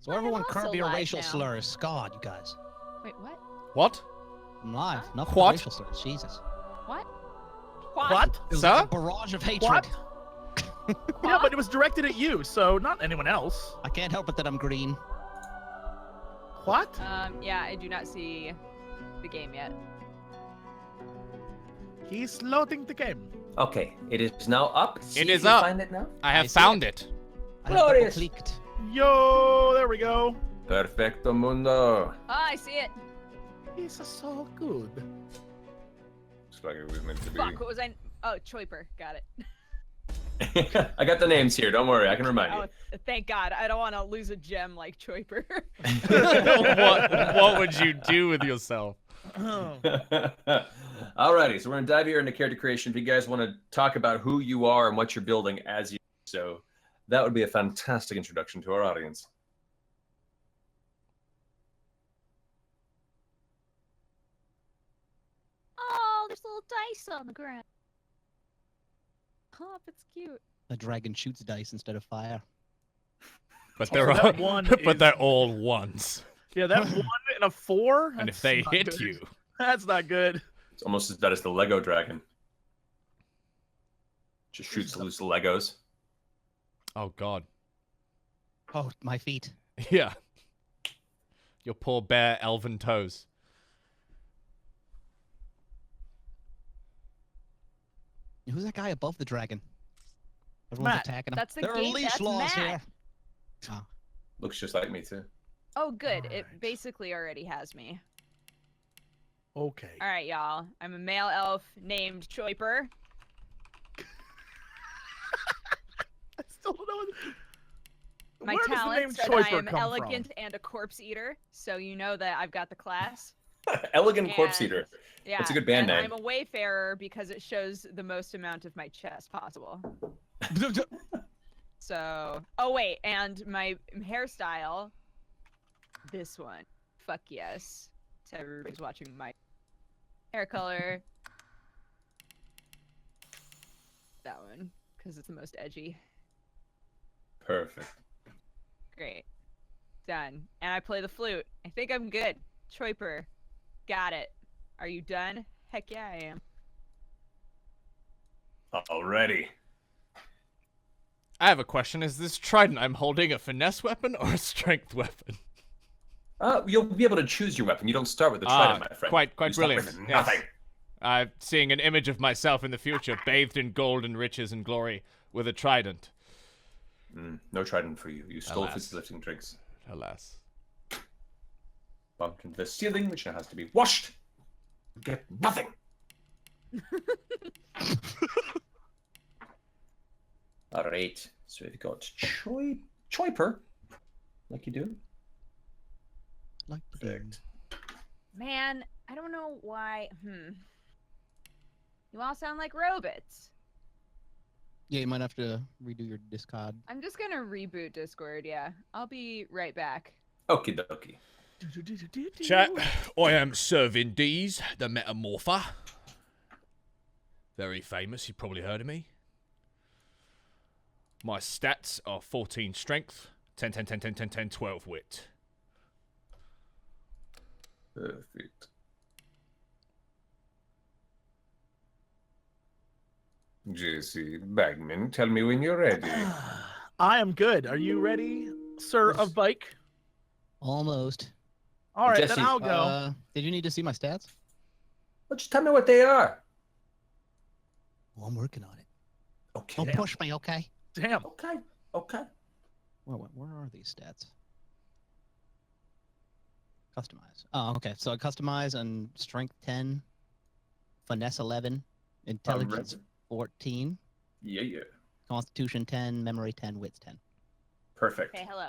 So I'm everyone also curb your live racial now. slurs. God, you guys. Wait, what? What? I'm live. Huh? Not for What? racial slurs. Jesus. What? What? It was Sir? like a barrage of hatred. What? Yeah, but it was directed at you, so not anyone else. I can't help it that I'm green. What? Yeah, I do not see the game yet. He's loading the game. Okay, it is now up. See It if is you up. Find it now. I have I see found it. I have Glorious. double-clicked. Yo, there we go. Perfecto mundo. Oh, I see it. He's so good. Looks like it was meant to be. Fuck, what was I? Oh, Choiper. Got it. I got the names here. Don't worry, I can remind Oh, thank God. I don't want to lose a gem like Choiper. what would you do with yourself? Oh. you. Alrighty, so we're gonna dive here into character creation. If you guys want to talk about who you are and what you're building as you do so, that would be a fantastic introduction to our audience. Oh, there's little dice on the ground. Oh, it's cute. The dragon shoots dice instead of fire. But So they're all, that one but is- they're all ones. Yeah, that 1 and a 4. And if that's they not hit good. you, That's not good. It's almost as bad as the Lego dragon. Just shoots loose the Legos. oh god, Oh, my feet. yeah. Your poor bare elven toes. Who's that guy above the dragon? Everyone's Matt. attacking him. That's the there game- are leash that's laws Matt. here. Oh, Looks just like me too. Oh, good. It Alright. basically already has me. Okay. All right, y'all. I'm a male elf named Choiper. I still don't know. My Where does the name talents are that I Choiper am come elegant and a corpse eater, so you know that I've got the class. Elegant Corpse And- Eater. Yeah, That's a good band and name. I'm a wayfarer because it shows the most amount of my chest possible. So, oh wait, and my hairstyle, this one. Fuck yes. To everybody's watching my hair color. That one, because it's the most edgy. Perfect. Great. Done. And I play the flute. I think I'm good. Choiper. Got it. Are you done? Heck yeah, I am. Alrighty. I have a question. Is this trident I'm holding a finesse weapon or a strength weapon? You'll be able to choose your weapon. You don't start with the trident, my friend. quite You start brilliant. with Yes. nothing. I'm seeing an image of myself in the future, bathed in gold and riches and glory, with a trident. No trident for you. You stole Alas. fizzy lifting drinks. Alas. Bumped into the ceiling, which now has to be washed. Get nothing. Alright. So we've got Choiper. Like you do. like the Perfect. Man, I don't know why. You all sound like robots. Yeah, you might have to redo your discard. I'm just gonna reboot Discord, yeah. I'll be right back. Okie dokie. Chat, I am Sir Vindies, the Metamorpher. Very famous, you've probably heard of me. My stats are 14 strength, 10, 10, 10, 10, 10, 10, 12 wit. Perfect. JC Bagman, tell me when you're ready. I am good. Are you ready, Sir of Bike? Almost. All right, Jesse, then I'll go. Did you need to see my stats? Well, just tell me what they are. Well, I'm working on it. Okay. Don't push me, okay? Damn. Okay. Okay. Where are these stats? Customize. Oh, okay. So I customize and strength 10, finesse 11, intelligence 14, Yeah. constitution 10, memory 10, wits 10. Perfect. Okay, hello.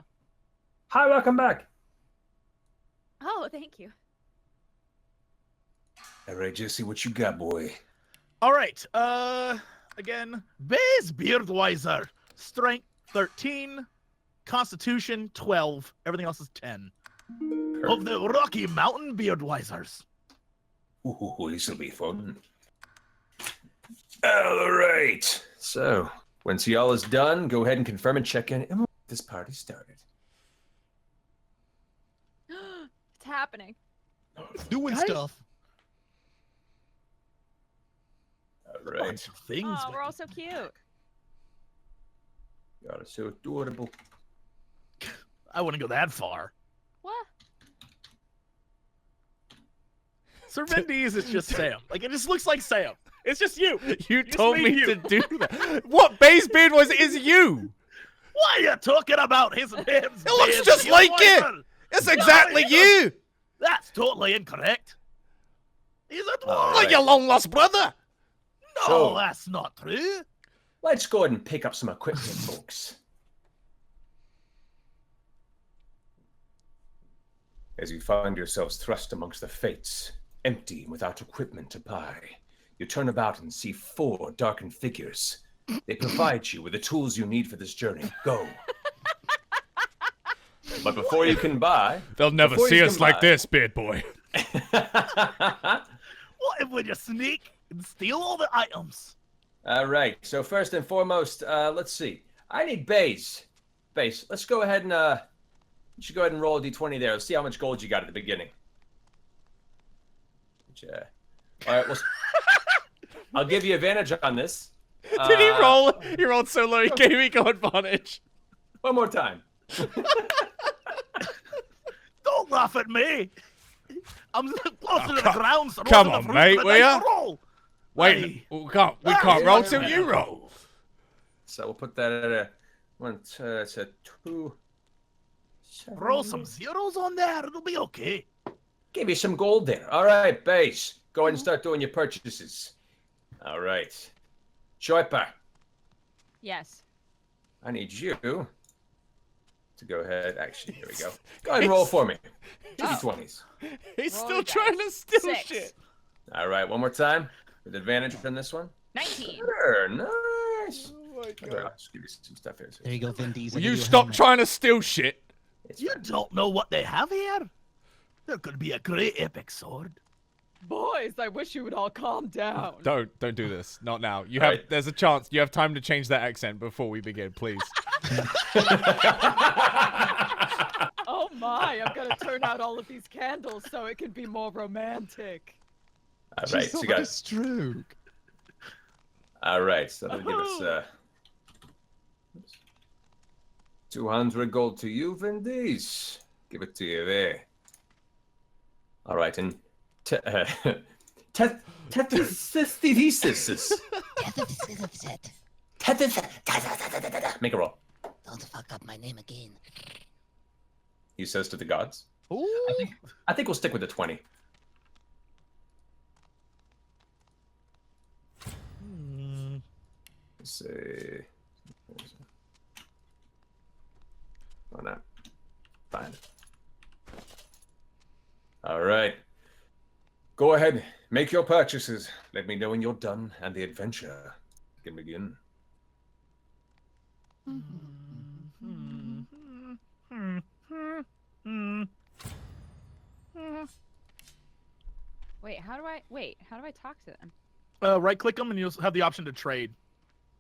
Hi, welcome back. Oh, thank you. All right, Jesse, what you got, boy? All right. Again, Base Beardweiser. Strength 13, Constitution 12. Everything else is 10. Of the Rocky Mountain Beardweisers. Ooh, this'll be fun. All right. So, once y'all is done, go ahead and confirm and check in, and we'll get this party started. happening? Doing Guys? stuff. All right. Bunch of things. Oh, we're all so cute. God, it's so adorable. I wouldn't go that far. What? Sir Vin Diesel is just Sam. Like, it just looks like Sam. It's just you. You Just told me me and to you. do that. What base beard is you? What are you talking about? His name's It looks James just like it. Whiteman. It's exactly you. That's totally incorrect. He's a dwarf. All Oh, right. your long lost brother. No, So- that's not true. Let's go ahead and pick up some equipment, folks. As you find yourselves thrust amongst the fates, empty and without equipment to buy, you turn about and see 4 darkened figures. They provide you with the tools you need for this journey. Go. But before you can buy, They'll never Before see you us can like buy- this, beard boy. What if we just sneak and steal all the items? all right. So first and foremost, let's see. I need base. Base. Let's go ahead and you should go ahead and roll a d20 there. Let's see how much gold you got at the beginning. All right. Well, I'll give you advantage on this. Did he roll? He rolled so low, he gave me go advantage. One more time. Don't laugh at me. I'm closer to the come- ground. So come roll on, the fruit mate, for the will dice ya? to roll. Wait, Hey. we can't roll till you roll. So we'll put that at a 1, 2, it's a 2. Roll some zeros on there. It'll be okay. Give you some gold there. All right, base. Go ahead and start doing your purchases. All right. Shoipa, Yes. I need you to go ahead. Actually, here we go. Go ahead and roll for me. 2d20s. He's Roll still the trying to dice. steal 6. shit. All right, one more time. With advantage on this one. 19. Sure, nice. Oh my Here, I'll just give you some stuff here. There you go, Vin Diesel. Will give you a stop helmet. trying to steal shit? It's You fine. don't know what they have here. There could be a great epic sword. Boys, I wish you would all calm down. Don't do this. Not now. You All have. right. There's a chance. You have time to change that accent before we begin, please. Oh my, I'm gonna turn out all of these candles so it can be more romantic. All right, so you got stroke. all right. So that'll give us 200 gold to you, Vin Diesel. Give it to you there. All right, and make a roll. Don't fuck up my name again. He says to the gods. Ooh. I think we'll stick with the 20. Let's see. Oh no. Fine. All right. Go ahead. Make your purchases. Let me know when you're done and the adventure can begin. Wait, how do I talk to them? Right click them and you'll have the option to trade.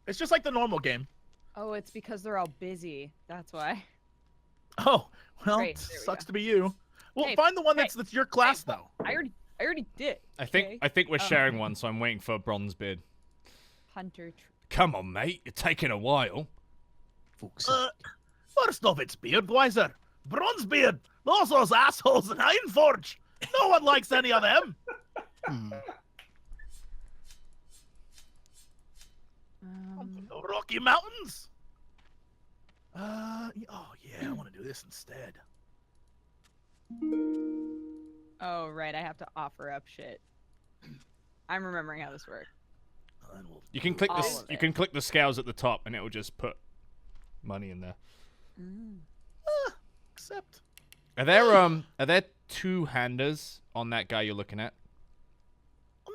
It's just like the normal game. Oh, it's because they're all busy. That's why. Oh, well, Great, there we sucks go. to be you. Well, Hey, find the one hey, that's your class, though. I already did. I okay? think we're sharing one, so I'm waiting for a bronze beard. Hunter. Come on, mate. You're taking a while. Fuck's First off, it's Beardweiser. Bronzebeard. Those assholes in Ironforge. No one likes any of them. The Rocky Mountains. Oh yeah, I want to do this instead. Oh right, I have to offer up shit. I'm remembering how this works. And we'll You can click All this. of You it. can click the scales at the top, and it will just put money in there. accept. Are there two-handers on that guy you're looking at?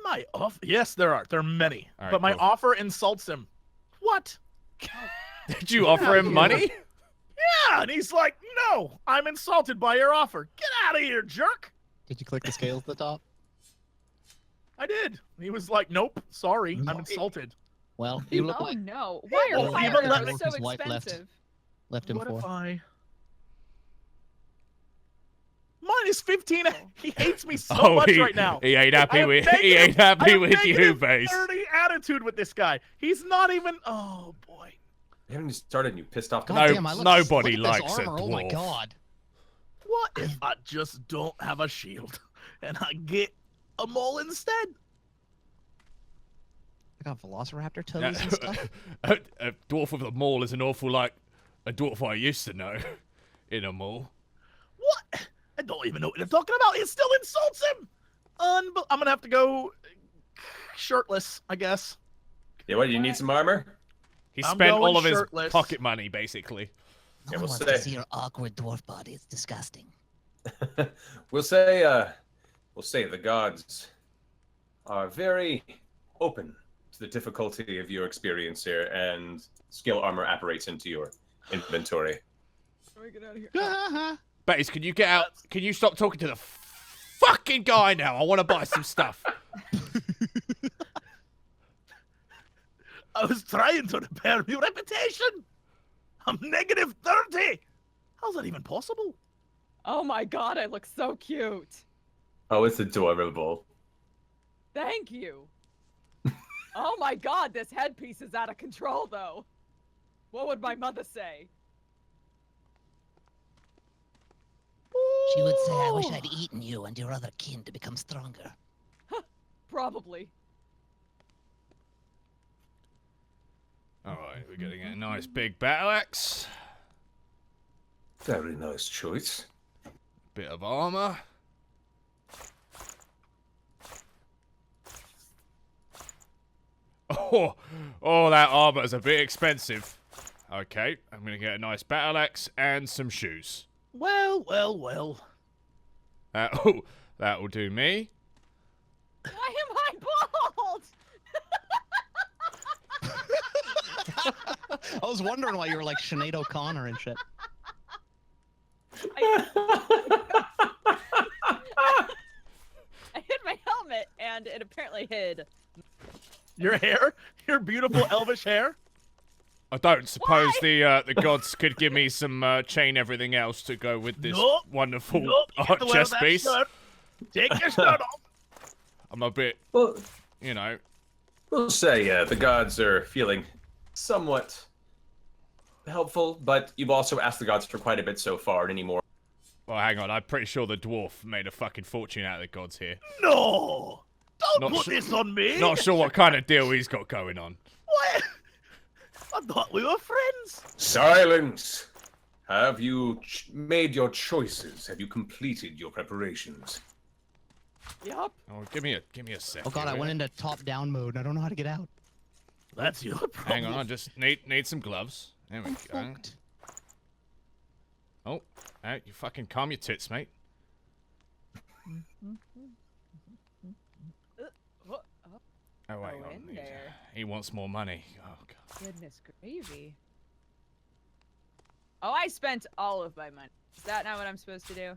My offer. Yes, there are. There are many. All right, but my cool. offer insults him. What? Did you offer him money? Yeah, and he's like, no, I'm insulted by your offer. Get out of here, jerk. Did you click the scales at the top? I did. He was like, nope, sorry, I'm insulted. Well, you look Oh like no! Why are Well, fire even let arrows me- so his wife left. expensive? left him What for. if I... Minus 15. He hates me so Oh, much right now. he ain't happy I have with negative- with you, negative base. 30 attitude with this guy. He's not even. Oh boy. You haven't even started and you pissed off the God No- damn, I look, nobody look at likes this a armor. Oh my dwarf. god. What if I just don't have a shield and I get a mole instead? I got velociraptor toes and stuff. A dwarf with a maul is an awful like a dwarf I used to know in a mall. What? I don't even know what you're talking about. It still insults him. I'm gonna have to go shirtless, I guess. Yeah, what? You need some armor? He I'm spent going all of his shirtless. pocket money, basically. No Yeah, one we'll wants say- to see your awkward dwarf body. It's disgusting. We'll say the gods are very open to the difficulty of your experience here, and skill armor apparates into your inventory. How do we get out of here? Bates, can you get out? Can you stop talking to the fucking guy now? I want to buy some stuff. I was trying to repair my reputation. I'm negative 30. How's that even possible? Oh my god, I look so cute. Oh, it's adorable. Thank you. Oh my god, this headpiece is out of control though. What would my mother say? She would say, I wish I'd eaten you and your other kin to become stronger. Probably. Alright, we're gonna get a nice big battle axe. Very nice choice. Bit of armor. Oh, that armor is a bit expensive. Okay, I'm gonna get a nice battle axe and some shoes. Well, well, well. That'll do me. Why am I bald? I was wondering why you were like Sinead O'Connor and shit. I hid my helmet and it apparently hid. Your hair? Your beautiful elvish hair? I don't suppose the gods could give me some chain everything else to go with this Nope. wonderful Nope, you have to wear chest that piece. shirt. Take your shirt off. I'm a bit, Well, you know. we'll say the gods are feeling somewhat helpful, but you've also asked the gods for quite a bit so far, and any more. Well, hang on. I'm pretty sure the dwarf made a fucking fortune out of the gods here. No! Don't Not put su- this on me! Not sure what kind of deal he's got going on. What? I thought we were friends. Silence! Have you made your choices? Have you completed your preparations? Yup. Oh, give me a sec. Oh god, I went into top-down mode. I don't know how to get out. That's your problem. Hang on, I just need some gloves. There we I'm go. fucked. Oh, you fucking calm your tits, mate. What? Oh wait, Go in there. he wants more money. Oh god. Goodness gravy. Oh, I spent all of my money. Is that not what I'm supposed to do?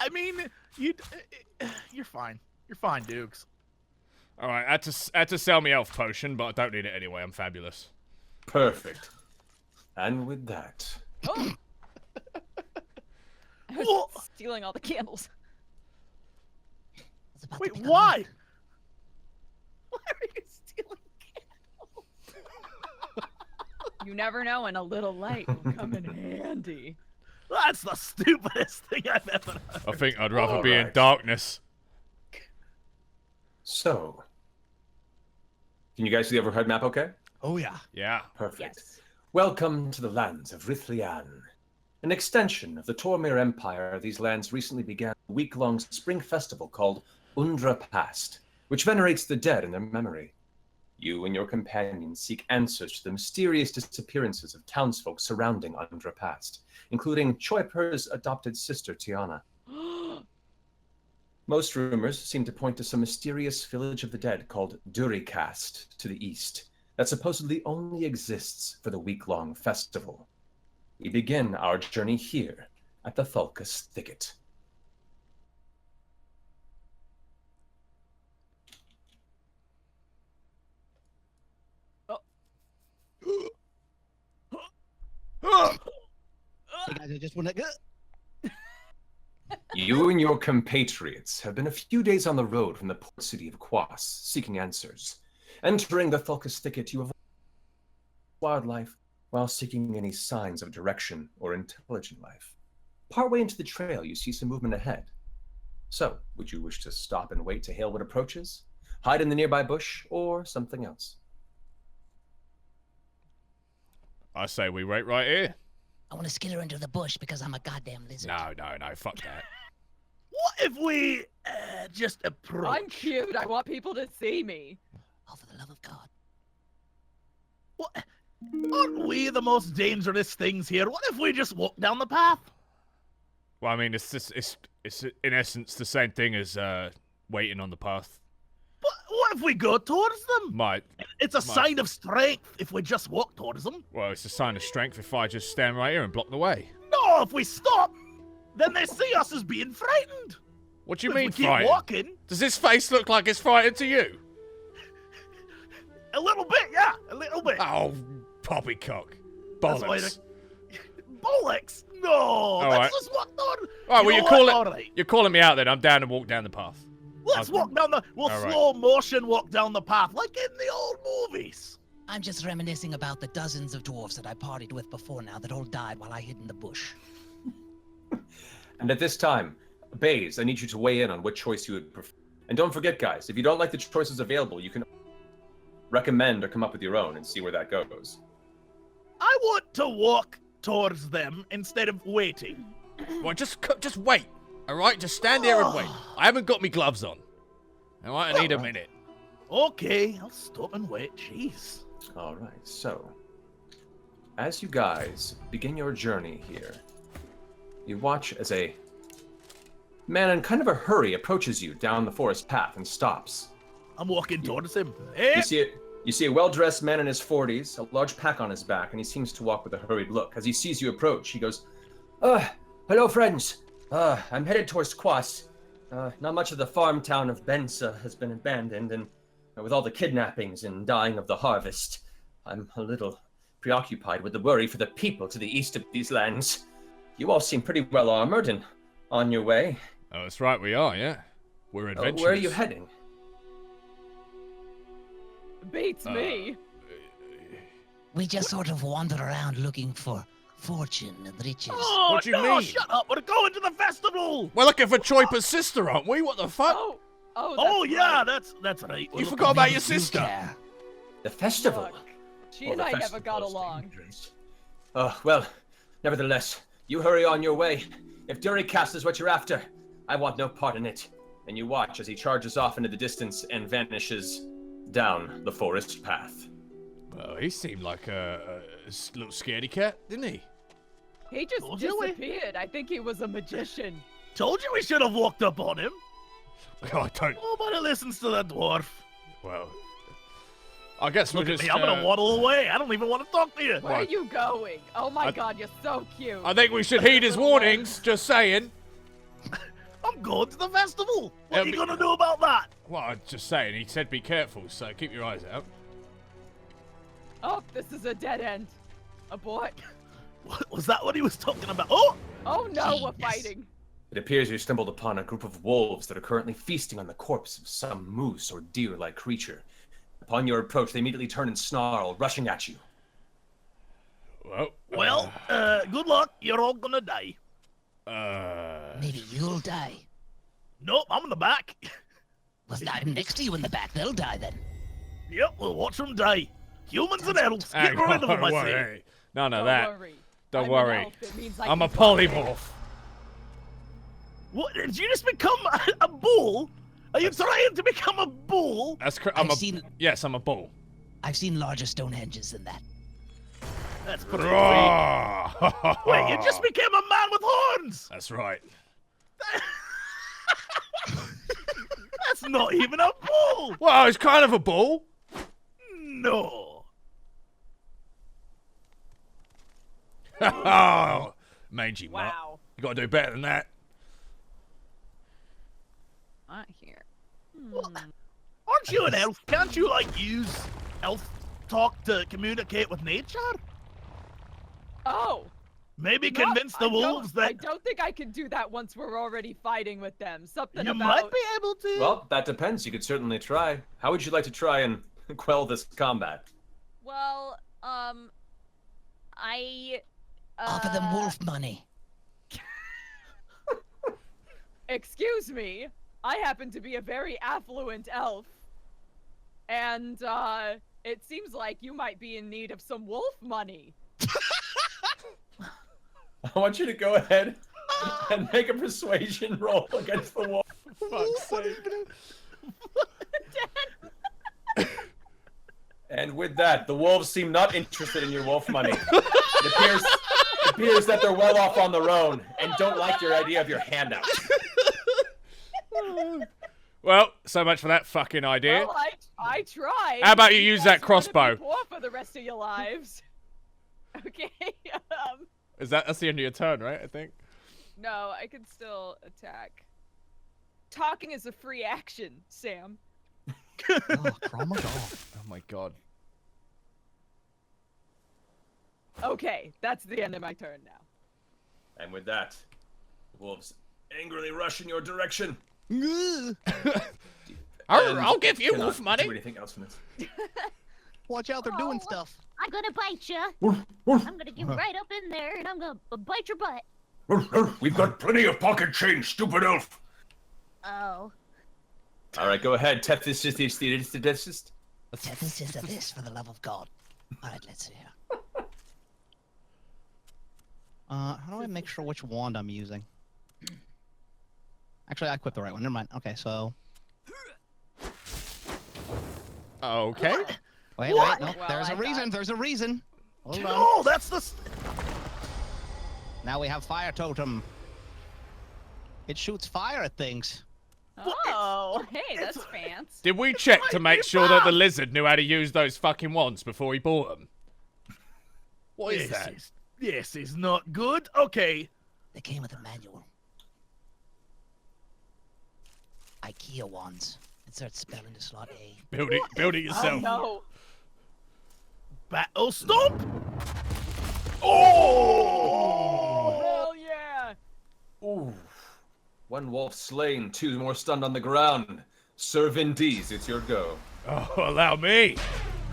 I mean, you're fine. You're fine, Dukes. All right, I had to sell me elf potion, but I don't need it anyway. I'm fabulous. Perfect. And with that, Oh! I was Whoa. stealing all the candles. It's about to Wait, become why? Why are you stealing candles? You never know when a little light will come in handy. That's the stupidest thing I've ever heard. I think I'd rather All be in right. darkness. so, can you guys see the overhead map okay? Oh yeah. Yeah. Perfect. Yes. Welcome to the lands of Rithlian. An extension of the Tormir Empire, these lands recently began a week-long spring festival called Undra Past, which venerates the dead in their memory. You and your companions seek answers to the mysterious disappearances of townsfolk surrounding Undra Past, including Choiper's adopted sister, Tiana. Most rumors seem to point to some mysterious village of the dead called Duricast to the east, that supposedly only exists for the week-long festival. We begin our journey here at the Thulkus Thicket. Hey guys, I just want to. You and your compatriots have been a few days on the road from the port city of Quas, seeking answers. Entering the Thulkus thicket, you avoid wildlife while seeking any signs of direction or intelligent life. Partway into the trail, you see some movement ahead. So, would you wish to stop and wait to hail what approaches? Hide in the nearby bush, or something else? I say we wait right here. I want to skitter into the bush because I'm a goddamn lizard. No, fuck that. What if we just approach? I'm cute. I want people to see me. Oh, for the love of God. What? Aren't we the most dangerous things here? What if we just walk down the path? Well, I mean, it's in essence the same thing as waiting on the path. What if we go towards them? Might. It's a sign of strength if we just walk towards them. Well, it's a sign of strength if I just stand right here and block the way. No, if we stop, then they see us as being frightened. What do you If mean we keep frightened? walking, Does this face look like it's frightened to you? a little bit, yeah, a little bit. Oh, poppycock. That's why Bollocks. Bollocks? No, let's right. just walk down. Alright, well, You're you're calling me out then. I'm down to walk down the path. Let's walk down the. We'll All right. slow motion walk down the path like in the old movies. I'm just reminiscing about the dozens of dwarves that I partied with before now that all died while I hid in the bush. And at this time, Baze, I need you to weigh in on what choice you would prefer. And don't forget, guys, if you don't like the choices available, you can recommend or come up with your own and see where that goes. I want to walk towards them instead of waiting. Well, just wait. All right, just stand here and wait. I haven't got me gloves on. All right, I need a minute. Okay, I'll stop and wait. Jeez. All right, so as you guys begin your journey here, you watch as a man in kind of a hurry approaches you down the forest path and stops. I'm walking towards him. Hey, You see a well-dressed man in his 40s, a large pack on his back, and he seems to walk with a hurried look. As he sees you approach, he goes, hello, friends. I'm headed towards Quas. Not much of the farm town of Bensa has been abandoned, and with all the kidnappings and dying of the harvest, I'm a little preoccupied with the worry for the people to the east of these lands. You all seem pretty well armored and on your way. Oh, that's right, we are, yeah. We're adventurers. Where are you heading? Beats me. We just sort of wander around looking for fortune and riches. oh, What do you no, mean? shut up. We're going to the festival. We're looking for Choipa's sister, aren't we? What the fuck? Oh, that's yeah, right. that's right. You forgot about Maybe your sister. care. The festival. Look, she Oh, and the I never festival got is along. dangerous. Well, nevertheless, you hurry on your way. If Duricast is what you're after, I want no part in it. And you watch as he charges off into the distance and vanishes down the forest path. Well, he seemed like a little scaredy cat, didn't he? He just Told you we- disappeared. I think he was a magician. Told you we should have walked up on him. I don't. Nobody listens to the dwarf. Well, I guess we'll Look at just. me, I'm gonna waddle away. I don't even want to talk to you. Where are you going? Oh my I- god, you're so cute. I think we should heed his warnings. Just saying. I'm going to the festival. What Yeah, are you but- gonna do about that? Well, I'm just saying. He said be careful, so keep your eyes out. Oh, this is a dead end. Abort. What, was that what he was talking about? Oh! Oh no, we're Jesus. fighting. It appears you stumbled upon a group of wolves that are currently feasting on the corpse of some moose or deer-like creature. Upon your approach, they immediately turn and snarl, rushing at you. Well. Good luck. You're all gonna die. Maybe you'll die. Nope, I'm in the back. Well, I'm next to you in the back. They'll die then. Yep, we'll watch them die. Humans and elves, get Hang rid of them, on, I say. wait. None of Don't that. worry. Don't I'm worry. An elf. It means I I'm a can talk. polymorph. What, did you just become a bull? Are you trying to become a bull? That's yes, I'm a bull. I've seen larger Stonehenges than that. That's pretty weak. Wait, you just became a man with horns! That's right. That's not even a bull! Well, it's kind of a bull. No. Oh, mangy mutt. Wow. You gotta do better than that. Not here. Aren't you an elf? Can't you, like, use elf talk to communicate with nature? Oh, Maybe No, convince the wolves I that don't think I can do that once we're already fighting with them. Something you about... might be able to. Well, that depends. You could certainly try. How would you like to try and quell this combat? Well, I... Offer them wolf money. Excuse me. I happen to be a very affluent elf. And, it seems like you might be in need of some wolf money. I want you to go ahead and make a persuasion roll against the wolf. Fuck's sake. And with that, the wolves seem not interested in your wolf money. It appears that they're well off on their own and don't like your idea of your handouts. Well, so much for that fucking idea. Well, I tried. How about you use that guys wanna be crossbow? poor for the rest of your lives. Okay. That's the end of your turn, right? I think. No, I can still attack. Talking is a free action, Sam. Oh, Cromer off. Oh my god. Okay, that's the end of my turn now. And with that, the wolves angrily rush in your direction. I'll give you Cannot wolf money. Do anything else from this. Watch out, they're doing stuff. I'm gonna bite you. I'm gonna get right up in there and I'm gonna bite your butt. We've got plenty of pocket change, stupid elf. Oh. All right, go ahead. Tethys is the statistist. This is this, for the love of God. All right, let's see here. How do I make sure which wand I'm using? Actually, I equipped the right one. Never mind. Okay, so... Okay. Wait, What? no. Well, There's I a reason. thought- There's a reason. Hold on. Oh, that's the. Now we have fire totem. It shoots fire at things. Oh, hey, that's fancy. Did we check to make sure that the lizard knew how to use those fucking wands before he bought them? What is that? This is not good. Okay. They came with a manual. IKEA wands. Insert spell into slot A. Build it yourself. No. Battle stomp. Oh, hell yeah. Ooh. One wolf slain, two more stunned on the ground. Sir Vindies, it's your go. Oh, allow me.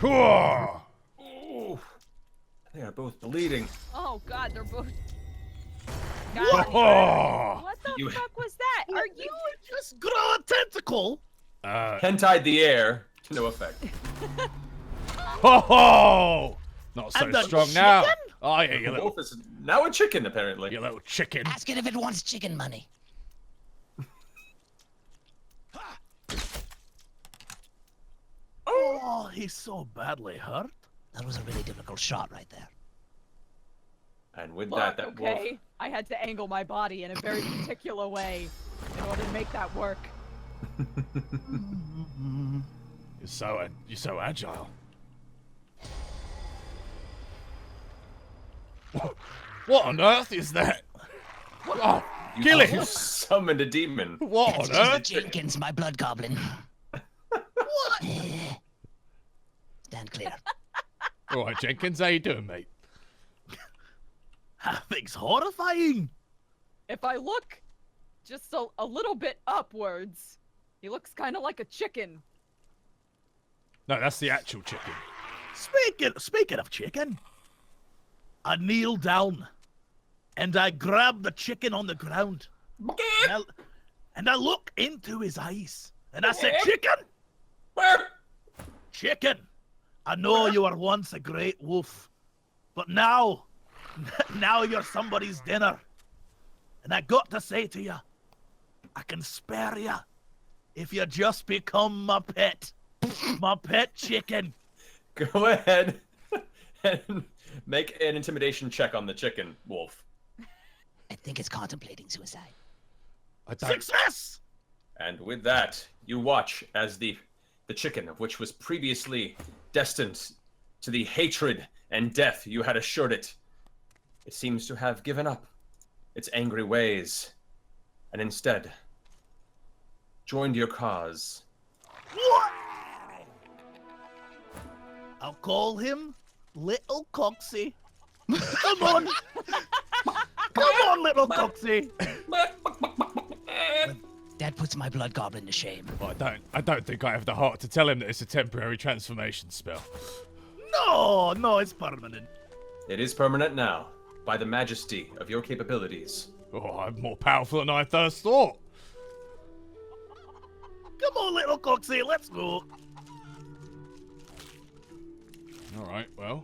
Whoa. Ooh. They are both bleeding. Oh, God, they're both... God, Oh. what the You- fuck was that? Are you... Just grow a tentacle? Hentied the air to no effect. Ho! Not so And the strong now. chicken? Oh yeah, you The little, wolf is now a chicken, apparently. you little chicken. Ask it if it wants chicken money. Oh, he's so badly hurt. That was a really difficult shot right there. And with Fuck, that okay. wolf. I had to angle my body in a very particular way in order to make that work. You're so agile. What on earth is that? Oh, kill You it! summoned a demon. What That's on just earth? Jenkins, my blood goblin. Stand clear. All right, Jenkins, how you doing, mate? That thing's horrifying. If I look just a little bit upwards, he looks kind of like a chicken. No, that's the actual chicken. Speaking of chicken, I kneel down and I grab the chicken on the ground. And I look into his eyes and I say, "Chicken, chicken, I know you were once a great wolf, but now you're somebody's dinner. And I got to say to you, I can spare you if you just become my pet chicken." Go ahead and make an intimidation check on the chicken, wolf. I think it's contemplating suicide. I don't. Success! And with that, you watch as the chicken, of which was previously destined to the hatred and death you had assured it, it seems to have given up its angry ways, and instead joined your cause. What? I'll call him Little Coxie. Come on. Come on, little Coxie. That puts my blood goblin to shame. Well, I don't think I have the heart to tell him that it's a temporary transformation spell. No, it's permanent. It is permanent now, by the majesty of your capabilities. Oh, I'm more powerful than I first thought. Come on, little Coxie, let's go. All right, well.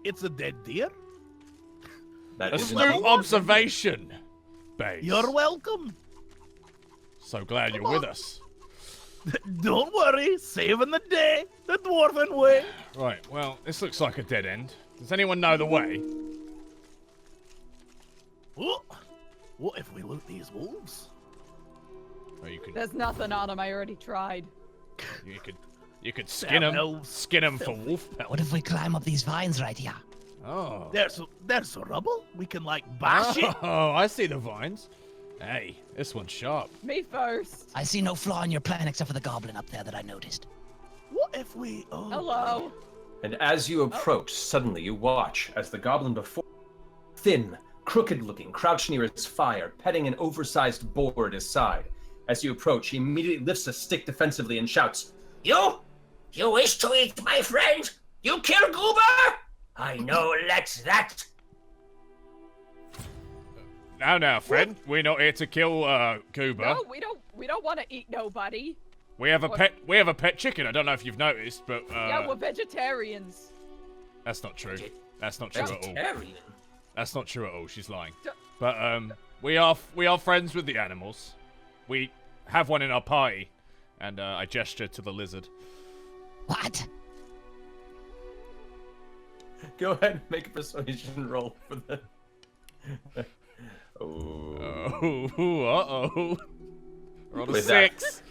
It's a dead deer? That is Astute observation, Base. You're welcome. So glad you're with us. Don't worry, saving the day, the dwarven way. Right, well, this looks like a dead end. Does anyone know the way? Oh, what if we loot these wolves? Oh, you could, There's nothing on them. I already tried. you could skin them. elves. Skin them for Filthy. wolf pelt. What if we climb up these vines right here? Oh. There's some rubble. We can like bash it. Oh, I see the vines. Hey, this one's sharp. Me first. I see no flaw in your plan except for the goblin up there that I noticed. What if we? Oh, Hello. And as you approach, suddenly you watch as the goblin before, thin, crooked-looking, crouched near his fire, petting an oversized boar at his side. As you approach, he immediately lifts a stick defensively and shouts, You wish to eat my friend? You kill Goober? I know that's that. Now, friend, we're not here to kill Goober. No, we don't want to eat nobody. We have a pet chicken. I don't know if you've noticed, but Yeah, we're vegetarians. that's not true. That's not true at all. vegetarian. That's not true at all. She's lying. D- But we are friends with the animals. We have one in our party, and I gesture to the lizard. What? Go ahead and make a persuasion roll for the... Oh. Uh-oh. Roll a With that- 6.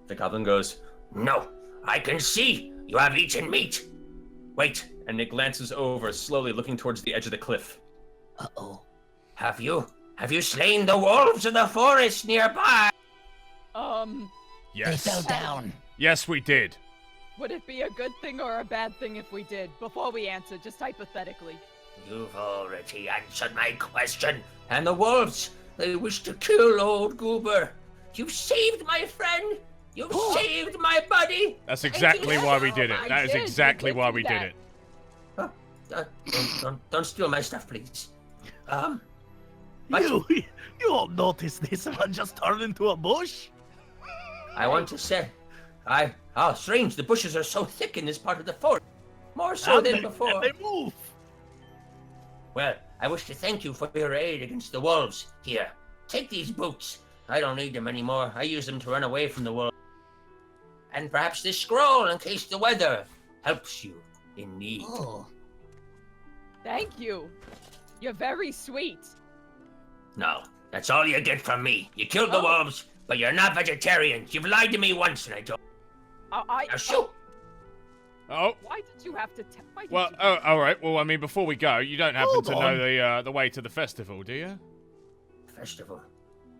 The goblin goes, No, I can see you have eaten meat. Wait, and it glances over, slowly looking towards the edge of the cliff. Uh-oh. have you slain the wolves in the forest nearby? Yes. They fell down. Yes, we did. Would it be a good thing or a bad thing if we did? Before we answer, just hypothetically. You've already answered my question. And the wolves, they wish to kill old Goober. You've saved my friend. You've saved my buddy. That's Thank exactly you. why we did it. I That is did. exactly We why did we do did that. it. Don't steal my stuff, please. You won't notice this one just turned into a bush. I want to say, strange. The bushes are so thick in this part of the forest, more so And than they- before. and they move. Well, I wish to thank you for your aid against the wolves. Here, take these boots. I don't need them anymore. I use them to run away from the wolves. And perhaps this scroll, in case the weather helps you in need. Oh. Thank you. You're very sweet. No, that's all you get from me. You killed the Oh. wolves, but you're not vegetarians. You've lied to me once, and I told. Now shoot! Oh. Why did you have to why did Well, you- all right. Well, I mean, before we go, you don't happen Hold to on. know the way to the festival, do you? Festival.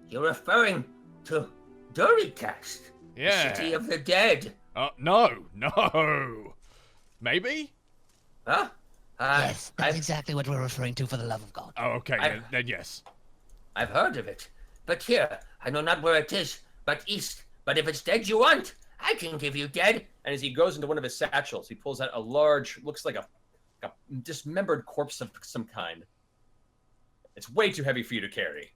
You're referring to Duricast, Yeah. the city of the dead. No. Maybe? Huh? Yes, that's I've, exactly what we're referring to, for the love of God. Oh, okay. I- Then yes. I've heard of it. But here, I know not where it is, but east. But if it's dead you want, I can give you dead. And as he goes into one of his satchels, he pulls out a large, looks like a dismembered corpse of some kind. It's way too heavy for you to carry.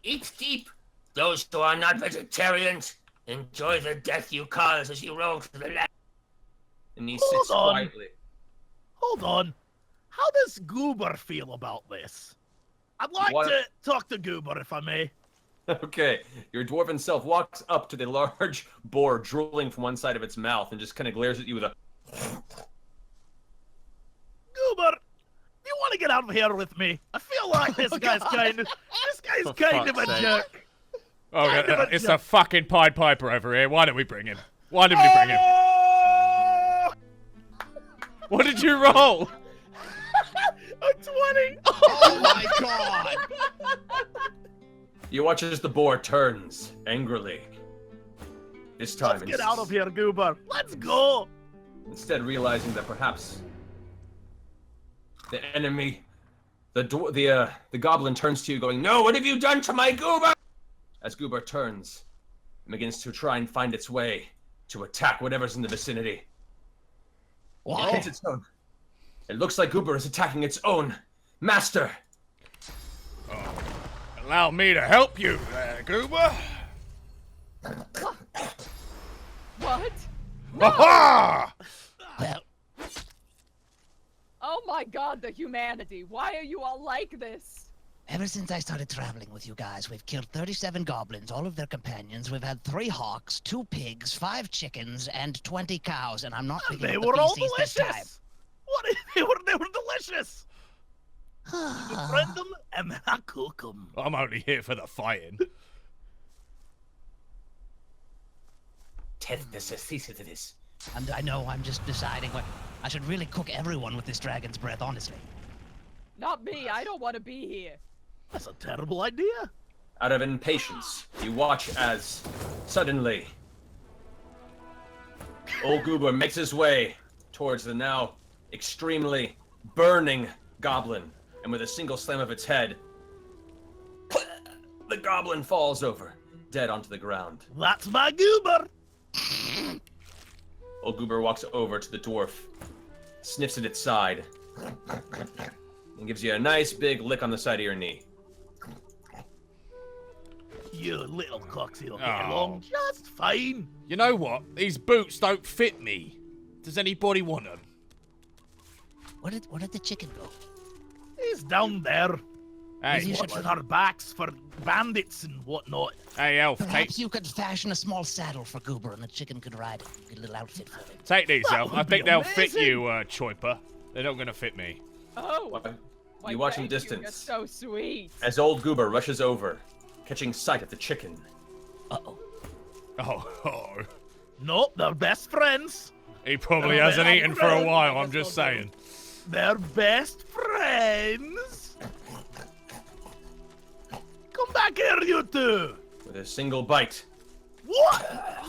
Eat deep. Those who are not vegetarians, enjoy the death you cause as you roll to the left. And he Hold sits on. quietly. Hold on. How does Goober feel about this? I'd like What- to talk to Goober if I may. Okay, your dwarven self walks up to the large boar drooling from one side of its mouth and just kind of glares at you with a... Goober, do you want to get out of here with me? I feel like this guy's kind of For kind of a fuck's sake. jerk. Oh, Kind of a it's joke. a fucking Pied Piper over here. Why don't we bring him? Why did we bring him? Oh! What did you roll? A 20. Oh my god! You watch as the boar turns angrily. This time, Let's get out of here, Goober. Let's go. Instead, realizing that perhaps The enemy. The goblin turns to you going, "No, what have you done to my goober?" As goober turns and begins to try and find its way to attack whatever's in the vicinity. Why? It hits its own. It looks like goober is attacking its own master. Allow me to help you, Goober. What? Ha Well, Oh my god, the humanity. Why are you all like this? ever since I started traveling with you guys, we've killed 37 goblins, all of their companions. We've had 3 hawks, 2 pigs, 5 chickens, and 20 cows, and I'm not picking They up the were all feces this time. delicious. What? They were delicious. You friend them and then I cook them. I'm only here for the fighting. This. And I know I'm just deciding what I should really cook everyone with this dragon's breath, honestly. Not me. I don't want to be here. That's a terrible idea. Out of impatience, you watch as suddenly old goober makes his way towards the now extremely burning goblin, and with a single slam of its head, the goblin falls over, dead onto the ground. That's my goober. Old goober walks over to the dwarf, sniffs at its side, and gives you a nice big lick on the side of your knee. You little coxie will get Oh. along just fine. You know what? These boots don't fit me. Does anybody want them? Where did the chicken go? He's down there. Hey, He's watching our backs for bandits and whatnot. hey, Elf, Perhaps you could fashion a small saddle for Goober and the chicken could ride it. Get a little outfit for him. take these, That Elf. would I think be they'll fit amazing. you, Choiper. They're not gonna fit me. Oh. why, You watch in thank distance. You're so sweet. As old goober rushes over, catching sight of the chicken. Uh-oh. Oh, Nope, they're best friends. he probably Oh, hasn't man, eaten for a I'm while. really- I'm just saying. They're best friends. Come back here, you two. With a single bite, What?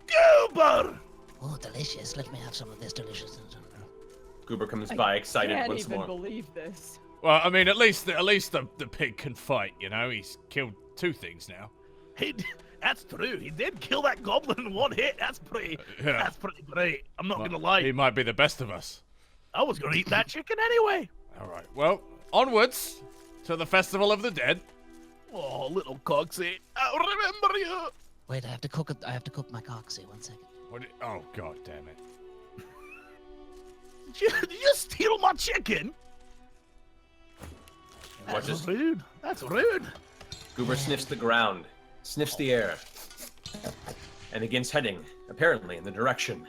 Goober! Oh, delicious. Let me have some of this delicious. goober comes by excited Can't once even more. believe this. Well, I mean, at least the pig can fight. You know, he's killed 2 things now. That's true. He did kill that goblin in 1 hit. That's pretty. Yeah. That's pretty great. I'm not Well, gonna lie. He might be the best of us. I was gonna eat that chicken anyway. All right. Well, onwards to the Festival of the Dead. Oh, little coxie. I'll remember you. Wait, I have to cook it. I have to cook my coxie. 1 second. Oh, god damn it. Did you steal my chicken? Watch That's this. rude. That's rude. Goober sniffs the ground, sniffs the air, and begins heading, apparently, in the direction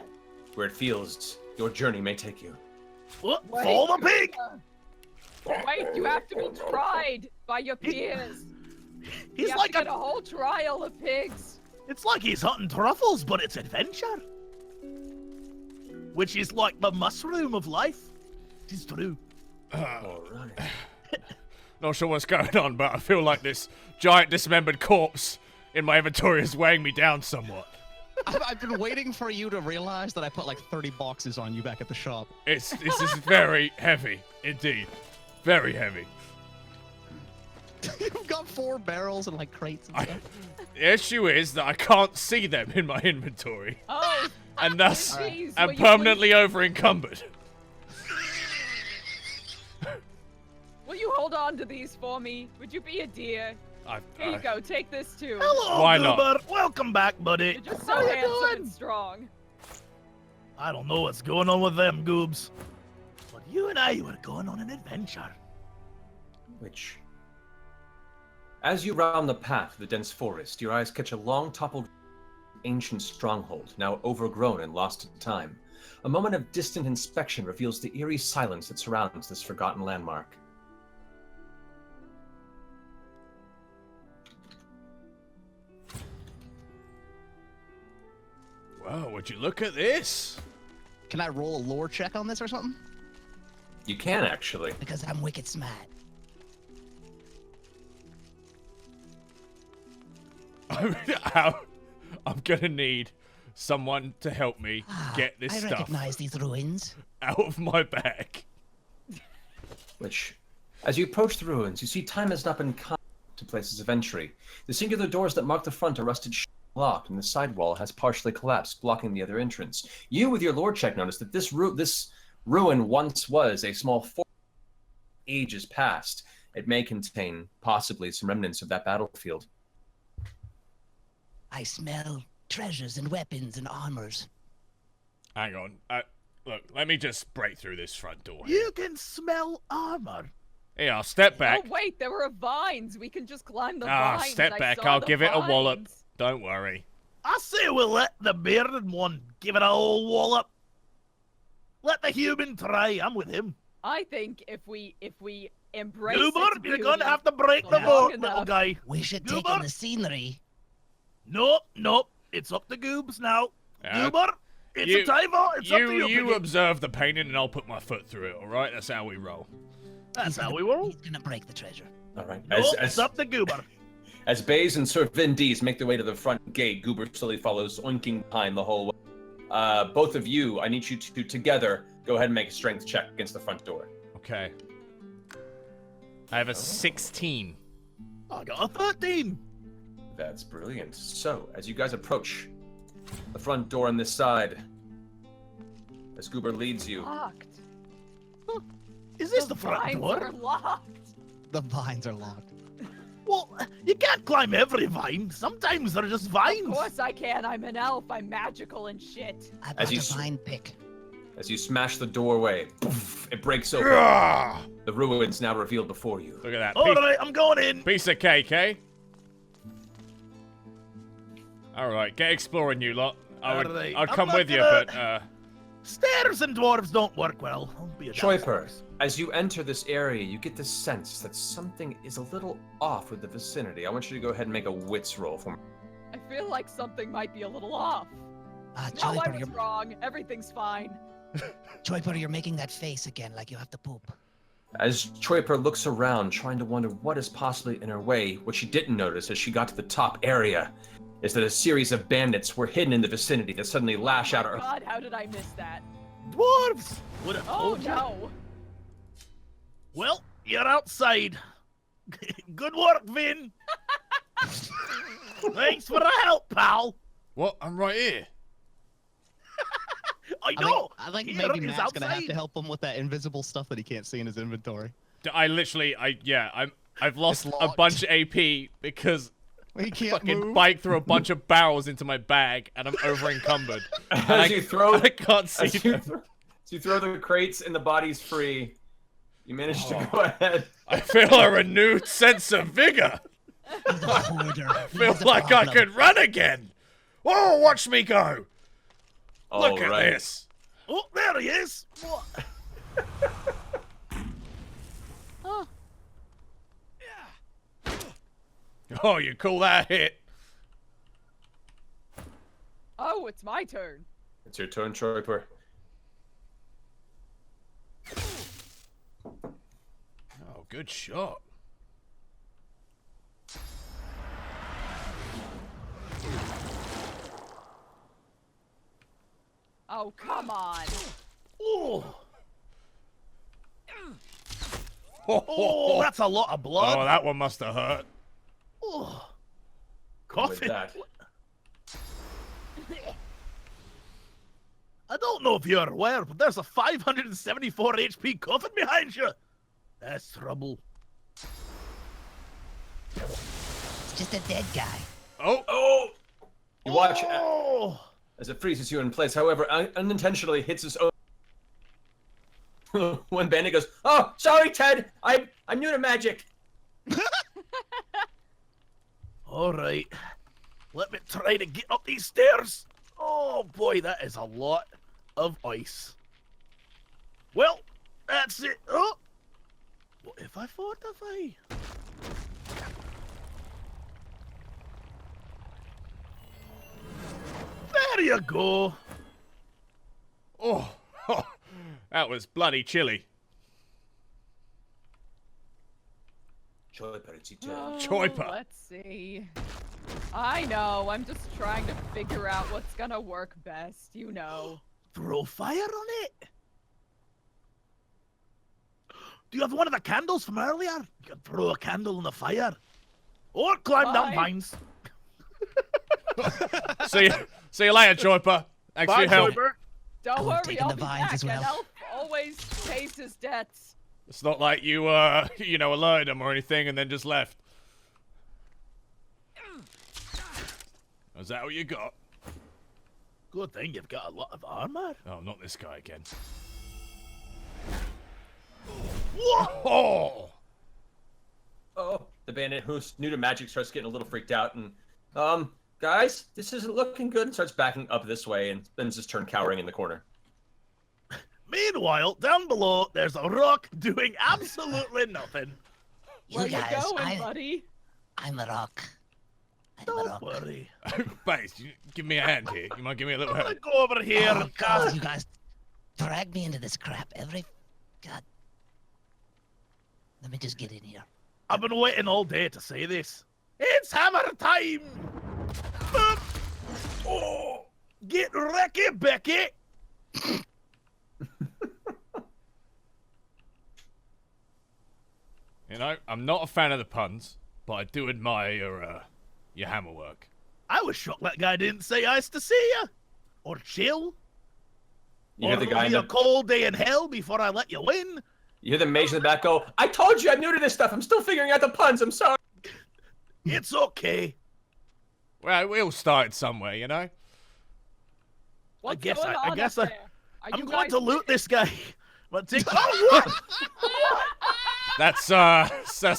where it feels your journey may take you. What? Follow the pig. Wait, you have to be tried by your peers. He's you have like to get a whole trial of pigs. It's like he's hunting truffles, but it's adventure. Which is like the mushroom of life. It is true. All right. Not sure what's going on, but I feel like this giant dismembered corpse in my inventory is weighing me down somewhat. I've been waiting for you to realize that I put like 30 boxes on you back at the shop. This is very heavy indeed, very heavy. You've got 4 barrels and like crates and stuff. The issue is that I can't see them in my inventory, Oh, and thus jeez. I'm will you permanently over encumbered. Will you hold on to these for me? Would you be a dear? Here you go. Take this too. Hello, Why Goober. not? Welcome back, buddy. You're just How so you handsome doing? and strong. I don't know what's going on with them goobs, but you and I were going on an adventure. Which? As you round the path of the dense forest, your eyes catch a long toppled ancient stronghold, now overgrown and lost to time. A moment of distant inspection reveals the eerie silence that surrounds this forgotten landmark. Wow, would you look at this? Can I roll a lore check on this or something? You can, actually. Because I'm wicked smart. I'm gonna need someone to help me get this I stuff recognize these ruins. out of my bag. which, as you approach the ruins, you see time has not been kind to places of entry. The singular doors that mark the front are rusted locked, and the side wall has partially collapsed, blocking the other entrance. You, with your lore check, notice that this ruin once was a small fort. Ages past. It may contain possibly some remnants of that battlefield. I smell treasures and weapons and armors. Hang on. Look, let me just break through this front door. You can smell armor. Here, I'll step back. Oh wait, there were vines. We can just climb the Ah, vines. step I back. saw I'll the give it a wallop. vines. Don't worry. I say we let the bearded one give it a whole wallop. Let the human try. I'm with him. I think if we embrace Goober, its you're beauty, gonna have to break the long boat, enough. little guy. We should take Goober? in the scenery. Nope. It's up to Goobs now. Goober, it's you- a time out. It's up to you. You Piggy. observe the painting and I'll put my foot through it, alright? That's how we roll. That's how we He's roll. gonna break the treasure. All right. Nope, it's up to Goober. As Baze and Sir Vindis make their way to the front gate, Goober slowly follows, oinking behind the whole way. Both of you, I need you to together go ahead and make a strength check against the front door. Okay. I have a 16. I got a 13. That's brilliant. So, as you guys approach the front door on this side, as Goober leads you, Locked. Is this the front vines door? are locked. The vines are locked. Well, you can't climb every vine. Sometimes they're just vines. Of course I can. I'm an elf. I'm magical and shit. I As got you a s- vine pick. as you smash the doorway, poof, it breaks open. Ah, The ruins now revealed before you. look at that. All right, I'm going in. Piece of cake, eh? Alright, get exploring, you lot. Alright, I'd I'm come not with you, gonna- but, Stairs and dwarves don't work well. I'll be a Choiper, as you enter this area, you get the sense that something is a little off with the vicinity. I want you to go ahead and make a wits roll for me. I feel like something might be a little off. No, I Choiper, was wrong. Everything's fine. you're making that face again like you have to poop. As Choiper looks around, trying to wonder what is possibly in her way, what she didn't notice as she got to the top area is that a series of bandits were hidden in the vicinity that suddenly lash out at her. God, how did I miss that? Dwarves! Would have Oh told you. no. Well, you're outside. Good work, Vin. Thanks for the help, pal. what? I'm right here. I know. I think Here maybe is Matt's gonna have outside. to help him with that invisible stuff that he can't see in his inventory. I've lost a locked. bunch of AP because He can't fucking move. bike through a bunch of barrels into my bag and I'm over encumbered. As you throw, I can't see as you, them. as you throw the crates and the bodies free, you manage to go ahead. I feel a renewed sense of vigor. He's a hoarder. I feel like I could run again. Whoa, watch me go. Look at Alright. this. Oh, there he is. What? Oh, you call that a hit? Oh, it's my turn. It's your turn, Choiper. Oh, good shot. Oh, come on. Oh, Oh, that's a lot of blood. that one must have hurt. Oh. With Coffee. that, I don't know if you're aware, but there's a 574 HP coffin behind you. That's trouble. It's just a dead guy. Oh, you watch Oh. as it freezes you in place. However, unintentionally hits his own. One bandit goes, "Oh, sorry, Ted. I'm new to magic." All right. Let me try to get up these stairs. Oh boy, that is a lot of ice. Well, that's it. Oh, what if I fortify? There you go. oh, that was bloody chilly. Choiper, it's your turn. Oh, Choiper. Let's see. I know. I'm just trying to figure out what's gonna work best. You know. Throw fire on it. Do you have one of the candles from earlier? You can throw a candle in the fire. Or climb down Bye. vines. See you later, Joyper. Thanks for your help. Joyper. Don't Cool, worry, taking I'll the be vines back. as well. An elf always pays his debts. It's not like you, alerted him or anything and then just left. Is that what you got? Good thing you've got a lot of armor. Oh, not this guy again. What? Oh! Oh, the bandit who's new to magic starts getting a little freaked out and, guys, this isn't looking good, and starts backing up this way and then just turn cowering in the corner. Meanwhile, down below, there's a rock doing absolutely nothing. You Where guys, you going, buddy? I'm the rock. I'm the Don't rock. worry. Base, you give me a hand here. You might give me a little I'm help. gonna go over here. Oh, God, you guys drag me into this crap every... God. Let me just get in here. I've been waiting all day to say this. It's hammer time! Oh, get wrecky, Becky! You know, I'm not a fan of the puns, but I do admire your hammer work. I was shocked that guy didn't say ice to see ya. Or chill. You hear Or the guy in it'll the, be a cold day in hell before I let you win. you hear the mage in the back go, I told you I'm new to this stuff. I'm still figuring out the puns. I'm sorry. It's okay. Well, we all started somewhere, you know? What's guess going I on guess up I- there? Are I'm you going guys to loot this guy. But take oh what? That's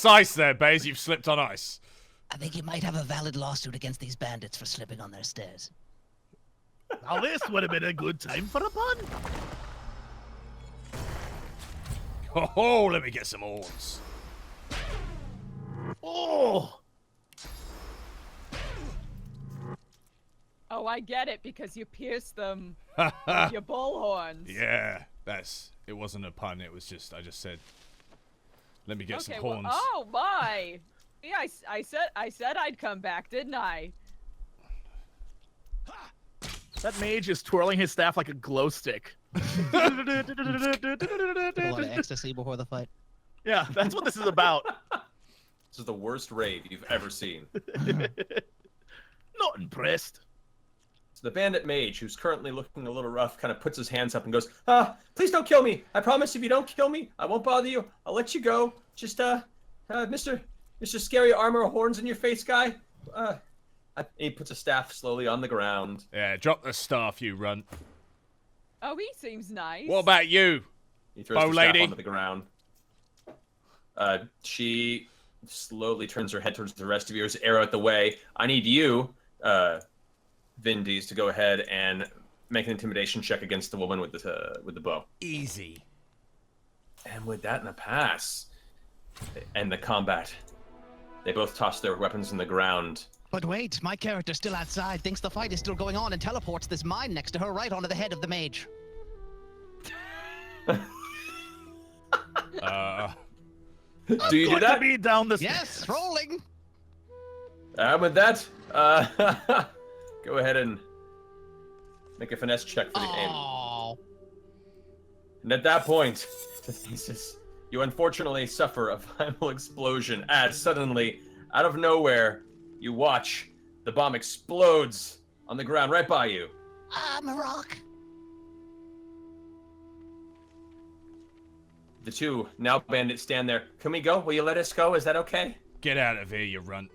ice there, Baze. You've slipped on ice. I think you might have a valid lawsuit against these bandits for slipping on their stairs. Now this would have been a good time for a pun. Oh, let me get some horns. Oh, Oh, I get it, because you pierced them with your bullhorns. Yeah, it wasn't a pun. It was just, I just said, let me get some horns. Well, oh my! Yeah, I said I'd come back, didn't I? that mage is twirling his staff like a glow stick. A lot of ecstasy before the fight. Yeah, that's what this is about. This is the worst rave you've ever seen. Not impressed. So the bandit mage, who's currently looking a little rough, kind of puts his hands up and goes, please don't kill me. I promise if you don't kill me, I won't bother you. I'll let you go. Just, Mr. Scary Armor Horns in your face guy. He puts a staff slowly on the ground. Yeah, drop the staff, you runt. Oh, he seems nice. What about you? He throws Bow the staff lady. onto the ground. She slowly turns her head towards the rest of yours, arrow out the way. I need you, Vindies, to go ahead and make an intimidation check against the woman with the bow. Easy. And with that and a pass, they end the combat. They both toss their weapons in the ground. But wait, my character's still outside, thinks the fight is still going on, and teleports this mine next to her right onto the head of the mage. Do you do Going to that? be down the Yes, rolling! And with that, go ahead and make a finesse check for the aim. Oh, And at that point, the thesis, you unfortunately suffer a final explosion as suddenly, out of nowhere, you watch the bomb explodes on the ground right by you. I'm a rock. The two now bandits stand there. Can we go? Will you let us go? Is that okay? Get out of here, you runt.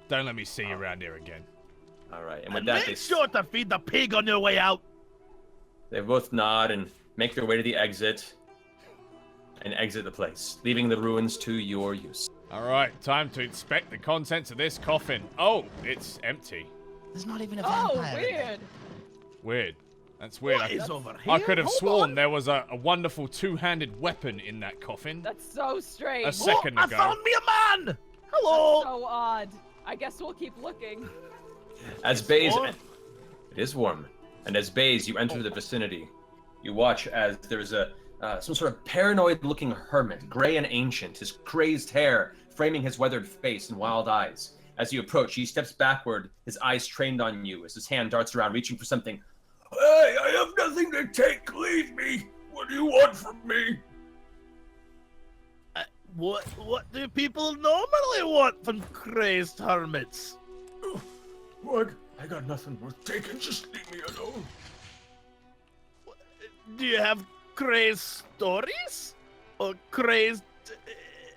Don't let me see you around here again. All right. And with And that, make sure to feed the pig on your way out. they both nod and make their way to the exit and exit the place, leaving the ruins to your use. Alright, time to inspect the contents of this coffin. Oh, it's empty. There's not even a Oh, vampire in there. weird. Weird. That's weird. What is over I here? could have Hold sworn on. there was a wonderful two-handed weapon in that coffin. That's so strange. A second I ago. found me a man. Hello. So odd. I guess we'll keep looking. As Baze, warm. it is warm. And as Baze, you enter the vicinity. You watch as there's some sort of paranoid-looking hermit, gray and ancient, his crazed hair framing his weathered face and wild eyes. As you approach, he steps backward, his eyes trained on you, as his hand darts around, reaching for something. Hey, I have nothing to take. Leave me. What do you want from me? What do people normally want from crazed hermits? What? I got nothing worth taking. Just leave me alone. Do you have crazed stories? Or crazed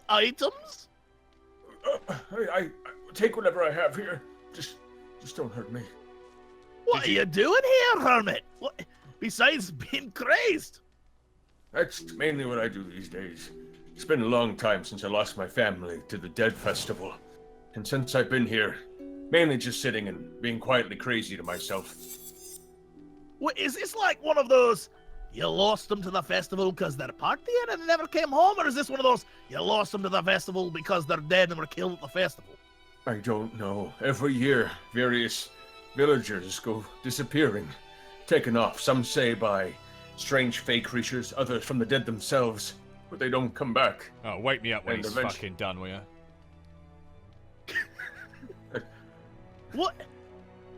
items? I take whatever I have here. Just don't hurt me. What are you doing here, hermit? What, besides being crazed? That's mainly what I do these days. It's been a long time since I lost my family to the Dead Festival. And since I've been here, mainly just sitting and being quietly crazy to myself. What, is this like one of those, you lost them to the festival because they're partying and never came home? Or is this one of those, you lost them to the festival because they're dead and were killed at the festival? I don't know. Every year, various villagers go disappearing, taken off, some say by strange fey creatures, others from the dead themselves, but they don't come back. Oh, wake me up when And he's eventually- fucking done, will ya? What?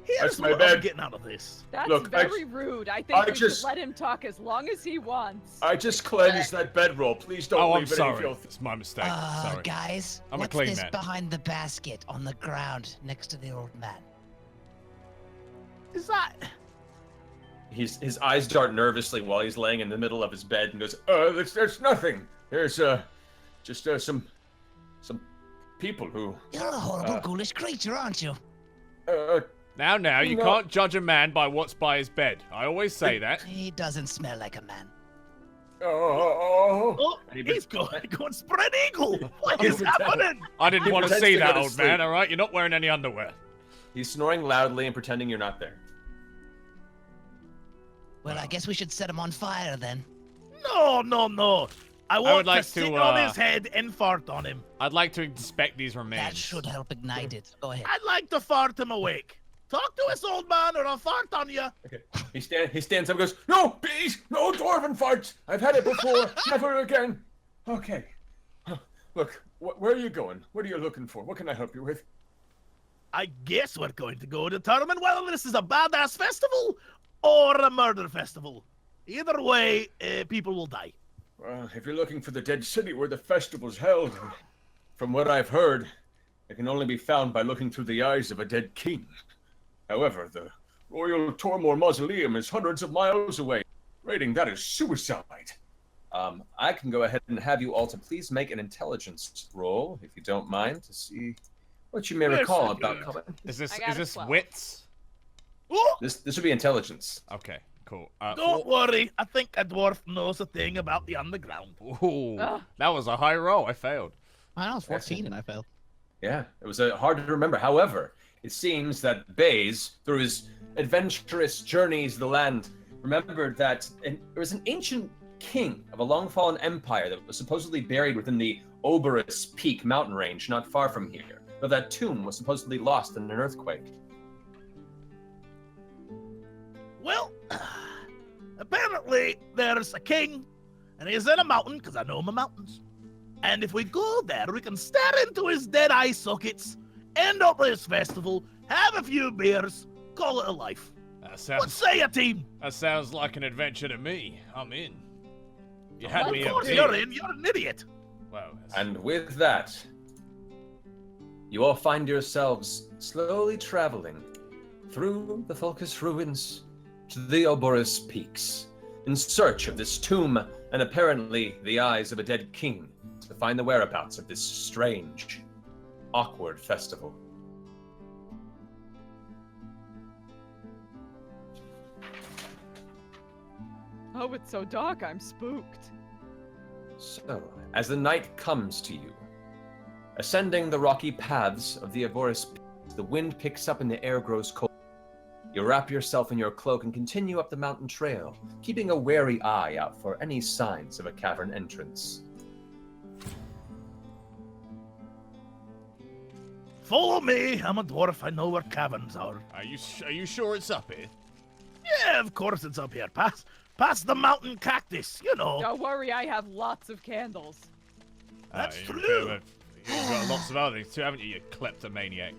Here's That's my what bad. I'm getting out of this. That's Look, very rude. I think I we just- should let him talk as long as he wants. I just cleansed that bedroll. Please don't Oh, I'm leave any sorry. filth. It's my mistake. Sorry. Guys, I'm a what's clean this man. behind the basket on the ground next to the old man? Is that... His eyes dart nervously while he's laying in the middle of his bed and goes, there's nothing. There's, just, some people who, You're a horrible, ghoulish creature, aren't you? Now, you No. can't judge a man by what's by his bed. I always say that. He doesn't smell like a man. Oh, And he's going spread eagle. What is happening? I didn't He want to pretends see to go that, to old man, sleep. alright? You're not wearing any underwear. He's snoring loudly and pretending you're not there. Well, I guess we should set him on fire then. No. I want would like to sit to, on his head and fart on him. I'd like to inspect these remains. That should help ignite it. Go ahead. I'd like to fart him awake. Talk to us, old man, or I'll fart on you. Okay. He stands up and goes, no, please, no dwarven farts. I've had it before. Never again. Okay. Look, where are you going? What are you looking for? What can I help you with? I guess we're going to go determine whether this is a badass festival or a murder festival. Either way, people will die. Well, if you're looking for the dead city where the festival's held, from what I've heard, it can only be found by looking through the eyes of a dead king. However, the Royal Tormore Mausoleum is hundreds of miles away. Raiding that is suicide. I can go ahead and have you all to please make an intelligence roll, if you don't mind, to see what you may Yes, recall I about do. coming. Is this I got a 12. wits? Oh, This would be intelligence. Okay, cool. don't worry. I think a dwarf knows a thing about the underground. Ooh, Ugh. that was a high roll. I failed. I was 14 and I failed. Yeah, it was hard to remember. However, it seems that Baze, through his adventurous journeys of the land, remembered that there was an ancient king of a long-fallen empire that was supposedly buried within the Oberus Peak mountain range not far from here, though that tomb was supposedly lost in an earthquake. Well, apparently there's a king, and he's in a mountain, because I know my mountains. And if we go there, we can stare into his dead eye sockets, end up this festival, have a few beers, call it a life. That What sounds say you, team? like an adventure to me. I'm in. You Of had Of me up course here. you're in, you're an idiot. Wow. that's- And with that, you all find yourselves slowly traveling through the Fulcus ruins to the Oberus Peaks, in search of this tomb and apparently the eyes of a dead king, to find the whereabouts of this strange, awkward festival. Oh, it's so dark, I'm spooked. So, as the night comes to you, ascending the rocky paths of the Oberus Peaks, the wind picks up and the air grows cold. You wrap yourself in your cloak and continue up the mountain trail, keeping a wary eye out for any signs of a cavern entrance. Follow me, I'm a dwarf, I know where caverns are. Are you sure it's up here? Yeah, of course it's up here, past the mountain cactus, you know. Don't worry, I have lots of candles. That's you've true. got lots of other things too, haven't you, you kleptomaniac?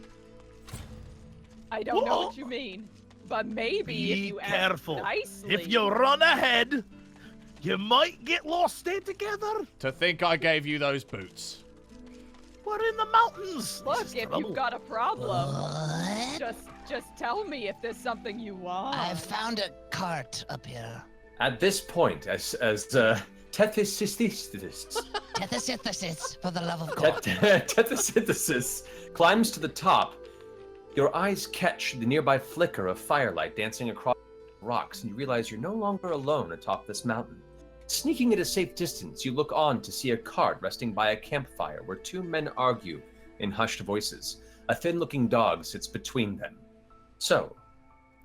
I don't know Whoa. what you mean, but maybe if Be you act careful. nicely. If you run ahead, You might get lost. Stay together. To think I gave you those boots. We're in the mountains. Look, This is if trouble. you've got a problem, What? just tell me if there's something you want. I've found a cart up here. At this point, as Tethysisthesis Tethysynthesis, for the love of God. Tethysynthesis climbs to the top, your eyes catch the nearby flicker of firelight dancing across the rocks, and you realize you're no longer alone atop this mountain. Sneaking at a safe distance, you look on to see a cart resting by a campfire where two men argue in hushed voices. A thin-looking dog sits between them. So,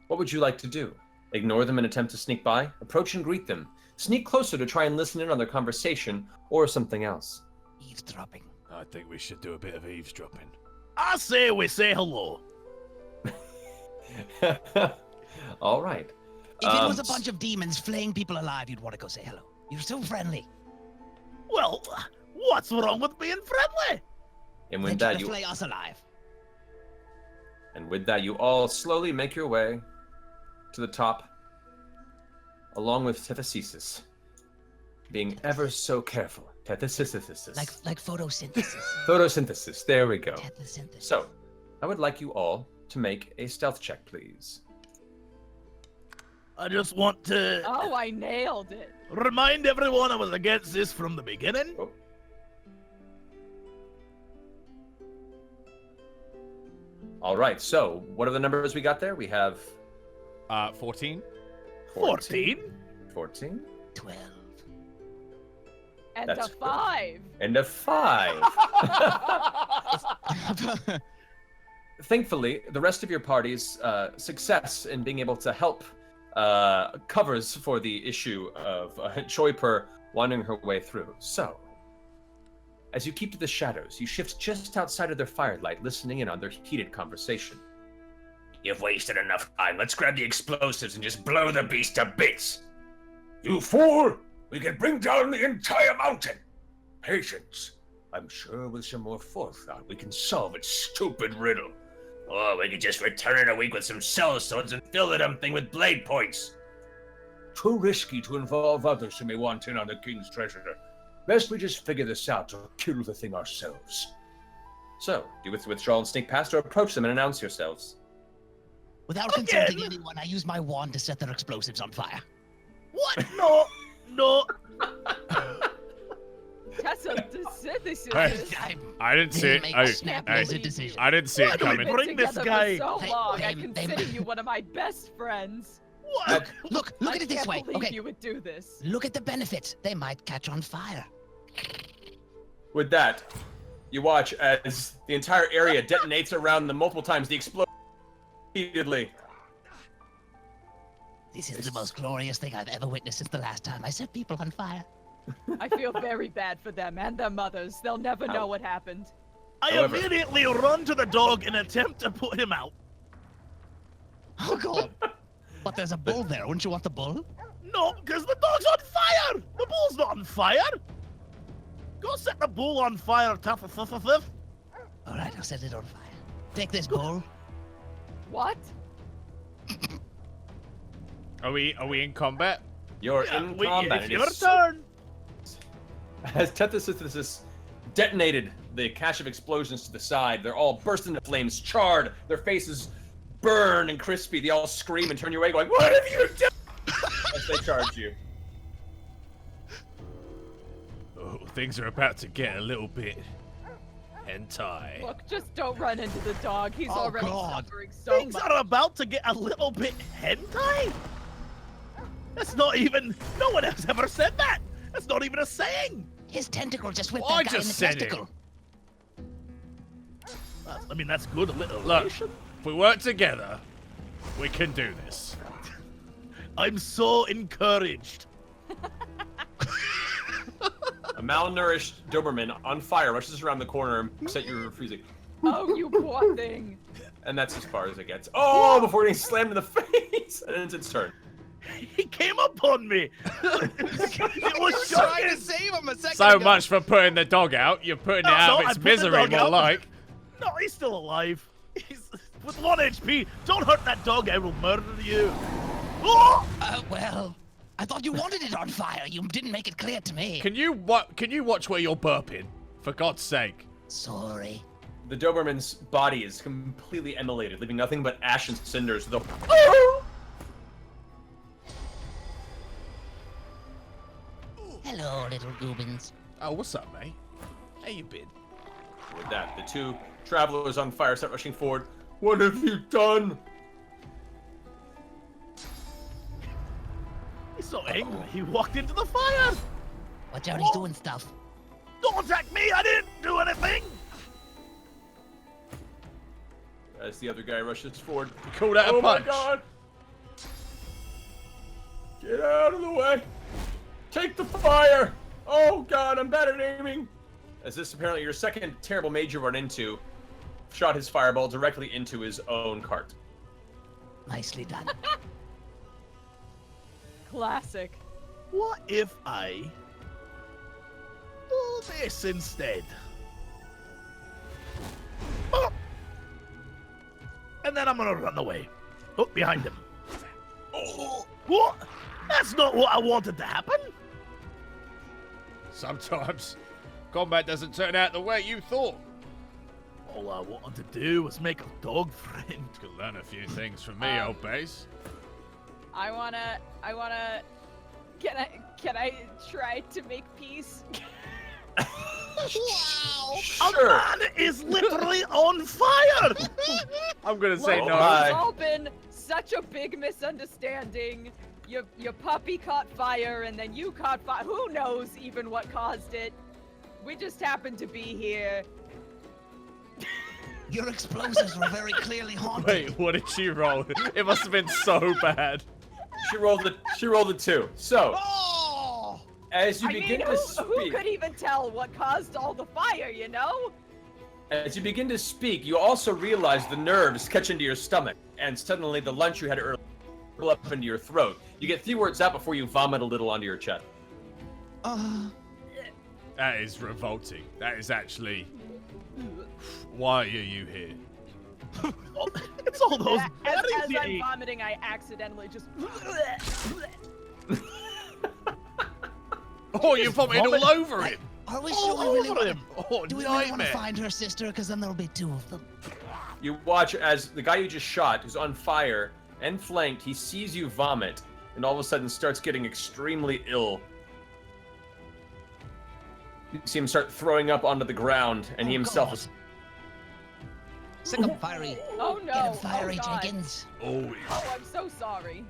what would you like to do? Ignore them and attempt to sneak by? Approach and greet them. Sneak closer to try and listen in on their conversation, or something else. Eavesdropping. I think we should do a bit of eavesdropping. I say we say hello. All right. If it was a bunch of demons flaying people alive, you'd want to go say hello. You're so friendly. Well, what's wrong with being friendly? And Then with try that, to you flay us alive. all slowly make your way to the top, along with Tethysisthesis, being ever so careful. Tethysisthesis. Like photosynthesis. Photosynthesis. There we go. Tethysynthesis. So, I would like you all to make a stealth check, please. I just want to Oh, I nailed it. remind everyone I was against this from the beginning. Oh. All right. So, what are the numbers we got there? We have 14. 14? 14. 12. And That's a good. 5. And a 5. Thankfully, the rest of your party's success in being able to help covers for the issue of Choiper wandering her way through. So, as you keep to the shadows, you shift just outside of their firelight, listening in on their heated conversation. You've wasted enough time. Let's grab the explosives and just blow the beast to bits. You fool! We can bring down the entire mountain. Patience. I'm sure with some more forethought we can solve its stupid riddle. Or we could just return in a week with some cell swords and fill the damn thing with blade points. Too risky to involve others who may want in on the king's treasure. Best we just figure this out or kill the thing ourselves. So, do you withdraw and sneak past, or approach them and announce yourselves? Without consulting anyone, I use my wand to set their explosives on fire. What? No, no. Tessa, this is. Hey. I didn't see it. Make Hey, snap hey, laser decisions. I didn't see Why it do we coming. bring this together guy? For so long. I They- consider you one of my best friends. What? Look I at it this can't way. believe Okay, you would do this. look at the benefits. They might catch on fire. With that, you watch as the entire area detonates around them multiple times. The explosion repeatedly. This is the most glorious thing I've ever witnessed since the last time I set people on fire. I feel very bad for them and their mothers. They'll never know what happened. I However- immediately run to the dog and attempt to put him out. Oh god. But there's a bull there. Wouldn't you want the bull? No, because the dog's on fire! The bull's not on fire! Go set the bull on fire, tough. All right, I'll set it on fire. Take this bull. What? Are we in combat? You're Yeah, in combat. it's It your is- turn. As Tethysisthesis detonated the cache of explosions to the side, they're all burst into flames, charred. Their faces burn and crispy. They all scream and turn your way, going, "What have you done?" As they charge you. Oh, things are about to get a little bit hentai. Look, just don't run into the dog. He's Oh, already God. suffering so Things much. are about to get a little bit hentai? That's not even... No one has ever said that! That's not even a saying! His tentacle just whipped I that guy in just the said it. testicle. I mean, that's good Look, alliteration. if we work together, we can do this. I'm so encouraged. A malnourished Doberman on fire rushes around the corner and looks at you refusing. Oh, you poor thing. And that's as far as it gets. Oh, before getting slammed in the face! And it's its turn. He came up on me! It was Trying to shocking! save him a second So ago. much for putting the dog out. You're putting it No, out no, of I its put the misery, dog more out. like. No, he's still alive. He's with 1 HP. Don't hurt that dog, I will murder you. Oh! Well, I thought you wanted it on fire. You didn't make it clear to me. Can you watch where you're burping? For God's sake. Sorry. The Doberman's body is completely emulated, leaving nothing but ash and cinders. Hello, little goobins. Oh, what's up, mate? How you been? With that, the two travelers on fire start rushing forward. What have you done? He's so angry, he walked into the fire! Watch out, he's doing stuff. Don't attack me, I didn't do anything! As the other guy rushes forward. Call that a punch. Oh my god! Get out of the way! Take the fire! Oh god, I'm bad at aiming! As this apparently your second terrible mage you run into shot his fireball directly into his own cart. Nicely done. Classic. What if I do this instead? Oh. And then I'm gonna run away. Oh, behind him. Oh, what? That's not what I wanted to happen. Sometimes combat doesn't turn out the way you thought. All I wanted to do was make a dog friend. You could learn a few things from me, old base. I wanna. Can I try to make peace? Wow! A man is literally on fire! I'm gonna say Look, no. It's all been such a big misunderstanding. Your puppy caught fire, and then you caught fire. Who knows even what caused it? We just happened to be here. Your explosives were very clearly haunted. Wait, what did she roll? It must have been so bad. She rolled a 2. So, Oh! as you I begin mean, to who speak, could even tell what caused all the fire, you know? as you begin to speak, you also realize the nerves catch into your stomach, and suddenly the lunch you had earlier pull up into your throat. You get 3 words out before you vomit a little onto your chest. That is revolting. That is actually... Why are you here? It's all those As berries you I'm ate. vomiting, I accidentally just. Oh, you vomited all over him! Are we All sure we really over want him. Oh, Do we really want to nightmare! find her sister? Because then there'll be 2 of them. You watch as the guy you just shot, who's on fire and flanked, he sees you vomit, and all of a sudden starts getting extremely ill. You see him start throwing up onto the ground, and he Oh, himself God. is... Sick of fiery. Oh no! Get him fiery, oh, God. Jenkins. Oh, Oh, I'm so sorry.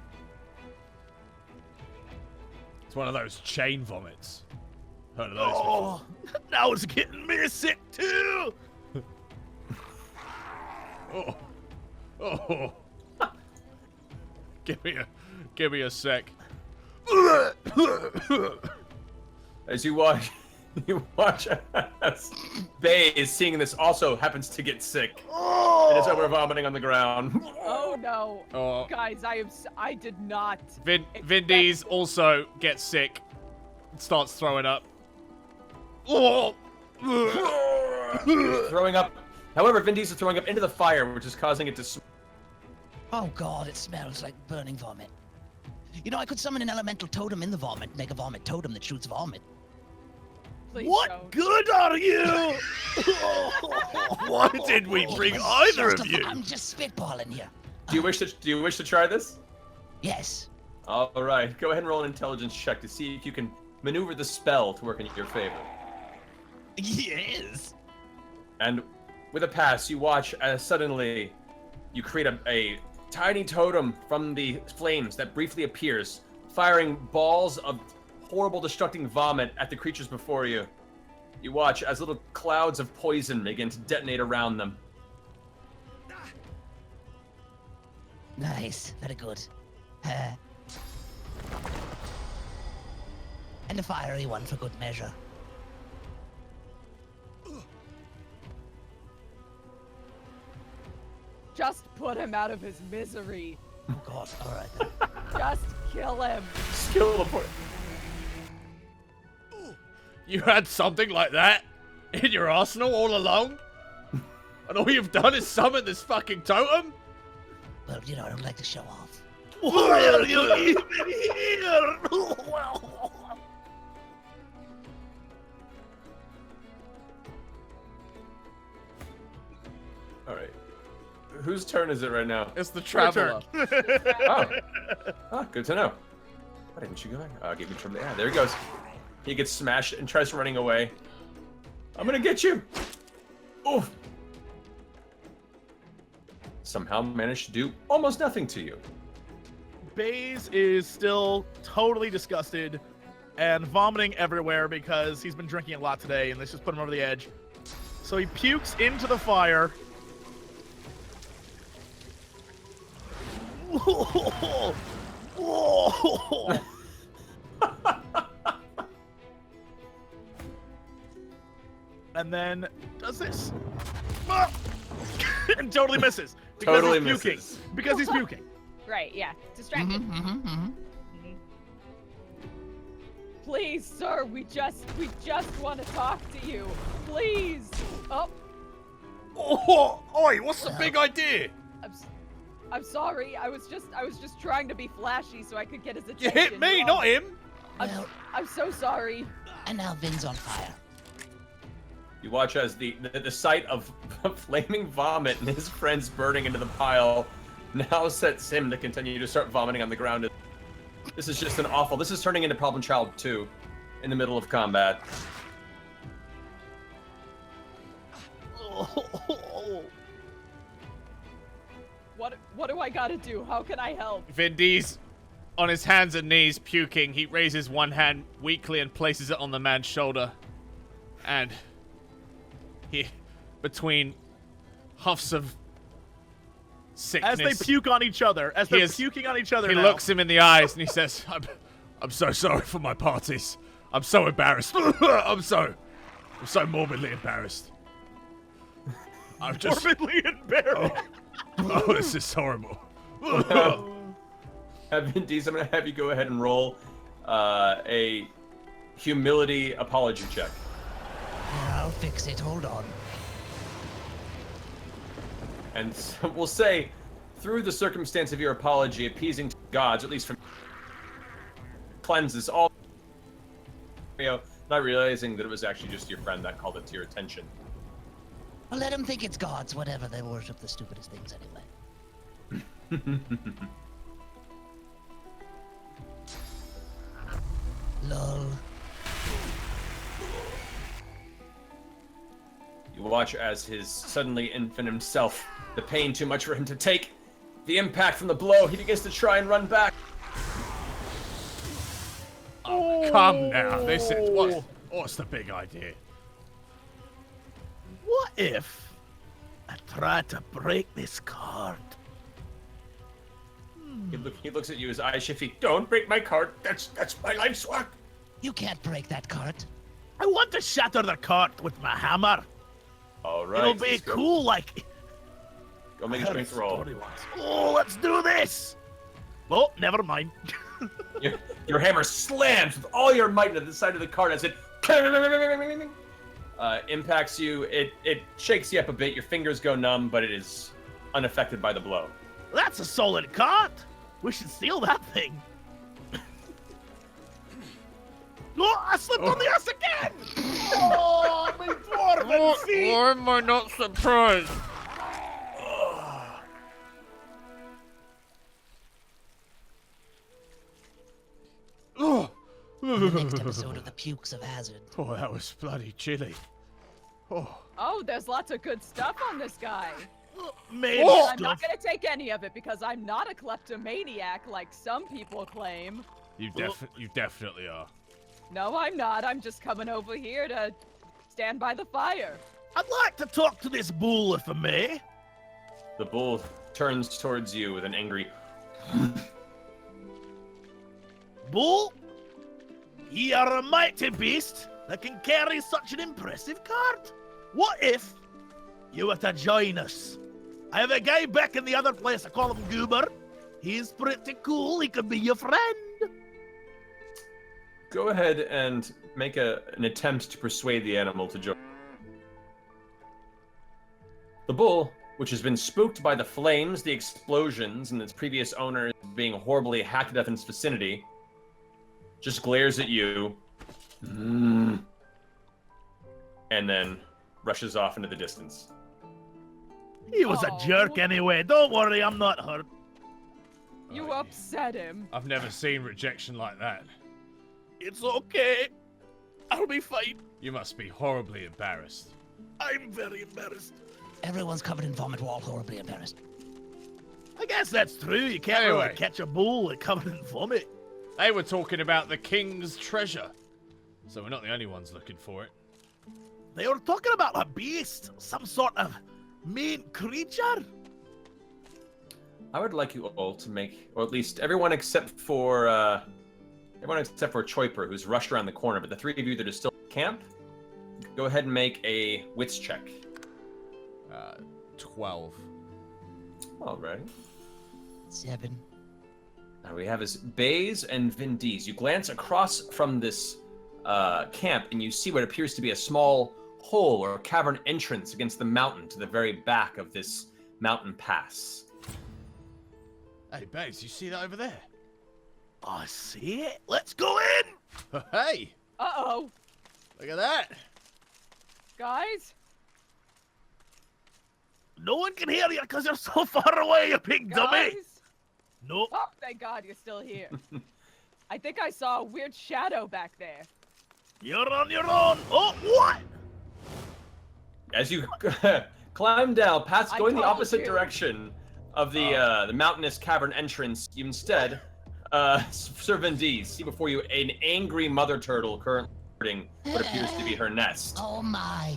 it's one of those chain vomits. Heard of those before. Oh, now it's getting me sick too. Oh. Oh. Give me a sec. As you watch as Bay is seeing this also happens to get sick. Oh, And is over vomiting on the ground. Oh no! Oh. Guys, I did not. Vin expect- D's also gets sick. Starts throwing up. Oh. Throwing up. However, Vin Diesel throwing up into the fire, which is causing it to... Oh God, it smells like burning vomit. You know, I could summon an elemental totem in the vomit, make a vomit totem that shoots vomit. Please what don't. good are you? Why did we bring either of you? I'm just spitballing here. Do you wish to try this? Yes. All right, go ahead and roll an intelligence check to see if you can maneuver the spell to work in your favor. Yes. And with a pass, you watch as suddenly you create a tiny totem from the flames that briefly appears, firing balls of horrible, destructing vomit at the creatures before you. You watch as little clouds of poison begin to detonate around them. Nice. Very good. And a fiery one for good measure. Just put him out of his misery. Oh God. All right then. Just kill him. Skill the point. You had something like that in your arsenal all along? And all you've done is summon this fucking totem? Well, you know, I don't like to show off. Why are you even here? All right. Whose turn is it right now? It's the Your traveler. Oh, good to know. Why didn't you go in? Give me trim. Yeah, there he goes. He gets smashed and tries running away. I'm gonna get you. Oof. Somehow managed to do almost nothing to you. Baze is still totally disgusted and vomiting everywhere because he's been drinking a lot today, and this just put him over the edge. So he pukes into the fire. And then does this. And totally misses. Because Totally he's puking. misses. Because he's puking. Right, yeah. Distracted. Please, sir, we just want to talk to you. Please. Oh, Oh, oi, what's the big idea? I'm sorry. I was just trying to be flashy so I could get his attention. You hit me, not him. Well, I'm so sorry. and now Vin's on fire. You watch as the sight of flaming vomit and his friends burning into the pile now sets him to continue to start vomiting on the ground. This is just an awful. This is turning into Problem Child 2 in the middle of combat. What do I gotta do? How can I help? Vin D's on his hands and knees, puking. He raises one hand weakly and places it on the man's shoulder. And he, between huffs of sickness, As they puke on each other. As they're puking on each other he now. looks him in the eyes and he says, I'm so sorry for my parties. I'm so embarrassed. I'm so morbidly embarrassed. I'm just morbidly embarrassed. Oh, this is horrible. Vin Diesel, I'm gonna have you go ahead and roll a humility apology check. Yeah, I'll fix it. Hold on. And so we'll say, through the circumstance of your apology, appeasing gods, at least from cleanses all, not realizing that it was actually just your friend that called it to your attention. Well, let them think it's gods, whatever. They worship the stupidest things anyway. Lol. You watch as his suddenly infant himself, the pain too much for him to take, the impact from the blow, he begins to try and run back. Oh, come now. This is what's the big idea? What if I try to break this card? He looks at you, his eyes shifty. Don't break my card. That's my life's work. You can't break that cart. I want to shatter the cart with my hammer. All right. It'll be cool, like. Go make a strength roll. Oh, let's do this. Oh, never mind. Your hammer slams with all your might into the side of the cart as it impacts you. It shakes you up a bit. Your fingers go numb, but it is unaffected by the blow. That's a solid cart. We should steal that thing. Oh, I slipped on the ass again! Oh, my dwarven feet! Why am I not surprised? The next episode of the Pukes of Hazard. Oh, that was bloody chilly. Oh. Oh, there's lots of good stuff on this guy. Made I'm not stuff. gonna take any of it because I'm not a kleptomaniac like some people claim. You definitely are. No, I'm not. I'm just coming over here to stand by the fire. I'd like to talk to this bull, if I may. The bull turns towards you with an angry. Bull, ye are a mighty beast that can carry such an impressive cart. What if you were to join us? I have a guy back in the other place. I call him Goober. He's pretty cool. He could be your friend. Go ahead and make an attempt to persuade the animal to join. The bull, which has been spooked by the flames, the explosions, and its previous owner's being horribly hacked to death in its vicinity, just glares at you, and then rushes off into the distance. He was a jerk anyway. Don't worry, I'm not hurt. You upset him. I've never seen rejection like that. It's okay. I'll be fine. You must be horribly embarrassed. I'm very embarrassed. Everyone's covered in vomit. We're all horribly embarrassed. I guess that's true. You can't Anyway. really catch a bull covered in vomit. They were talking about the king's treasure. So we're not the only ones looking for it. They were talking about a beast, some sort of main creature. I would like you all to make, or at least everyone except for Choiper, who's rushed around the corner, but the three of you that are still at camp, go ahead and make a wits check. 12. Alright. 7. Now we have is Baze and Vindies. You glance across from this camp and you see what appears to be a small hole or cavern entrance against the mountain to the very back of this mountain pass. Hey, Baze, you see that over there? I see it. Let's go in. Hey, Uh-oh. look at that. Guys? No one can hear you because you're so far away, you big dummy. Guys? Nope. Oh, thank God you're still here. I think I saw a weird shadow back there. You're on your own. Oh, what? As you climb down, past I going the told opposite you. direction of the mountainous cavern entrance, you instead, Sir Vindies, see before you an angry mother turtle currently guarding what appears to be her nest. Oh my.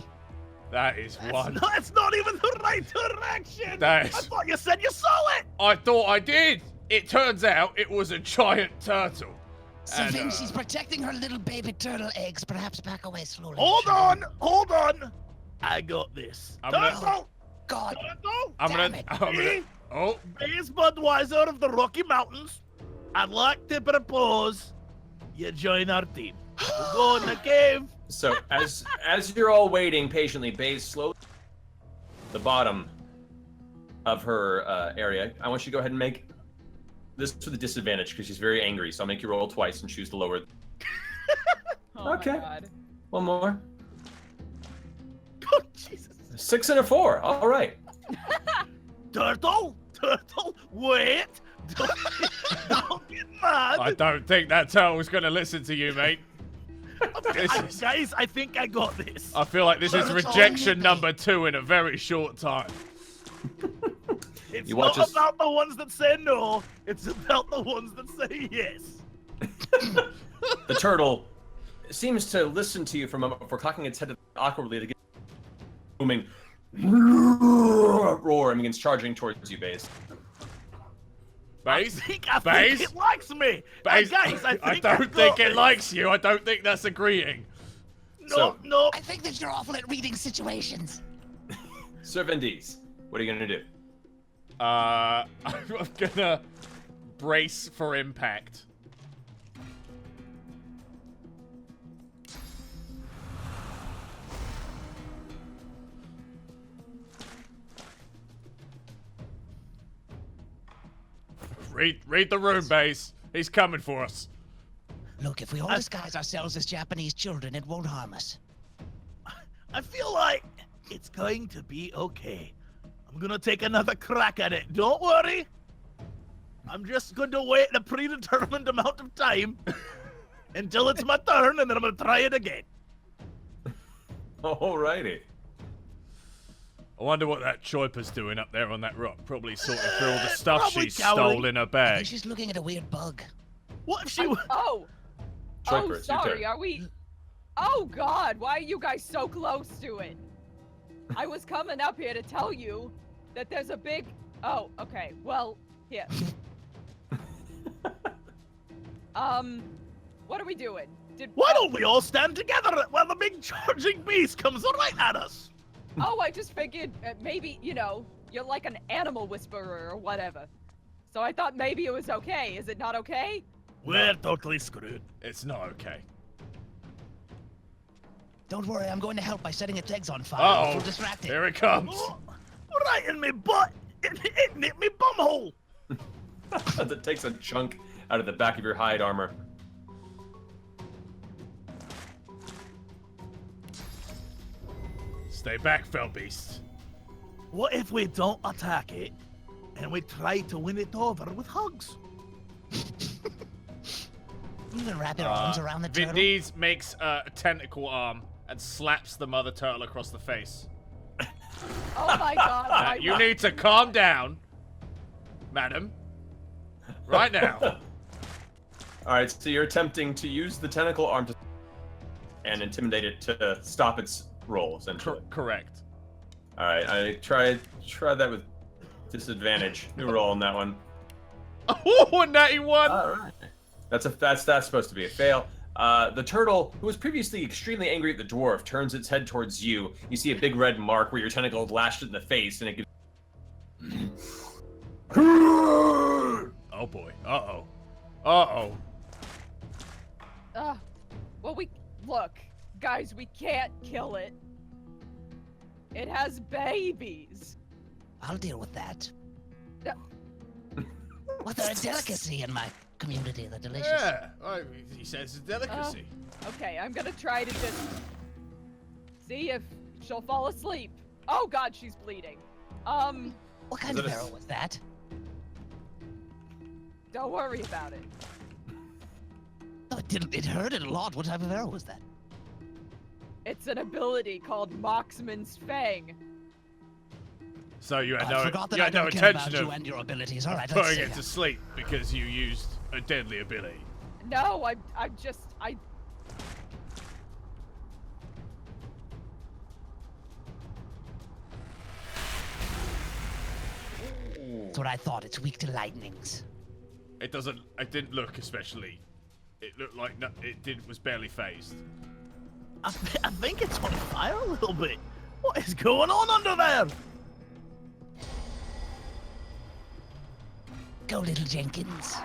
That is one. It's not even the right direction. That is- I thought you said you saw it. I thought I did. It turns out it was a giant turtle. So And, Vince, she's protecting her little baby turtle eggs. Perhaps back away slowly. Hold on. I got this. I'm gonna- Turtle. God. Turtle. I'm Damn gonna. it. I'm gonna. Oh, Base Budweiser of the Rocky Mountains. I'd like to propose you join our team. We'll go in the cave. So as you're all waiting patiently, Baze slowly the bottom of her area. I want you to go ahead and make this with a disadvantage because she's very angry. So I'll make you roll twice and choose the lower. Oh Okay. my God. One more. Oh, Jesus. 6 and a 4. All right. Turtle, wait. Don't get mad. I don't think that turtle's gonna listen to you, mate. Guys, I think I got this. I feel like this is Turtle's rejection only number 2 in a very short time. It's You watch not us- about the ones that say no. It's about the ones that say yes. The turtle seems to listen to you for a moment before cocking its head awkwardly to get booming roar and begins charging towards you, Baze. Baze? I think Baze? it likes me. Baze? Guys, I think don't think it this. likes you. I don't think that's agreeing. No, no. I think that you're awful at reading situations. Sir Vindies, what are you gonna do? I'm gonna brace for impact. Read the room, Baze. He's coming for us. Look, if we all disguise ourselves as Japanese children, it won't harm us. I feel like it's going to be okay. I'm gonna take another crack at it. Don't worry. I'm just going to wait a predetermined amount of time until it's my turn, and then I'm gonna try it again. Alrighty. I wonder what that Choiper's doing up there on that rock. Probably sorting through all the stuff Probably she stole cowering. in her I bag. think she's looking at a weird bug. What if she? Oh. Choiper, Oh, it's your sorry. turn. Are we? Oh God, why are you guys so close to it? I was coming up here to tell you that there's a big. Oh, okay. Well, here. What are we doing? Why don't we all stand together while the big charging beast comes right at us? Oh, I just figured maybe, you know, you're like an animal whisperer or whatever. So I thought maybe it was okay. Is it not okay? We're totally screwed. It's not okay. Don't worry, I'm going to help by setting its eggs on fire. Uh-oh. We'll distract it. Here it comes. Oh, right in me butt. It hit me bumhole. As it takes a chunk out of the back of your hide armor. Stay back, fell beast. What if we don't attack it and we try to win it over with hugs? You can wrap your arms around the turtle. Vindies makes a tentacle arm and slaps the mother turtle across the face. Oh my god. You need to calm down, madam. Right now. Alright, so you're attempting to use the tentacle arm to and intimidate it to stop its roll, essentially. Correct. Alright, I try that with disadvantage. New roll on that one. Oh, 91! Alright. That's supposed to be a fail. The turtle, who was previously extremely angry at the dwarf, turns its head towards you. You see a big red mark where your tentacle lashed it in the face, and it gives. Oh boy. Uh-oh. Uh-oh. Well, look, guys, we can't kill it. It has babies. I'll deal with that. Uh, Well, they're a delicacy in my community. They're delicious. Yeah, he says it's a delicacy. Okay, I'm gonna try to just see if she'll fall asleep. Oh god, she's bleeding. What kind of arrow was that? Don't worry about it. Oh, it hurted a lot. What type of arrow was that? It's an ability called Moxman's Fang. So you had I forgot that you I had no don't care about intention you of and your abilities. All right, let's putting see. it to sleep because you used a deadly ability. No, I That's what I thought. It's weak to lightnings. It didn't look especially. It looked like was barely phased. I think it's on fire a little bit. What is going on under there? Go, little Jenkins.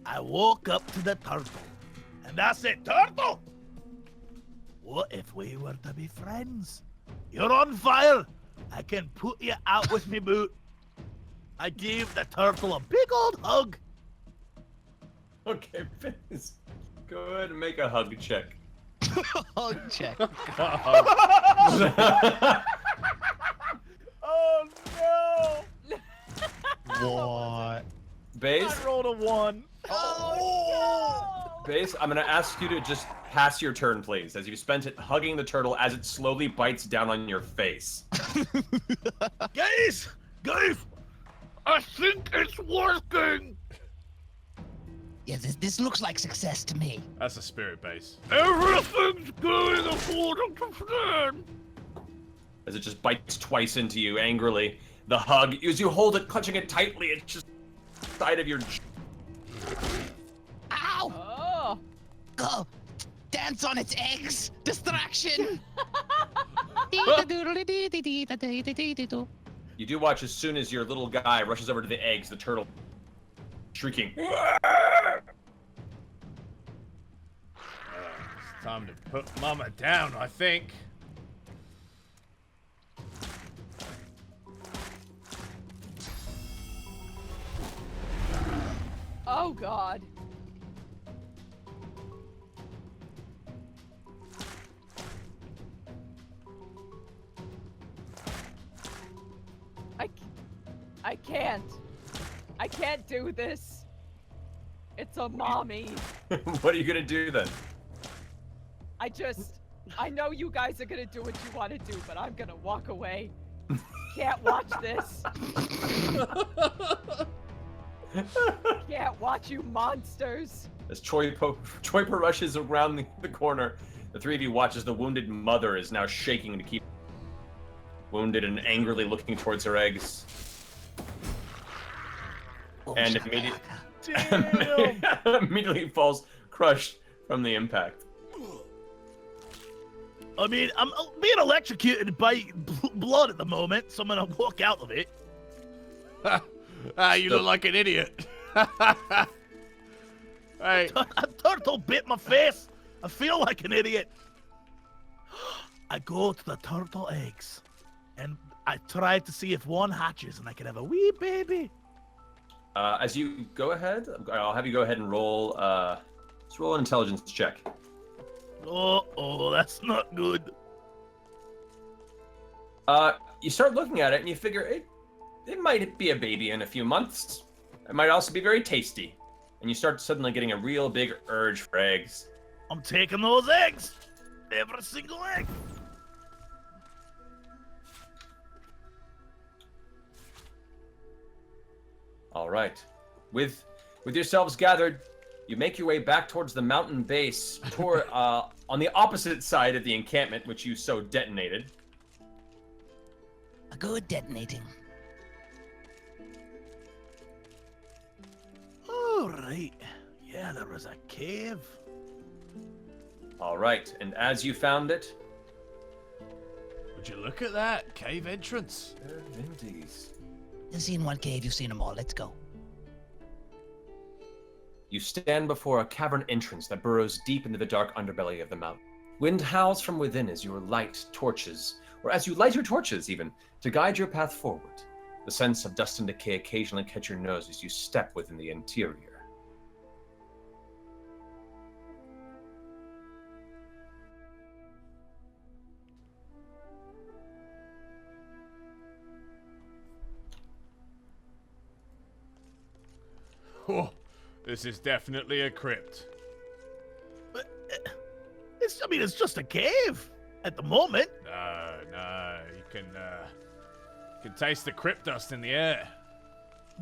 I walk up to the turtle, and I said, "Turtle, what if we were to be friends? You're on fire. I can put you out with me boot." I gave the turtle a big old hug. Okay, Vince. Go ahead and make a hug check. Hug check. Oh no! What? Base, I rolled a 1. Oh, Base, I'm gonna ask you to just pass your turn, please, as you've spent it hugging the turtle as it slowly bites down on your face. Guys, I think it's working. Yeah, this looks like success to me. That's a spirit base. Everything's going according to plan. As it just bites twice into you angrily. The hug, as you hold it, clutching it tightly, it's just side of your. Ow! oh. Go! Dance on its eggs! Distraction! You do watch as soon as your little guy rushes over to the eggs, the turtle shrieking. It's time to put Mama down, I think. Oh god. I can't. I can't do this. It's a mommy. What are you gonna do then? I know you guys are gonna do what you want to do, but I'm gonna walk away. Can't watch this. Can't watch you monsters. As Choiper rushes around the corner, the three of you watch as the wounded mother is now shaking to keep wounded and angrily looking towards her eggs. And immediately falls crushed from the impact. I mean, I'm being electrocuted by blood at the moment, so I'm gonna walk out of it. You look like an idiot. Hey. A turtle bit my face. I feel like an idiot. I go to the turtle eggs, and I try to see if one hatches and I can have a wee baby. As you go ahead, I'll have you go ahead and roll. Let's roll an intelligence check. Oh, that's not good. You start looking at it and you figure it might be a baby in a few months. It might also be very tasty. And you start suddenly getting a real big urge for eggs. I'm taking those eggs. Every single egg. All right. With yourselves gathered, you make your way back towards the mountain base, on the opposite side of the encampment, which you so detonated. A good detonating. All right. Yeah, there was a cave. All right, and as you found it, Would you look at that cave entrance? indeed. You've seen one cave, you've seen them all. Let's go. You stand before a cavern entrance that burrows deep into the dark underbelly of the mountain. Wind howls from within as you light torches, or as you light your torches even, to guide your path forward. The sense of dust and decay occasionally catch your nose as you step within the interior. Oh, this is definitely a crypt. It's just a cave at the moment. No, you can taste the crypt dust in the air.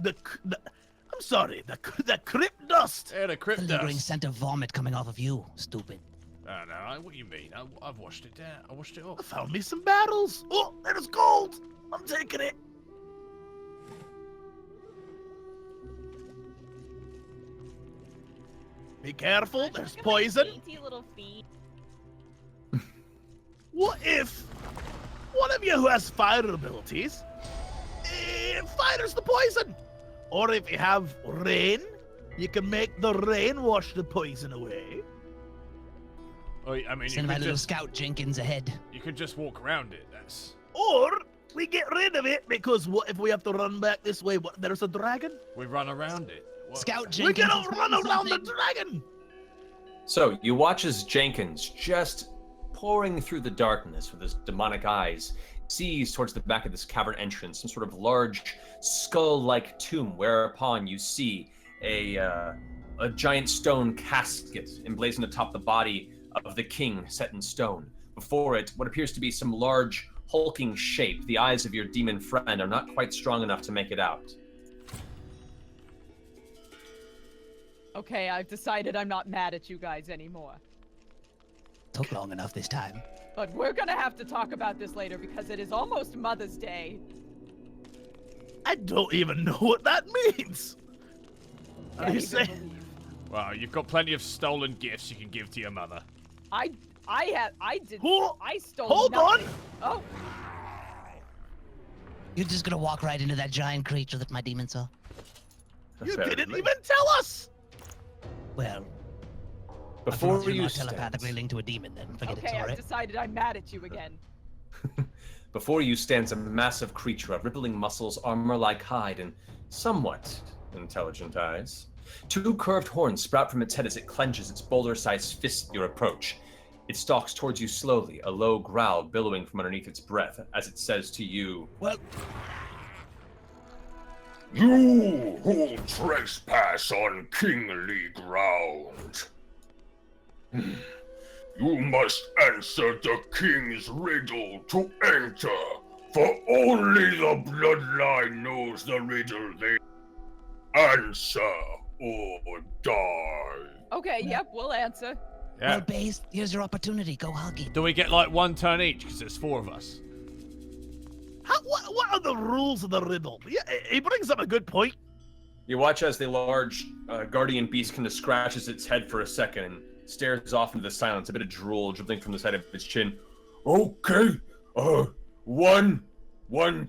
I'm sorry, the crypt dust. Yeah, the The crypt lingering dust. scent of vomit coming off of you, stupid. No, what do you mean? I've washed it down. I washed it I off. found me some barrels. Oh, there's gold. I'm taking it. Be careful, there's Look at my poison. dainty little feet. What if one of you who has fire abilities fires the poison? Or if you have rain, you can make the rain wash the poison away. Oh, I mean, Send my little scout Jenkins ahead. you could just walk around it. That's Or we get rid of it because what if we have to run back this way? What? There's a dragon? we run around it. What? Scout We're Jenkins. gonna is run doing around the something. dragon! So you watch as Jenkins, just pouring through the darkness with his demonic eyes, sees towards the back of this cavern entrance some sort of large skull-like tomb, whereupon you see a giant stone casket emblazoned atop the body of the king set in stone. Before it, what appears to be some large hulking shape. The eyes of your demon friend are not quite strong enough to make it out. Okay, I've decided I'm not mad at you guys anymore. Took long enough this time. But we're gonna have to talk about this later because it is almost Mother's Day. I don't even know what that means. Are Can't you even saying? believe- Well, you've got plenty of stolen gifts you can give to your mother. I did. Hold- I stole. Hold on! nothing. Oh, You're just gonna walk right into that giant creature that my demon saw? You didn't Apparently. even tell us! Well, Before you're you not stand, telepathically linked to a demon, then forget okay. it's I've alright. decided I'm mad at you again. before you stands a massive creature of rippling muscles, armor-like hide, and somewhat intelligent eyes. Two curved horns sprout from its head as it clenches its boulder-sized fist at your approach. It stalks towards you slowly, a low growl billowing from underneath its breath, as it says to you, Well, You who trespass on kingly ground. You must answer the king's riddle to enter, for only the bloodline knows the riddle they answer or die. Okay. Yep. We'll answer. Yeah. well, Base, here's your opportunity. Go hug it. Do we get like one turn each? Because there's 4 of us. What are the rules of the riddle? Yeah, he brings up a good point. You watch as the large guardian beast kind of scratches its head for a second and stares off into the silence, a bit of drool dribbling from the side of its chin. Okay, one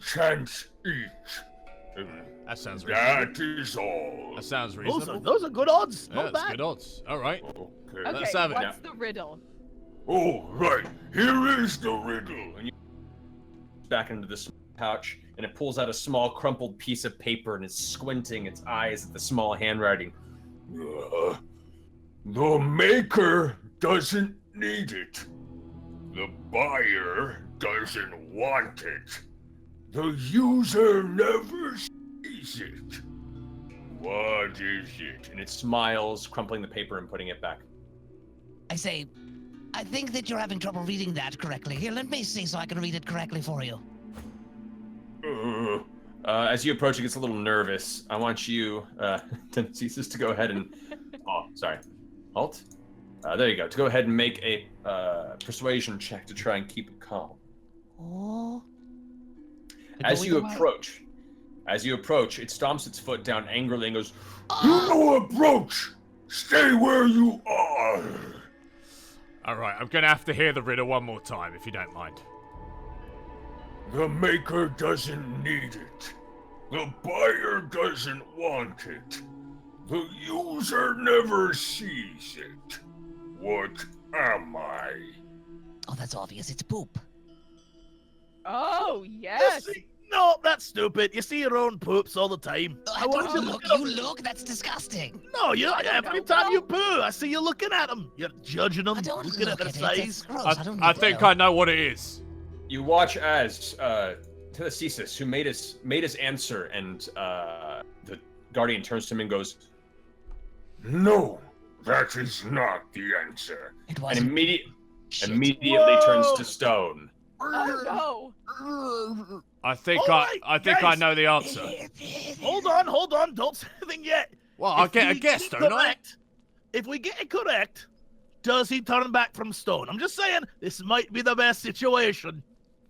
chance each. That sounds reasonable. That is all. That sounds Those reasonable. those are good odds. Yeah, Not that's bad. good odds. All right. Okay. Okay. Let's have it. What's the riddle? Oh, right. Here is the riddle. Back into this pouch, and it pulls out a small crumpled piece of paper and is squinting its eyes at the small handwriting. The maker doesn't need it. The buyer doesn't want it. The user never sees it. What is it? And it smiles, crumpling the paper and putting it back. I say, I think that you're having trouble reading that correctly. Here, let me see so I can read it correctly for you. As you approach, it gets a little nervous. I want you, Ceases, to go ahead and... Oh, sorry. Halt. There you go. To go ahead and make a persuasion check to try and keep it calm. Oh. As you approach, it stomps its foot down angrily and goes, No approach! Stay where you are! Alright, I'm gonna have to hear the riddle one more time, if you don't mind. The maker doesn't need it. The buyer doesn't want it. The user never sees it. What am I? Oh, that's obvious. It's poop. Oh, yes. No, that's stupid. You see your own poops all the time. I want don't you look. looking You up- look. That's disgusting. No, every time you poo, I see you looking at them. You're judging them, I don't looking look at at their it. size. It's gross. I, I don't I need to think know. I know what it is. you watch as Telethesis, who made his answer, and the Guardian turns to him and goes, No, that is not the answer. It and wasn't. Shit. immediately turns Whoa! to stone. Oh, no. I think Alright, I think I guys. know the answer. Hold on, don't say anything yet. Well, I'll If get a we guess, get don't I? correct- If we get it correct, does he turn back from stone? I'm just saying, this might be the best situation.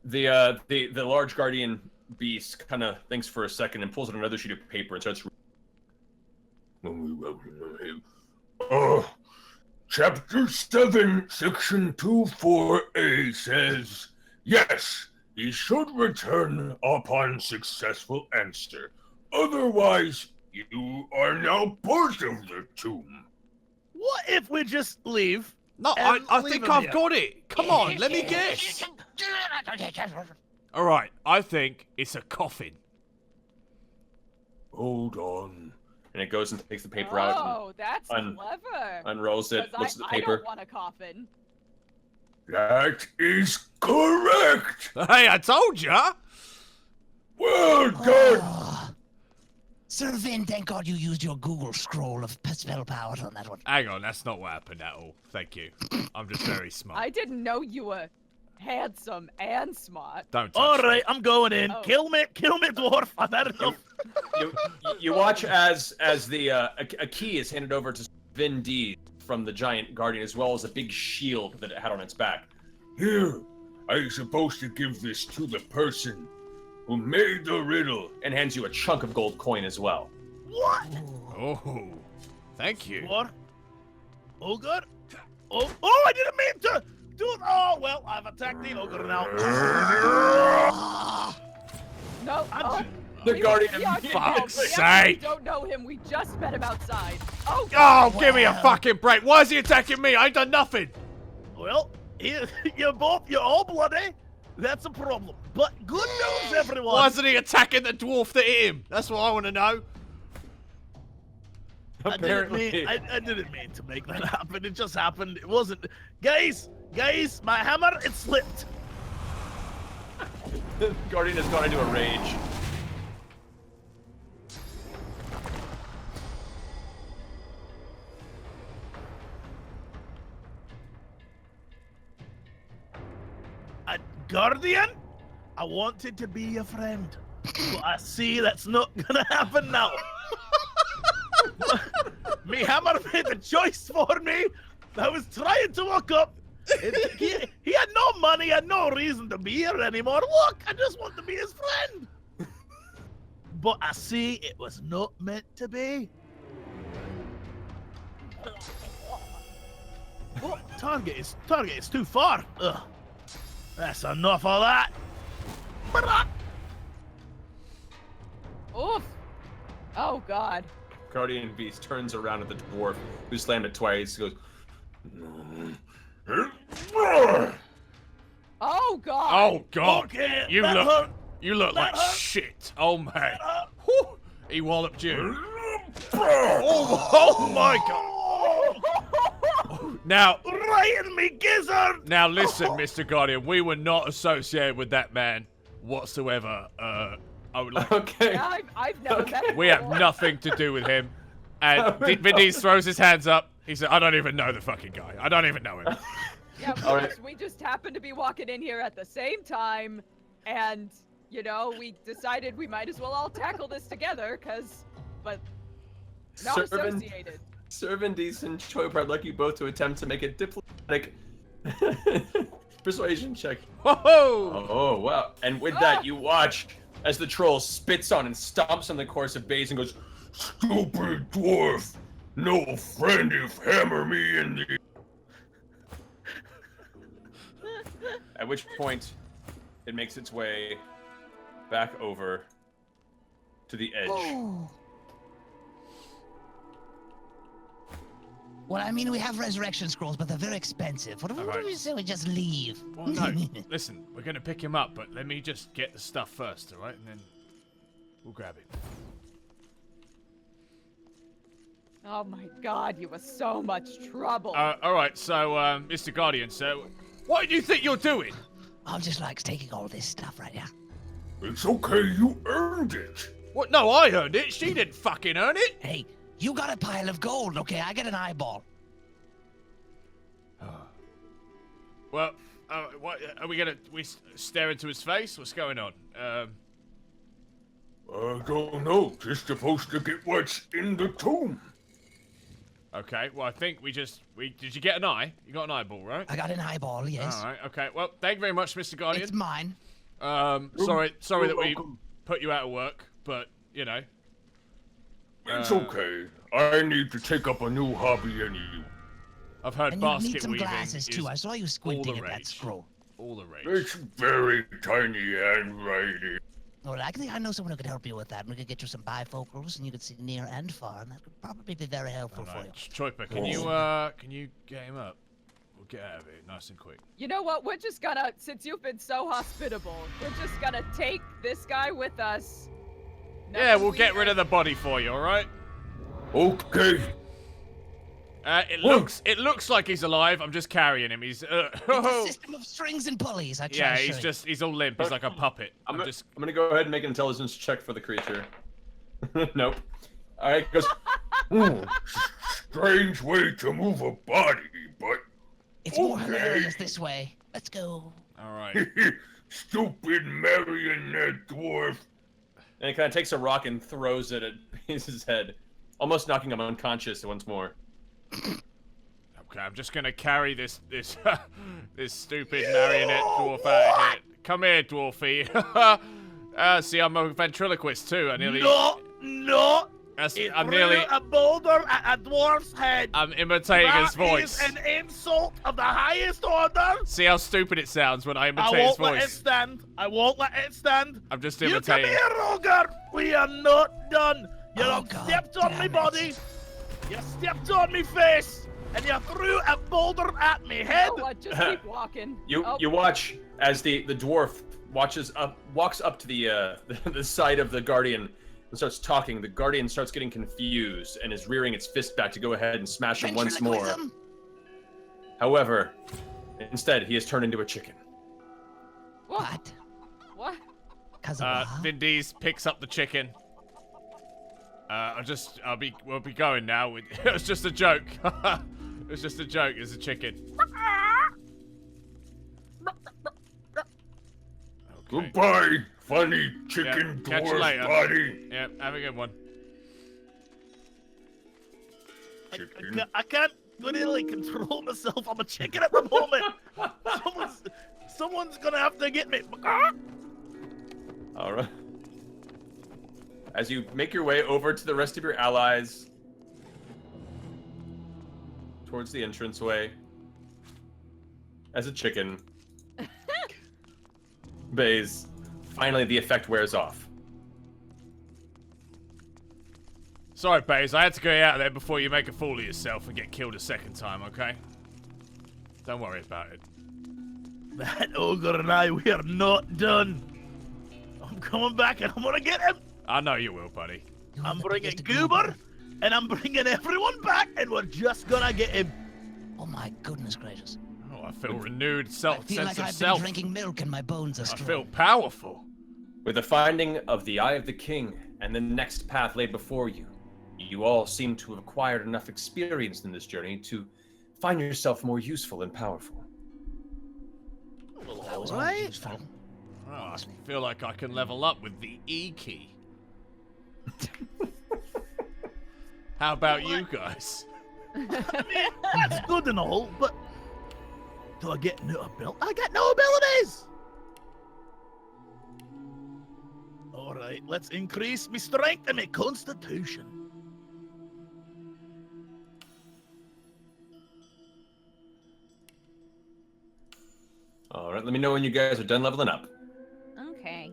The large Guardian beast kind of thinks for a second and pulls out another sheet of paper and starts. Chapter 7, Section 24A says, yes, he should return upon successful answer. Otherwise, you are now part of the tomb. What if we just leave? No, And I leave think him I've here. got it. Come on, let me guess. Alright, I think it's a coffin. Hold on. And it goes and takes the paper out Oh, that's un- clever. and unrolls it, 'Cause looks at the I paper. don't want a coffin. That is correct. Hey, I told ya. Well done. Oh. Sir Vin, thank God you used your Google scroll of spell powers on that one. Hang on, that's not what happened at all. Thank you. I'm just very smart. I didn't know you were handsome and smart. Don't touch All me. right, I'm going in. Oh. Kill me, dwarf. I've had enough. You watch as a key is handed over to Vin D from the giant Guardian, as well as a big shield that it had on its back. Here, I'm supposed to give this to the person who made the riddle. And hands you a chunk of gold coin as well. What? Oh, thank you. What? Oh, good. Oh, I didn't mean to do it. Oh, well, I've attacked the ogre now. No, oh, The Guardian. Fuck's we sake. don't know him. We just met him outside. Oh, Oh, give me a fucking break. Why is he attacking me? I ain't done nothing. Well, you're all bloody. That's a problem. But good news, everyone. Why isn't he attacking the dwarf that hit him? That's what I want to know. I didn't mean to make that happen. It just happened. It wasn't. Guys, my hammer, it slipped. The Guardian has gone into a rage. A guardian? I wanted to be a friend. But I see that's not gonna happen now. Me hammer made a choice for me. I was trying to look up. He had no money, had no reason to be here anymore. Look, I just want to be his friend. But I see it was not meant to be. Oh, target is too far. Ugh. That's enough of that. Oof. Oh, God. Guardian Beast turns around at the dwarf, who slammed it twice. He goes, Oh, God. Oh God. Okay, You that look hurt. like That hurt. shit. shit. Oh, man. Whew. He walloped you. Oh my god. Now, Right in me gizzard! now listen, Mr. Guardian. We were not associated with that man whatsoever. I would like. Okay. Yeah, I've never met him We have before. nothing to do with him. And Vin throws his hands up. He said, I don't even know the fucking guy. I don't even know him. Yeah, All right. we just happened to be walking in here at the same time, and, you know, we decided we might as well all tackle this together, but not associated. Sir Vin and Choip, I'd like you both to attempt to make a diplomatic persuasion check. Whoa! Oh, wow. And with that, you watch as the troll spits on and stomps on the corpse of Baze and goes, "Stupid dwarf! No friend if hammer me in the..." At which point, it makes its way back over to the edge. Oh. Well, I mean, we have resurrection scrolls, but they're very expensive. What do Alright. we say we just leave? Well, no. Listen, we're going to pick him up, but let me just get the stuff first, alright? And then we'll grab it. Oh my god, you were so much trouble. Alright, so, Mr. Guardian, so what do you think you're doing? I'm just like taking all this stuff right here. It's okay, you earned it. What? No, I earned it. She didn't fucking earn it. Hey, you got a pile of gold, okay? I get an eyeball. Well, what are we stare into his face? What's going on? I don't know. Just supposed to get what's in the tomb. Okay, well, I think did you get an eye? You got an eyeball, right? I got an eyeball, yes. All right, okay. Well, thank you very much, Mr. Guardian. It's mine. Sorry You're that we welcome. put you out of work, but, you know. It's okay. I need to take up a new hobby anyway. I've heard And you basket need some weaving glasses, is too. I saw you all squinting the at that rage. scroll. All the rage. It's very tiny handwriting. Well, I think I know someone who could help you with that. We could get you some bifocals, and you could see near and far, and that could probably be very helpful for you. Choiper, can you get him up? We'll get out of here nice and quick. You know what? We're just gonna, since you've been so hospitable, we're just gonna take this guy with us. Yeah, we'll get rid of the body for you, all right? Okay. It looks like he's alive. I'm just carrying him. He's It's a system of strings and pulleys. I try yeah, to show you. he's all limp. He's like a puppet. I'm gonna go ahead and make an intelligence check for the creature. Nope. All right, goes. Strange way to move a body, but It's more okay. hilarious this way. Let's go. all right. Stupid marionette dwarf. And it kind of takes a rock and throws it at his head, almost knocking him unconscious once more. Okay, I'm just gonna carry this this stupid marionette dwarf out of here. Come here, dwarfy. See, I'm a ventriloquist too. I nearly. No! I'm Threw nearly. a boulder at a dwarf's head. I'm imitating his voice. That is an insult of the highest order. See how stupid it sounds when I imitate I his won't let it voice. stand. I won't let it stand. I'm just You come imitating. here, Roger. We are not done. You Oh, have God stepped on damn me it. body. You stepped on me face. And you threw a boulder at me You head. know what? Just keep walking. You Oh, you watch as the dwarf walks up to the the side of the guardian and starts talking. The guardian starts getting confused and is rearing its fist back to go ahead and smash him once more. Ventriloquism? However, instead he has turned into a chicken. What? What? Because of what? Vin Diesel picks up the chicken. We'll be going now. It was just a joke. It was just a joke. It's a chicken. Okay. Goodbye, funny chicken catch you dwarf later. body. Yeah, have a good one. Chicken. I can't really control myself. I'm a chicken at the moment. Someone's gonna have to get me. All right. As you make your way over to the rest of your allies, towards the entranceway, as a chicken, Baze, finally the effect wears off. Sorry, Baze. I had to go out there before you make a fool of yourself and get killed a second time, okay? Don't worry about it. That ogre and I, we are not done. I'm coming back and I'm gonna get him. I know you will, buddy. You're I'm the bringing biggest Goober, and I'm bringing everyone back, and we're just gonna get him. Oh my goodness gracious. Oh, I feel renewed I sense feel like of I've self. been drinking milk and my bones are I strong. feel powerful. With the finding of the Eye of the King and the next path laid before you, you all seem to have acquired enough experience in this journey to find yourself more useful and powerful. That was all Alright. useful. Oh, I feel like I can level up with the E key. How about you guys? I mean, that's good and all, but do I get no ability? I got no abilities. All right, let's increase my strength and my constitution. All right, let me know when you guys are done leveling up. Okay.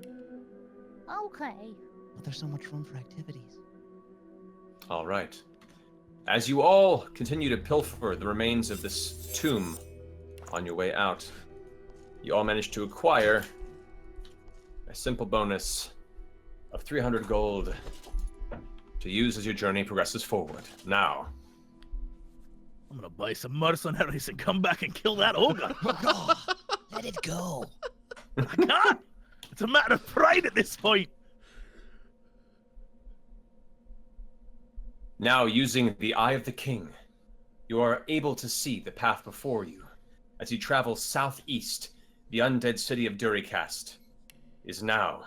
Okay. But there's so much room for activities. All right. As you all continue to pilfer the remains of this tomb on your way out, you all manage to acquire a simple bonus of 300 gold to use as your journey progresses forward. Now, I'm gonna buy some mercenaries and come back and kill that ogre. Oh, let it go. I can't. It's a matter of pride at this point. now using the Eye of the King, you are able to see the path before you. As you travel southeast, the undead city of Duricast is now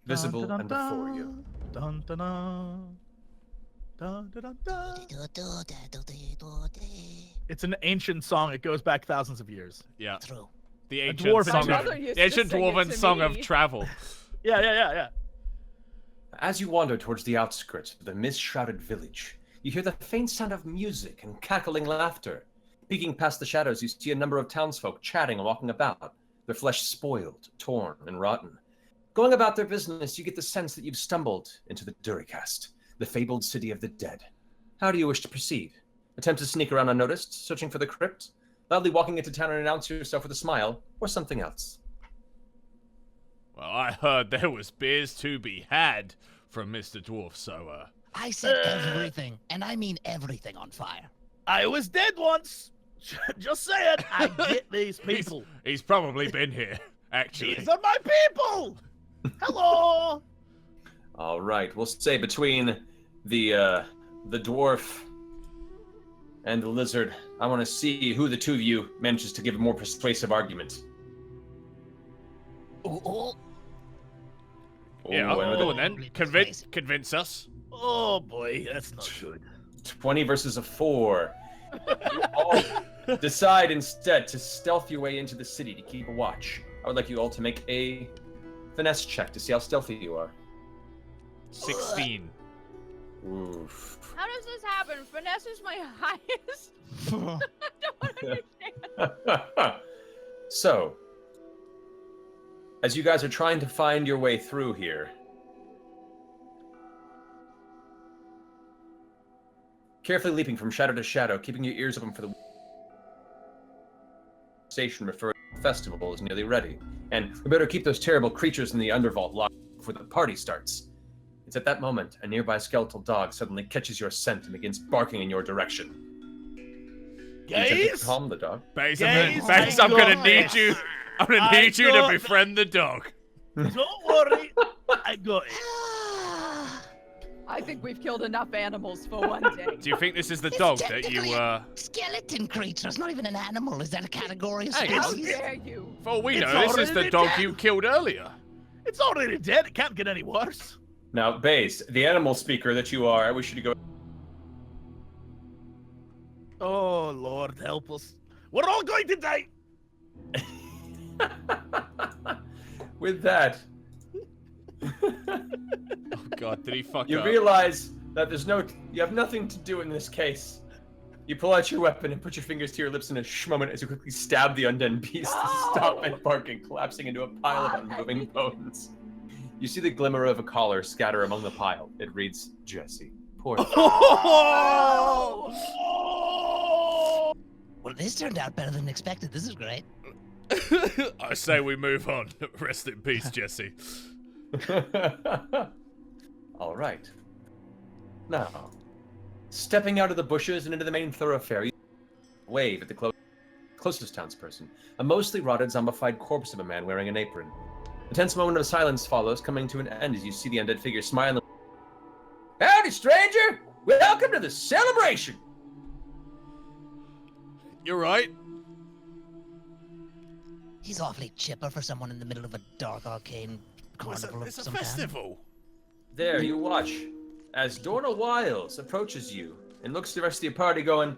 visible and before you. Dun, dun, dun. Dun, dun, dun, dun. It's an ancient song. It goes back thousands of years. Yeah. True. The A ancient dwarven song song. of, My mother used the ancient to sing it dwarven to song of me. travel. Yeah. As you wander towards the outskirts of the mist-shrouded village, you hear the faint sound of music and cackling laughter. Peeking past the shadows, you see a number of townsfolk chatting and walking about, their flesh spoiled, torn, and rotten. Going about their business, you get the sense that you've stumbled into the Duricast, the fabled city of the dead. How do you wish to proceed? Attempt to sneak around unnoticed, searching for the crypt? Loudly walking into town and announce yourself with a smile, or something else? Well, I heard there was beers to be had from Mr. Dwarf, so, I set everything, and I mean everything, on fire. I was dead once. Just saying. I get these people. he's probably been here, actually. These are my people. Hello. All right, we'll say between the dwarf and the lizard, I want to see who the two of you manages to give a more persuasive argument. Oh, Yeah, Oh, and go with on then. Convince us. Oh boy, that's not good. a 20 versus a 4. You all decide instead to stealth your way into the city to keep a watch. I would like you all to make a finesse check to see how stealthy you are. 16. Oof. How does this happen? Finesse is my highest. I don't understand. So, as you guys are trying to find your way through here, carefully leaping from shadow to shadow, keeping your ears open for the conversation referring to the festival is nearly ready. And we better keep those terrible creatures in the undervault locked before the party starts. It's at that moment a nearby skeletal dog suddenly catches your scent and begins barking in your direction. You attempt to Guys, calm the dog. Baze, Guys, I'm gonna got need this. you. I'm gonna I need you to got befriend the dog. don't worry. I got it. I think we've killed enough animals for one day. Do you think this is the It's dog that technically you, a skeleton creature. It's not even an animal. Is that a category of Hey, How species? dare you? for all we It's know, this is the already dog dead. you killed earlier. It's already dead. It can't get any worse. Now, Baze, the animal speaker that you are, I wish you to go. Oh Lord, help us. We're all going to die. With that, Oh god, did he fuck you up? realize that you have nothing to do in this case. You pull out your weapon and put your fingers to your lips in a moment as you quickly stab the undead beast to stop it barking, collapsing into a pile of unmoving bones. You see the glimmer of a collar scatter among the pile. It reads, Jesse. Poor thing. Oh! Well, this turned out better than expected. This is great. I say we move on. Rest in peace, Jesse. All right. Now, stepping out of the bushes and into the main thoroughfare, you wave at the closest townsperson, a mostly rotted, zombified corpse of a man wearing an apron. A tense moment of silence follows, coming to an end as you see the undead figure smiling. Howdy, stranger! Welcome to the celebration! You're right. He's awfully chipper for someone in the middle of a dark arcane carnival of It's a some kind. festival. There, you watch, as Dorna Wiles approaches you and looks to the rest of the party going,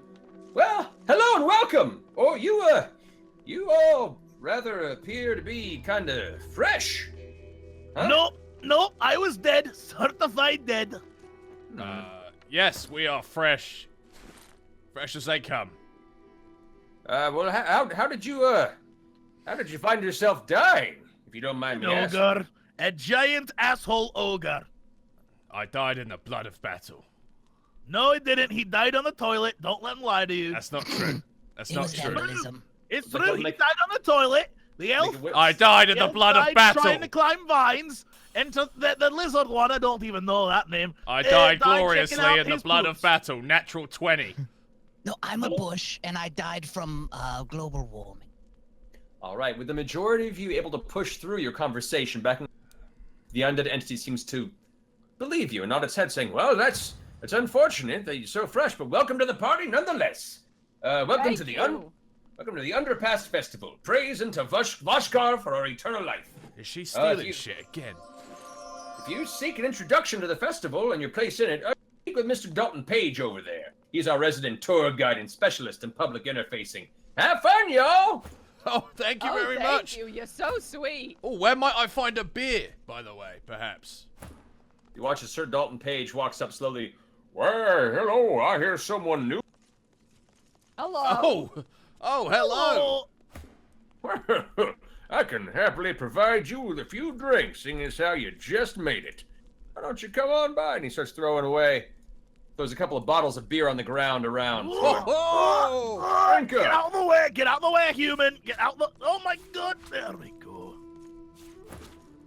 well, hello and welcome! Oh, you all rather appear to be kinda fresh. Huh? No, I was dead. Certified dead. Yes, we are fresh. Fresh as they come. Well, how did you find yourself dying, if you don't mind me asking? Ogre. A giant asshole ogre. I died in the blood of battle. No, he didn't. He died on the toilet. Don't let him lie to you. That's not true. That's It not was true. vandalism. It's Like, true. well, He make- died on the toilet. The elf. I died in the elf blood of died battle. Trying to climb vines. Into the lizard one. I don't even know that name. I died checking gloriously out in the his blood of boots. battle. Natural 20. No, I'm a bush, and I died from global warming. All right, with the majority of you able to push through your conversation, back in the undead entity seems to believe you and nod its head, saying, well, it's unfortunate that you're so fresh, but welcome to the party nonetheless. Welcome Thank to the you. welcome to the Underpass Festival. Praise unto Vashkar for our eternal life. Is she stealing you- shit again? If you seek an introduction to the festival and your place in it, speak with Mr. Dalton Page over there. He's our resident tour guide and specialist in public interfacing. Have fun, y'all! Oh, thank you very thank much. you. You're so sweet. Oh, where might I find a beer, by the way, perhaps? You watch as Sir Dalton Page walks up slowly. Well, hello, I hear someone new. Hello. Oh, hello. I can happily provide you with a few drinks, seeing as how you just made it. Why don't you come on by? And he starts throwing away. Throws a couple of bottles of beer on the ground around. Oh, Drink Get up. out of the way! Get out of the way, human! Get out the. Oh my God! There we go.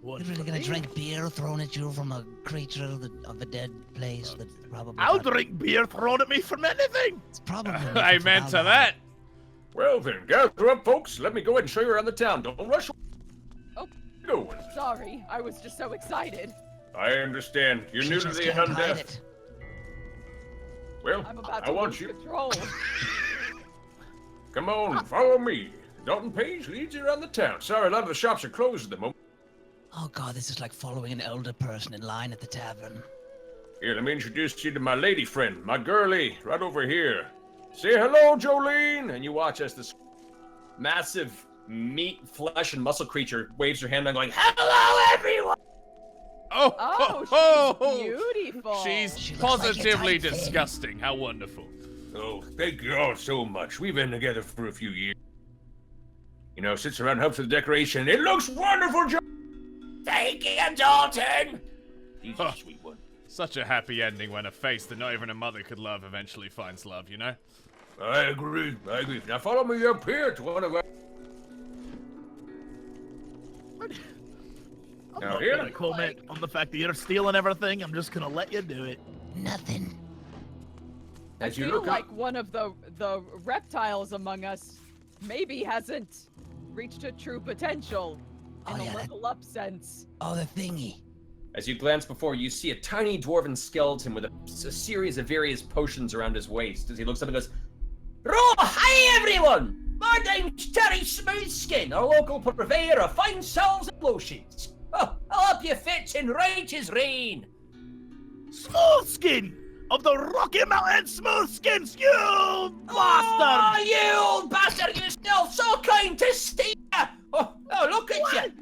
You're really gonna drink beer thrown at you from a creature of a dead place that probably. I'll drink beer thrown at me from anything. It's probably. amen to that. Well then, gather up, folks. Let me go ahead and show you around the town. Don't rush. Oh. Going. Sorry, I was just so excited. I understand. You're She new to just the can't hide undead. it. Well, I'm about I to want lose you. control. Come on, follow me. Dalton Page leads you around the town. Sorry, a lot of the shops are closed at the moment. Oh God, this is like following an elder person in line at the tavern. Here, let me introduce you to my lady friend, my girlie, right over here. Say hello, Jolene! And you watch as this massive meat, flesh, and muscle creature waves her hand and going, hello, everyone! Oh, she's beautiful. She's She looks like a positively tight fit. disgusting. How wonderful. Oh, thank you all so much. We've been together for a few years. You know, sits around, helps with the decoration. It looks wonderful, Jo- Thank you, Dalton. He's Huh. a sweet one. Such a happy ending when a face that not even a mother could love eventually finds love, you know? I agree. Now follow me up here to one of our... I'm Now not here- gonna comment on the fact that you're stealing everything. I'm just gonna let you do it. Nothing. As I you feel look like up... one of the reptiles among us maybe hasn't reached a true potential in Oh, a yeah, that- level up sense. Oh, the thingy. As you glance before, you see a tiny dwarven skeleton with a series of various potions around his waist. As he looks up and goes, Oh, hi everyone! My name's Terry Smoothskin, a local purveyor of fine salves and lotions. Oh, I'll help you fit in right as rain. Smoothskin of the Rocky Mountain Smoothskins, you Oh, bastard! you old bastard yourself, so kind to see ya! Oh, look at you!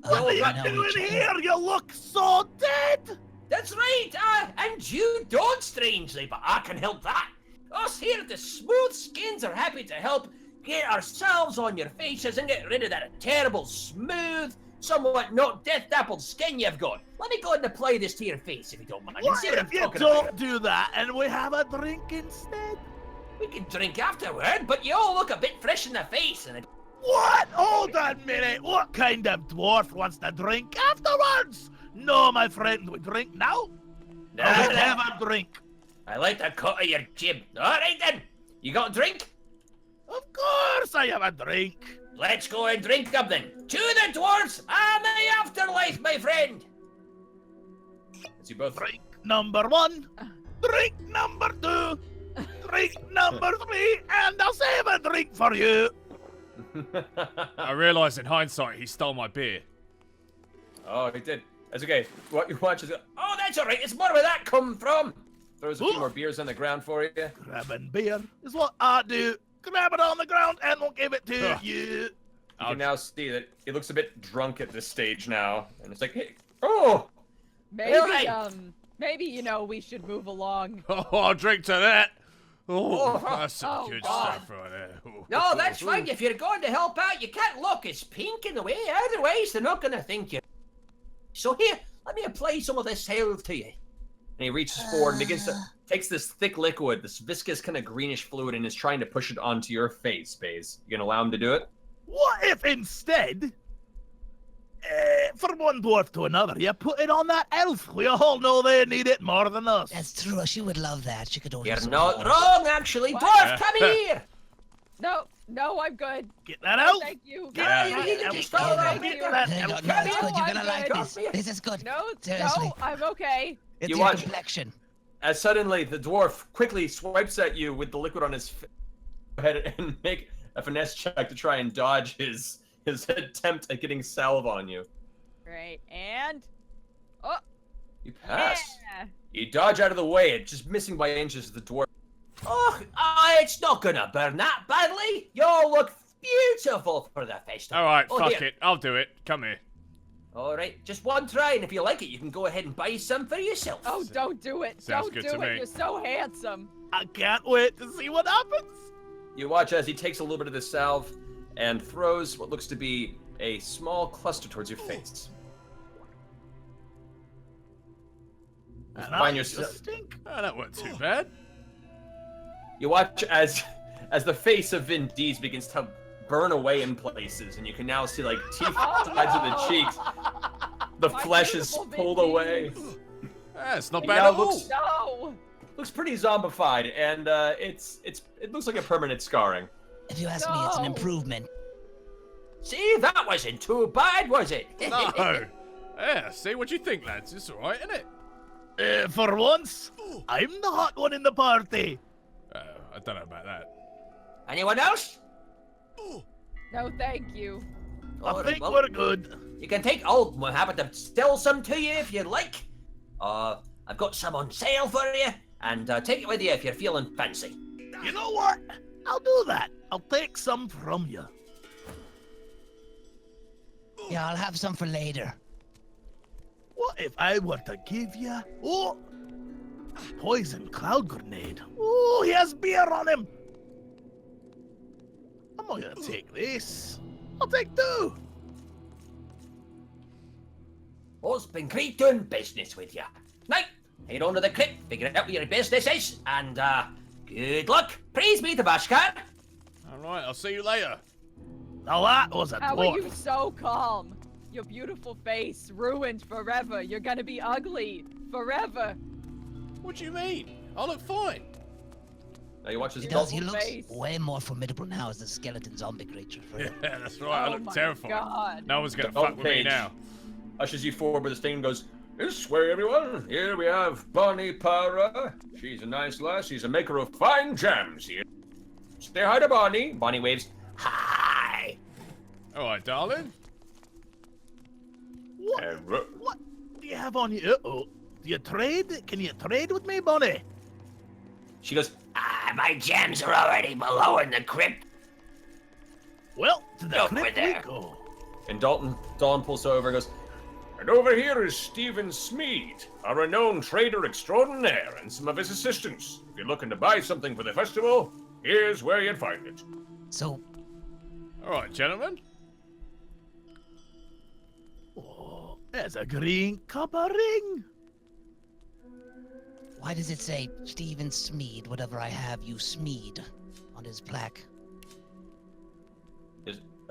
Oh, What we are know you doing each other. here? You look so dead! That's right, and you don't, strangely, but I can help that. Us here at the Smooth Skins are happy to help get ourselves on your faces and get rid of that terrible, smooth, somewhat not death-dappled skin you've got. Let me go ahead and apply this to your face, if you don't mind. and What see what if I'm you talking don't about. do that and we have a drink instead? We can drink afterward, but you all look a bit fresh in the face, and What? Hold on a minute. What kind of dwarf wants to drink afterwards? No, my friend, we drink now. Nah, Or we nah. have a drink. I like the cut of your jib. All right then. You got a drink? Of course I have a drink. Let's go and drink up then. To the dwarves and the afterlife, my friend. As you both Drink number 1. Drink number 2. Drink number 3. And I'll save a drink for you. I realise in hindsight he stole my beer. Oh, he did. That's okay. What you watch is Oh, that's all right. It's more where that come from. throws a few more beers on the ground for you. Grabbing beer is what I do. Grab it on the ground and we'll give it to you. You can now see that he looks a bit drunk at this stage now, and it's like, hey, oh, Maybe, Alright. maybe, you know, we should move along. Oh, I'll drink to that. Oh, Oh, that's some oh, good God. stuff right there. Ooh. No, that's fine. If you're going to help out, you can't look. It's pink in the way. Otherwise, they're not going to think you. So here, let me apply some of this health to you. And he reaches forward and begins to takes this thick liquid, this viscous kind of greenish fluid, and is trying to push it onto your face, Baze. You gonna allow him to do it? What if instead, from one dwarf to another, you put it on that elf? We all know they need it more than us. That's true. She would love that. She could order You're some not more. wrong, actually. What? Dwarf, come here. No, I'm good. Get that No, out. thank you. Yeah, No, you need to thank just you. follow Thank that. you. Get that Hang on, elf. no, Come it's here. good. You're gonna I'm like good. this. This is good. No, Seriously. no, I'm okay. It's You your watch- complexion. As suddenly the dwarf quickly swipes at you with the liquid on his face. Go ahead and make a finesse check to try and dodge his attempt at getting salve on you. Right, and oh, You pass. yeah. You dodge out of the way, it just missing by inches of the dwarf. Oh, it's not gonna burn that badly. You'll look beautiful for the festival. All right, Oh, fuck here. it. I'll do it. Come here. All right, just one try, and if you like it, you can go ahead and buy some for yourself. Oh, don't do it. Sounds Don't good do to it. me. You're so handsome. I can't wait to see what happens. You watch as he takes a little bit of the salve and throws what looks to be a small cluster towards your face. You And find I yourself. just stink. Oh, that wasn't too bad. You watch as the face of Vin Diesel begins to burn away in places, and you can now see like teeth Oh, sides of the no. cheeks. The My flesh is beautiful Vin pulled away. Diesel. That's not It bad now at all. looks- No. Looks pretty zombified, and it looks like a permanent scarring. If you ask me, it's an No. improvement. See, that wasn't too bad, was it? No. Yeah, see what you think, lads. It's all right, isn't it? For once, I'm the hot one in the party. I don't know about that. Anyone else? No, thank you. All I right, think well, we're good. You can take. Oh, we're happy to still some to you if you'd like. I've got some on sale for you, and take it with you if you're feeling fancy. You know what? I'll do that. I'll take some from you. Yeah, I'll have some for later. What if I were to give you poison cloud grenade? Oh, he has beer on him. I'm not gonna take this. I'll take 2. Well, it's been great doing business with you. Now, head on to the crypt, figure out what your business is, and good luck. Praise be to Bashkar. All right, I'll see you later. Now that was a How are you dwarf. so calm? Your beautiful face ruined forever. You're gonna be ugly forever. What do you mean? I look fine. Now you watch as He Your does. He little looks face. way more formidable now as the skeleton zombie creature. Yeah, that's right. I Oh look my terrifying. God. No one's gonna Don't fuck with me page. now. Ushers you forward with a thing and goes, "This way, everyone. Here we have Bonnie Para. She's a nice lass. She's a maker of fine jams here. Say hi to Bonnie." Bonnie waves. Hi. All right, darling. What? And What do you have on you? Uh-oh. Do you trade? Can you trade with me, Bonnie? she goes, My gems are already below in the crypt. Well, to the Over crypt we there. go. and Dalton pulls over and goes, "And over here is Stephen Smead, a renowned trader extraordinaire, and some of his assistants. If you're looking to buy something for the festival, here's where you'd find it." So, All right, gentlemen. Oh, there's a green copper ring. why does it say Stephen Smead, whatever I have, you Smead, on his plaque?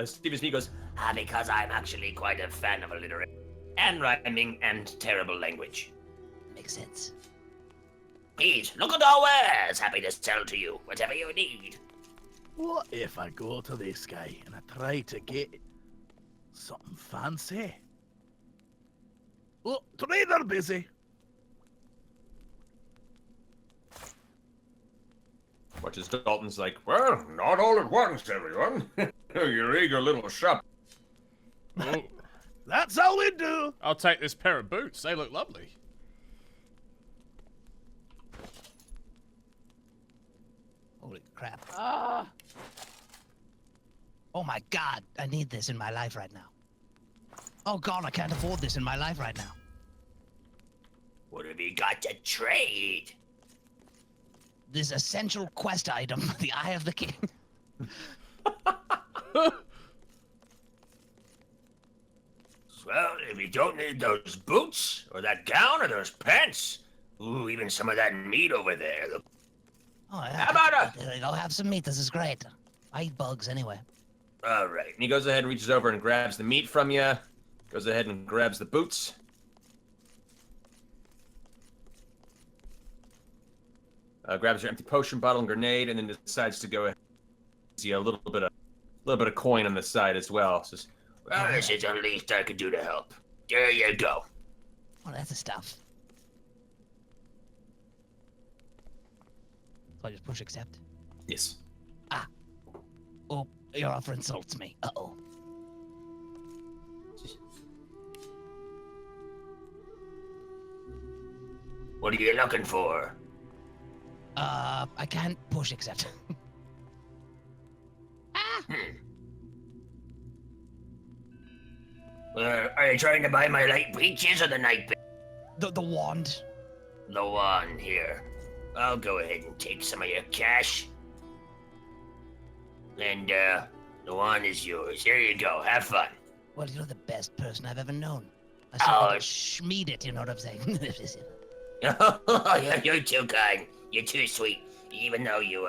Stephen Smee goes, because I'm actually quite a fan of alliteration and rhyming and terrible language. Makes sense. Please, look at our wares. Happy to sell to you whatever you need. What if I go to this guy and I try to get something fancy? Oh, trader busy. Which is Dalton's like, well, not all at once, everyone. Your eager little shop. Oh, That's all we do. I'll take this pair of boots. They look lovely. Holy crap. Ah. Oh my god, I need this in my life right now. Oh god, I can't afford this in my life right now. What have you got to trade? This essential quest item, the Eye of the King. Well, if you don't need those boots, or that gown, or those pants, ooh, even some of that meat over there. Look. Oh, yeah. How about There you go, have some meat, this is great. I eat bugs anyway. All right. And he goes ahead and reaches over and grabs the meat from you. Goes ahead and grabs the boots. Grabs your empty potion bottle and grenade, and then decides to go ahead and see a little bit of coin on the side as well. Says, Well, this is the least I could do to help. There you go. Oh, that's the stuff. So I just push accept. yes. Oh, your offer insults me. Uh-oh. What are you looking for? I can't push accept. Are you trying to buy my light breeches or the night The wand. The one here. I'll go ahead and take some of your cash. And, the one is yours. Here you go. Have fun. Well, you're the best person I've ever known. I Oh, sort of schmeed it, you know what I'm saying? You're too kind. You're too sweet. Even though you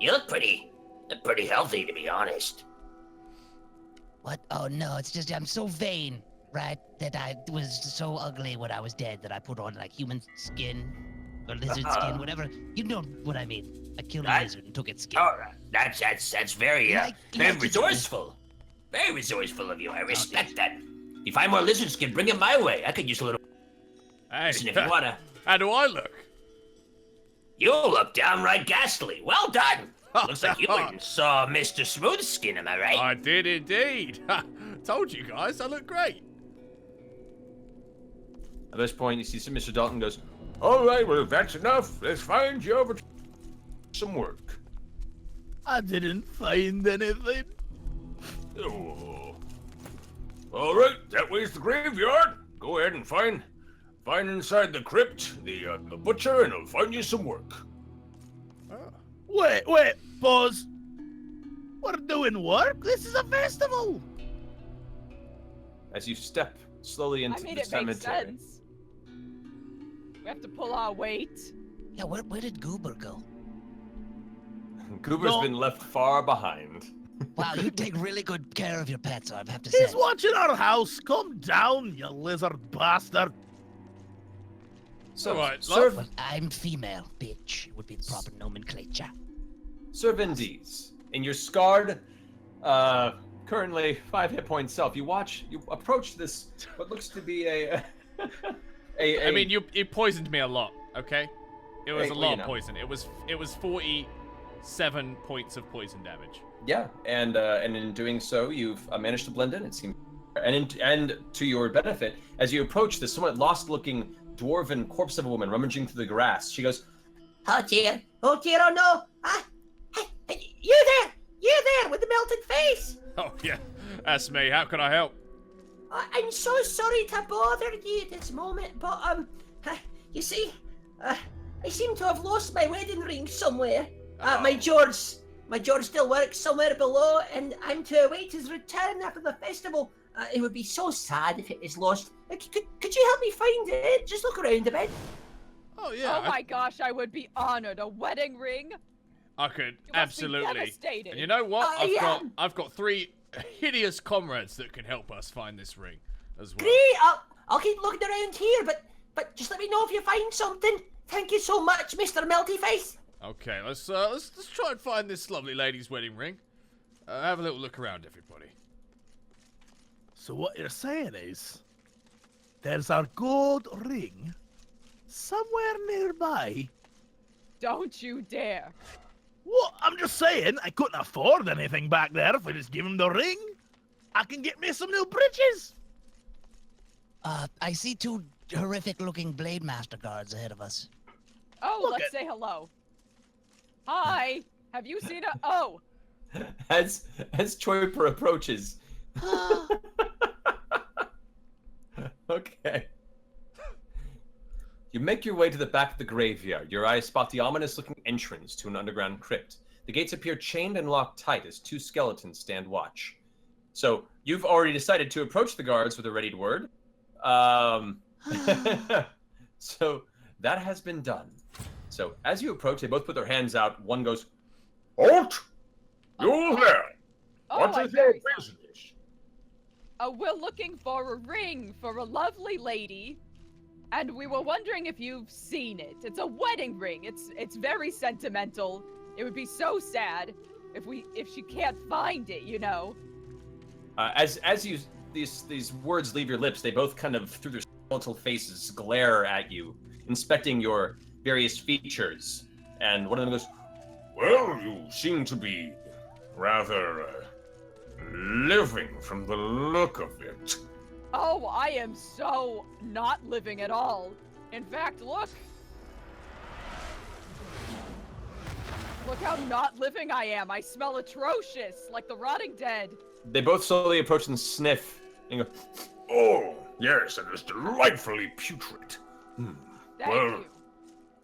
look pretty healthy, to be honest. What? Oh, no, it's just I'm so vain, right? That I was so ugly when I was dead that I put on, like, human skin or lizard skin, whatever. You know what I mean. I killed a lizard and took its skin. Oh, that's very, Like resourceful. Very resourceful of you. I respect that. If you find more lizard skin, bring it my way. I could use a little. Hey, Listen, if you wanna. how do I look? You look downright ghastly. Well done. Looks like you went and saw Mr. Smoothskin, am I right? I did indeed. Told you guys, I look great. At this point, you see Mr. Dalton goes, all right, well, if that's enough, let's find you over some work. I didn't find anything. Oh. All right, that way's the graveyard. Go ahead and find inside the crypt the butcher, and I'll find you some work. Wait, pause. We're doing work? This is a festival. As you step slowly into I mean, the it makes cemetery. sense. We have to pull our weight. Yeah, where did Goober go? Goober's No. been left far behind. Wow, you take really good care of your pets, I have to say. He's watching our house. Calm down, you lizard bastard. So, Alright, Well, I'm female, bitch, would be the proper nomenclature. Sir Vindies, in your scarred, currently 5 hit point self, you approach this, what looks to be I mean, you poisoned me a lot, okay? It was Hey, a well, lot you of know. poison. It was 47 points of poison damage. Yeah, and in doing so, you've managed to blend in, it seems. And to your benefit, as you approach this somewhat lost-looking dwarven corpse of a woman rummaging through the grass, she goes, Oh dear, oh no. Hey, you there with the melted face. Oh yeah, that's me. How can I help? I'm so sorry to bother you at this moment, but you see, I seem to have lost my wedding ring somewhere. My George still works somewhere below, and I'm to await his return after the festival. It would be so sad if it is lost. Could you help me find it? Just look around a bit. Oh yeah. Oh my gosh, I would be honored. A wedding ring? I could You must be absolutely. devastated. And you know what? I I've got 3 hideous comrades that can help us find this ring as well. Great, I'll keep looking around here, but just let me know if you find something. Thank you so much, Mr. Meltyface. Okay, let's try and find this lovely lady's wedding ring. Have a little look around, everybody. So what you're saying is, there's our gold ring somewhere nearby. Don't you dare. What? I'm just saying, I couldn't afford anything back there if I just give him the ring. I can get me some new bridges. I see two horrific-looking Blade Master guards ahead of us. Oh, Look let's say hello. Hi. Have you seen a... Oh. As Choiper approaches. Okay. You make your way to the back of the graveyard. Your eyes spot the ominous-looking entrance to an underground crypt. The gates appear chained and locked tight as two skeletons stand watch. So, you've already decided to approach the guards with a readied word. So, that has been done. So, as you approach, they both put their hands out. One goes, Halt! You there! Oh, What I'm is your very business? We're looking for a ring for a lovely lady, and we were wondering if you've seen it. It's a wedding ring. It's very sentimental. It would be so sad if she can't find it, you know. As you these words leave your lips, they both kind of, through their skeletal faces, glare at you, inspecting your various features. And one of them goes, Well, you seem to be rather living from the look of it. Oh, I am so not living at all. In fact, look. Look how not living I am. I smell atrocious, like the rotting dead. they both slowly approach and sniff, and go, Oh, yes, it is delightfully putrid. Thank Well, you.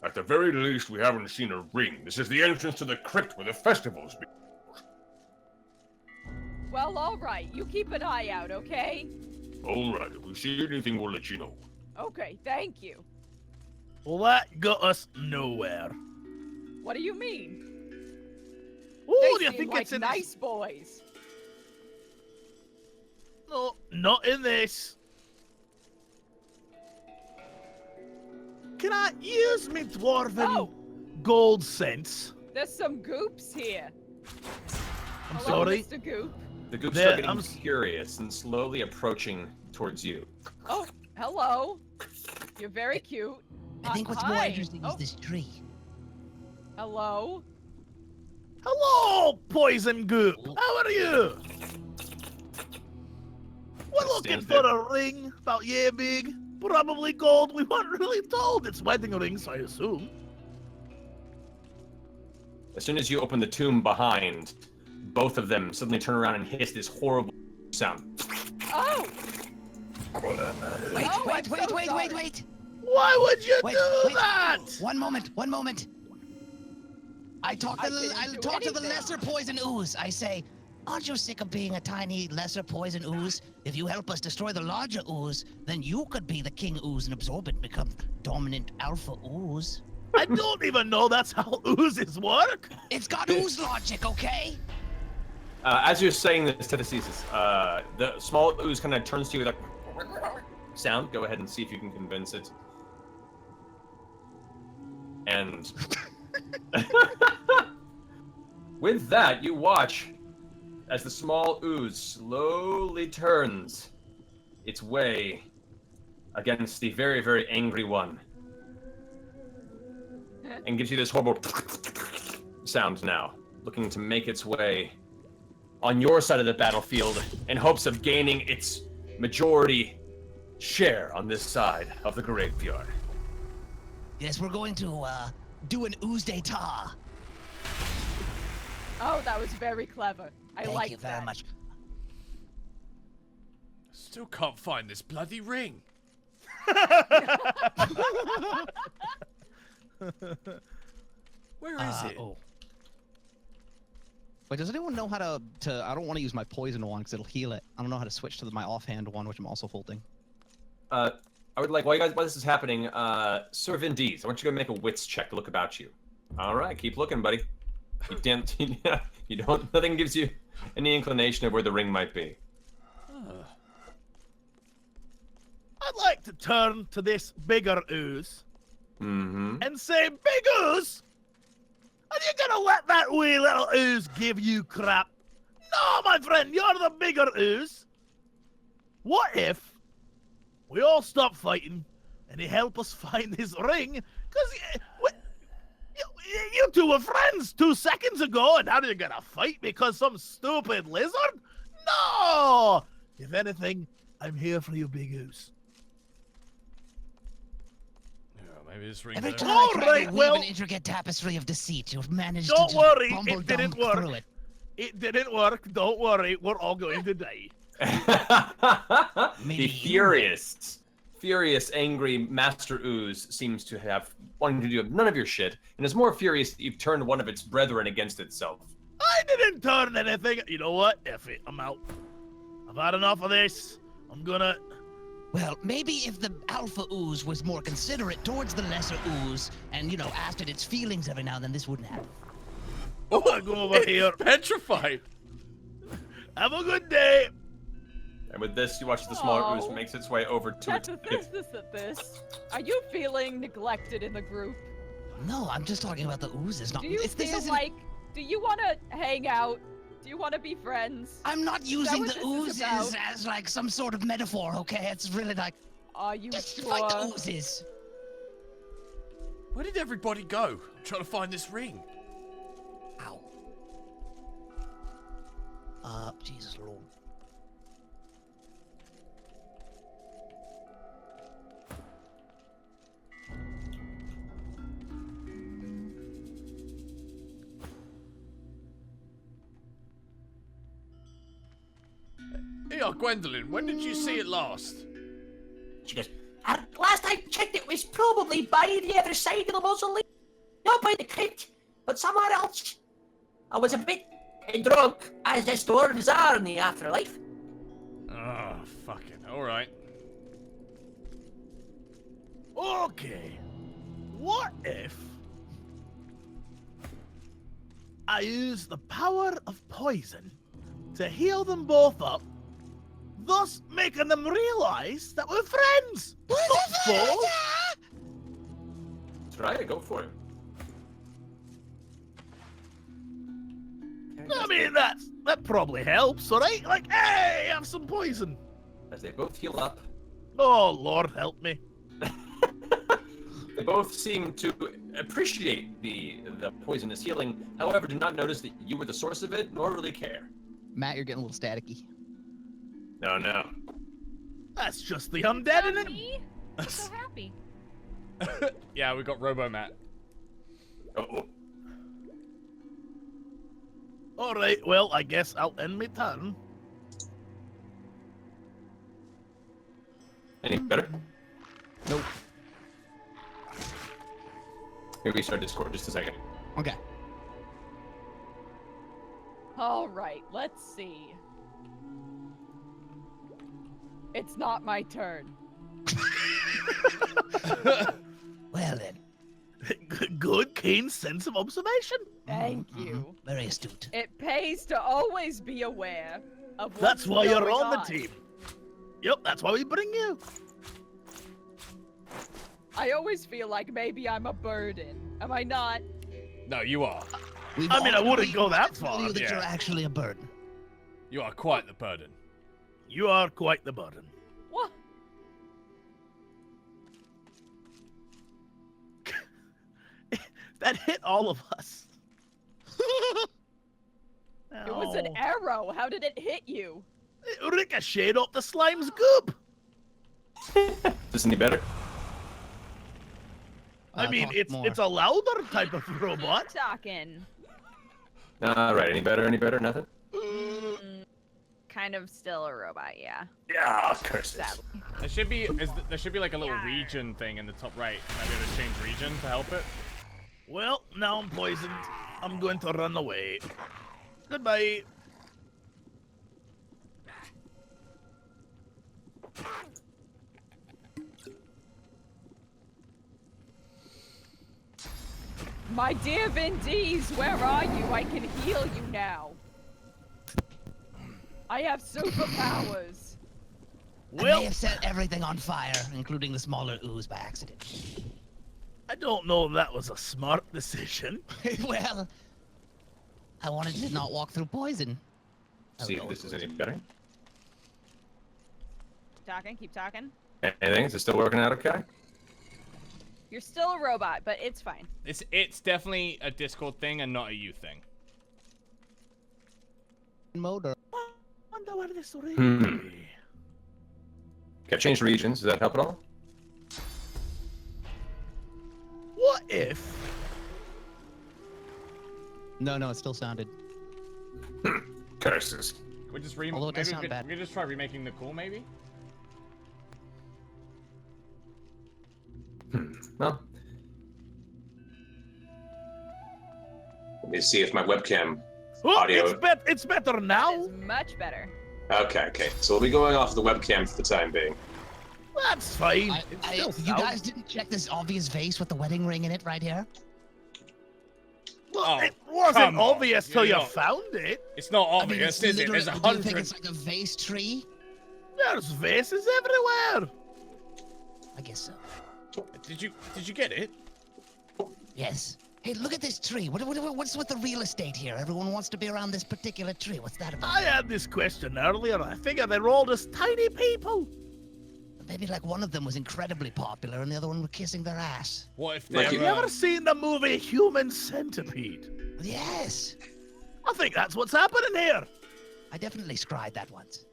at the very least, we haven't seen a ring. This is the entrance to the crypt where the festival's being. Well, all right. You keep an eye out, okay? All right, if we see anything, we'll let you know. Okay, thank you. Well, that got us nowhere. What do you mean? Oh, They do you seem think like it's in nice this? boys. No, not in this. Can I use me dwarven Oh, gold sense? there's some goops here. I'm Hello, sorry. Mr. Goop. the goops There, start getting I'm curious and slowly approaching towards you. Oh, hello. You're very cute. I think what's more Hi. interesting is this tree. Hello. Hello, poison goop. How are you? We're Just looking stands for there. a ring about yay big. Probably gold. We weren't really told it's wedding rings, I assume. As soon as you open the tomb behind, both of them suddenly turn around and hiss this horrible sound. Oh, Wait, Oh, I'm wait, so wait, wait, sorry. wait, wait. Why would you Wait, do wait. that? One moment, one moment. I talk I to the didn't do talk to the anything. lesser poison ooze. I say, aren't you sick of being a tiny lesser poison ooze? If you help us destroy the larger ooze, then you could be the king ooze and absorb it, become dominant alpha ooze. I don't even know that's how oozes work. It's got ooze logic, okay? As you're saying this to the Ceases, the small ooze kind of turns to you with a sound. Go ahead and see if you can convince it. And with that, you watch as the small ooze slowly turns its way against the very, very angry one. And gives you this horrible sound now, looking to make its way on your side of the battlefield in hopes of gaining its majority share on this side of the graveyard. Yes, we're going to do an ooze d'etat. oh, that was very clever. I Thank like you very that. much. Still can't find this bloody ring. Where is it? Oh. Wait, does anyone know how to I don't want to use my poison one because it'll heal it. I don't know how to switch to my offhand one, which I'm also holding. I would like, while this is happening, Sir Vindies, I want you to make a wits check to look about you. All right, keep looking, buddy. You don't, nothing gives you Any inclination of where the ring might be? I'd like to turn to this bigger ooze Mm-hmm. and say, Big Ooze, are you gonna let that wee little ooze give you crap? No, my friend, you're the bigger ooze. What if we all stop fighting and you help us find this ring? Because you two were friends 2 seconds ago, and now you're gonna fight because some stupid lizard? No! If anything, I'm here for you, Big Ooze. Maybe this ring. Every don't- time All I try right, to weave well- an intricate tapestry of deceit, you've managed Don't to just worry, bumble it didn't dunk work. through it. It didn't work. Don't worry. We're all going to die. Maybe The furious, angry Master Ooze seems to have wanting to do none of your shit, and is more furious that you've turned one of its brethren against itself. I didn't turn anything. You know what? F it. I'm out. I've had enough of this. I'm gonna... Well, maybe if the alpha ooze was more considerate towards the lesser ooze and, you know, asked it its feelings every now and then, this wouldn't happen. I'm gonna go over here. Petrified. Have a good day. And with this, you watch the smaller Oh. ooze makes its way over to its pit. This. Are you feeling neglected in the group? No, I'm just talking about the oozes. Not, Do you this feel isn't- like, do you want to hang out? Do you want to be friends? I'm not using what the this is oozes about? as like some sort of metaphor, okay? It's really like, Are you just sure? fight the oozes. Where did everybody go? I'm trying to find this ring. Ow. Jesus Lord. Yeah, Gwendolyn, when did you see it last? She goes, last I checked, it was probably by the other side of the mausoleum. Not by the crypt, but somewhere else. I was a bit drunk, as the dwarves are in the afterlife. Oh, fucking. Alright. Okay. What if I use the power of poison to heal them both up, thus making them realize that we're friends, not foes? Try it, go for it. I mean, that probably helps, alright? Like, hey, have some poison. As they both heal up, Oh, Lord, help me. they both seem to appreciate the poisonous healing, however, do not notice that you were the source of it, nor really care. Matt, you're getting a little staticky. No. That's just the undead in Not it. me. I'm so happy. Yeah, we got Robo Matt. Uh-oh. Alright, well, I guess I'll end my turn. Any better? Nope. Here, restart Discord just a second. Okay. All right, let's see. It's not my turn. Well then, Good, keen sense of observation. Thank you. very astute. It pays to always be aware of what's That's why you're going on the team. Yep, that's why we bring you. I always feel like maybe I'm a burden. Am I not? No, you are. I mean, I wouldn't go that Tell far. you that yeah. you're actually a burden. You are quite the burden. You are quite the burden. What? That hit all of us. It was an Ow. arrow. How did it hit you? It ricocheted up the slime's goop. Is this any better? I mean, talk it's more. it's a louder type of robot. Keep talking. Alright, any better? Nothing? Kind of still a robot, yeah. Yeah, curses. Sadly. There should be like a little region thing in the top right. Might be able to change region to help it. Well, now I'm poisoned. I'm going to run away. Goodbye. My dear Vin D's, where are you? I can heal you now. I have superpowers. I may have set everything on fire, including the smaller ooze by accident. I don't know if that was a smart decision. Well, I wanted to not walk through poison. See if this is any better. Keep talking. Anything? Is it still working out okay? You're still a robot, but it's fine. It's definitely a Discord thing and not a you thing. Motor. Wonder where this will lead. Okay, change regions. Does that help at all? What if? No, it still sounded. Curses. Can we just Although it does sound bad. we could just try remaking the call, maybe? Well, let me see if my webcam Oh, audio. it's better now. It's much better. Okay. So we'll be going off the webcam for the time being. That's fine. You guys didn't check this obvious vase with the wedding ring in it right here? Well, Oh, it wasn't come on. obvious till you You're not- found it. It's not I mean, obvious, it's is it? There's literally- do you think 100. it's like a vase tree? There's vases everywhere. I guess so. Did you get it? Yes. Hey, look at this tree. What's with the real estate here? Everyone wants to be around this particular tree. What's that about? I had this question earlier. I figured they're all just tiny people. Maybe like one of them was incredibly popular and the other one were kissing their ass. What if Like they're... Have you ever seen the movie Human Centipede? Yes. I think that's what's happening here. I definitely scried that once.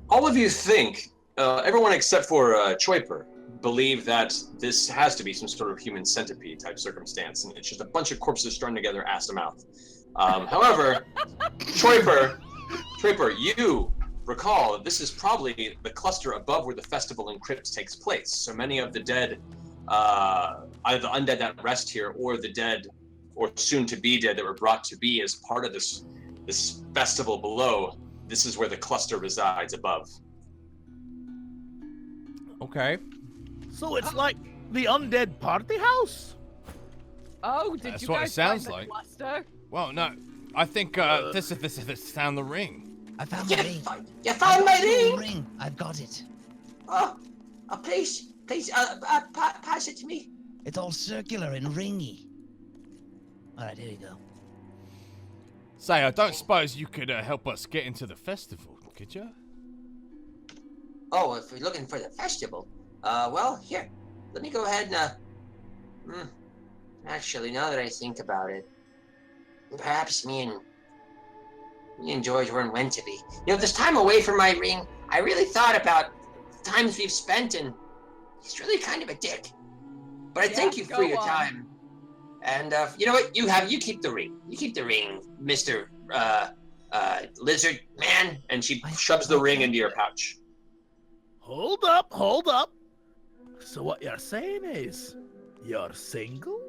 All of you think, everyone except for Choiper, believe that this has to be some sort of human centipede type circumstance, and it's just a bunch of corpses strung together, ass to mouth. However, Choiper, you recall that this is probably the cluster above where the festival in Crypt takes place. So many of the dead, either the undead that rest here, or the dead, or soon to be dead that were brought to be as part of this festival below. This is where the cluster resides above. Okay. So it's like the undead party house. Oh, did That's you what it guys sounds find the like. cluster? Well, no. I think this is found the ring. I found the ring. You found my ring? Ring. I've got it. Oh, please, pass it to me. It's all circular and ringy. All right, here you go. Say, I don't suppose you could help us get into the festival, could you? Oh, if we're looking for the festival, well, here, let me go ahead and, actually, now that I think about it, perhaps me and George weren't meant to be. You know, this time away from my ring, I really thought about the times we've spent, and he's really kind of a dick. But I thank you for your time. And, you know what? You keep the ring. You keep the ring, Mr. Lizard Man. And she shoves the ring into your pouch. Hold up. So what you're saying is, you're single?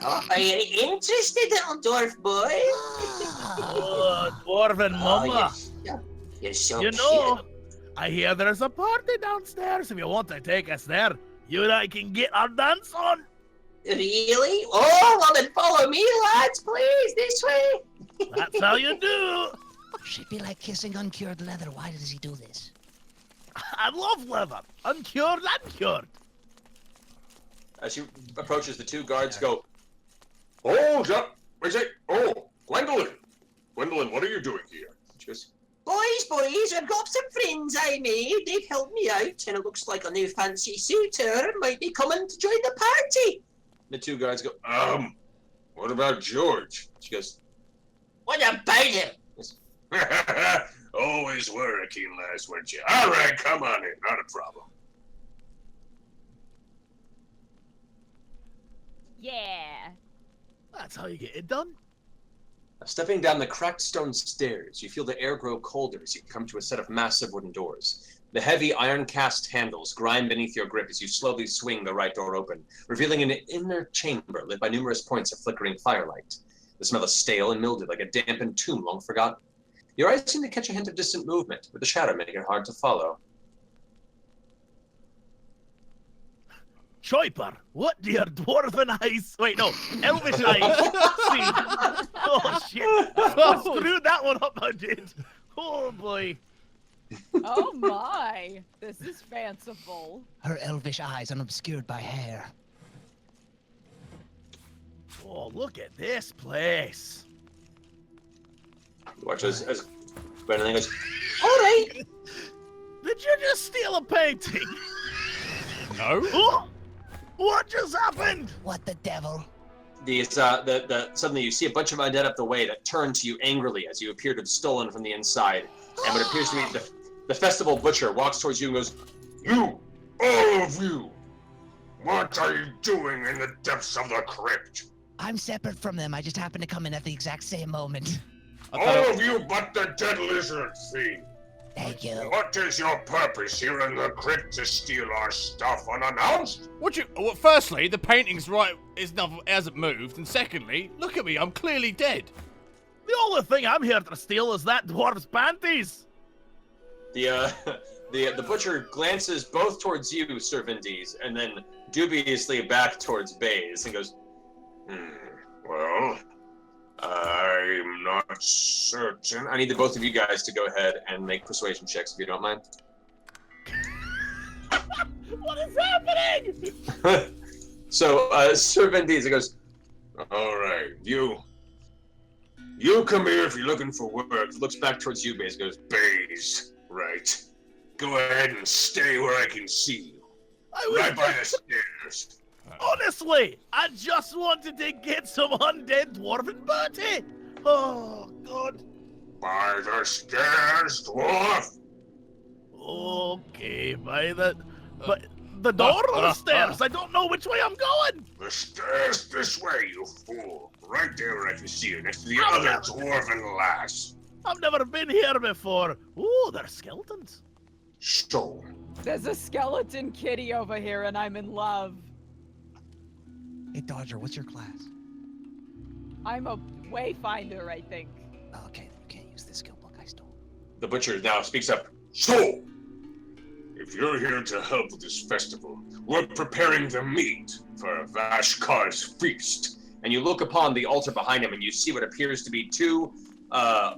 Oh, are you interested, little dwarf boy? Oh, dwarven mama. You're so You cute. know, I hear there's a party downstairs. If you want to take us there, you and I can get our dance on. Really? Oh, well then follow me, lads, please, this way. That's how you do. She'd be like kissing uncured leather. Why does he do this? I love leather. Uncured and cured. As she approaches, the two guards go, Hold up! Wait a sec. Oh, Gwendolyn! Gwendolyn, what are you doing here? she goes, Boys, I've got some friends I made. They've helped me out, and it looks like a new fancy suitor might be coming to join the party. the two guards go, What about George? she goes, What about him? Always were a keen lass, weren't you? All right, come on in. Not a problem. Yeah. That's how you get it done. Stepping down the cracked stone stairs, you feel the air grow colder as you come to a set of massive wooden doors. The heavy iron-cast handles grind beneath your grip as you slowly swing the right door open, revealing an inner chamber lit by numerous points of flickering firelight. The smell is stale and mildewed like a dampened tomb long forgotten. Your eyes seem to catch a hint of distant movement, with the shadow making it hard to follow. Choiper, what do your dwarven eyes... Wait, no, elvish eyes see? Oh, shit. I screwed that one up, I did. Oh, boy. Oh my, this is fanciful. Her elvish eyes unobscured by hair. Oh, look at this place. Watch as Brennan goes, alright! Did you just steal a painting? No. Oh, what just happened? What the devil? Suddenly you see a bunch of undead up the way that turn to you angrily as you appear to have stolen from the inside. And what appears to be the festival butcher walks towards you and goes, You, all of you, what are you doing in the depths of the crypt? I'm separate from them. I just happened to come in at the exact same moment. All of you but the dead lizard thing. Thank you. What is your purpose here in the crypt to steal our stuff unannounced? Well, firstly, the painting's right. It hasn't moved, and secondly, look at me. I'm clearly dead. The only thing I'm here to steal is that dwarf's panties. The butcher glances both towards you, Sir Vindies, and then dubiously back towards Baze and goes, Well, I'm not certain. I need the both of you guys to go ahead and make persuasion checks if you don't mind. What is happening? So, Sir Vindies goes, All right, you come here if you're looking for work. looks back towards you, Baze, goes, Baze, right. Go ahead and stay where I can see you. I was Right by the stairs. Honestly, I just wanted to get some undead dwarven booty. Oh, God. By the stairs, dwarf. Okay, but the door or the stairs? I don't know which way I'm going. The stairs this way, you fool. Right there where I can see you, next to the other dwarven lass. I've never been here before. Ooh, they're skeletons. So, There's a skeleton kitty over here and I'm in love. Hey, Dodger, what's your class? I'm a wayfinder, I think. Oh, okay, you can't use the skill book I stole. the butcher now speaks up. So, if you're here to help with this festival, we're preparing the meat for Vashkar's feast. And you look upon the altar behind him and you see what appears to be two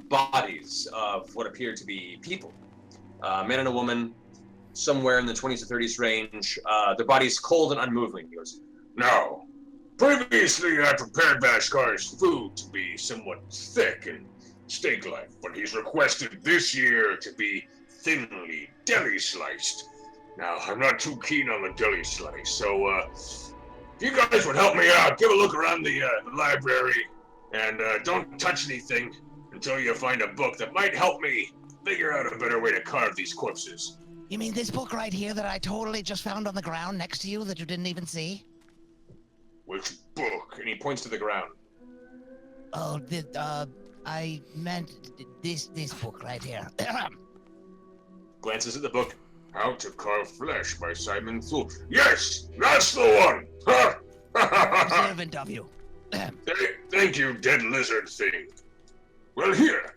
bodies of what appear to be people. A man and a woman, somewhere in the 20s to 30s range. Their bodies cold and unmoving. He goes, Now, previously I prepared Vashkar's food to be somewhat thick and steak-like, but he's requested this year to be thinly deli-sliced. Now, I'm not too keen on the deli slice, so if you guys would help me out, give a look around the library, and don't touch anything until you find a book that might help me figure out a better way to carve these corpses. You mean this book right here that I totally just found on the ground next to you that you didn't even see? Which book? and he points to the ground. Oh, I meant this book right here. Glances at the book. How to Carve Flesh by Simon Thule. Yes, that's the one! Observant of you. Thank you, dead lizard thing. Well, here,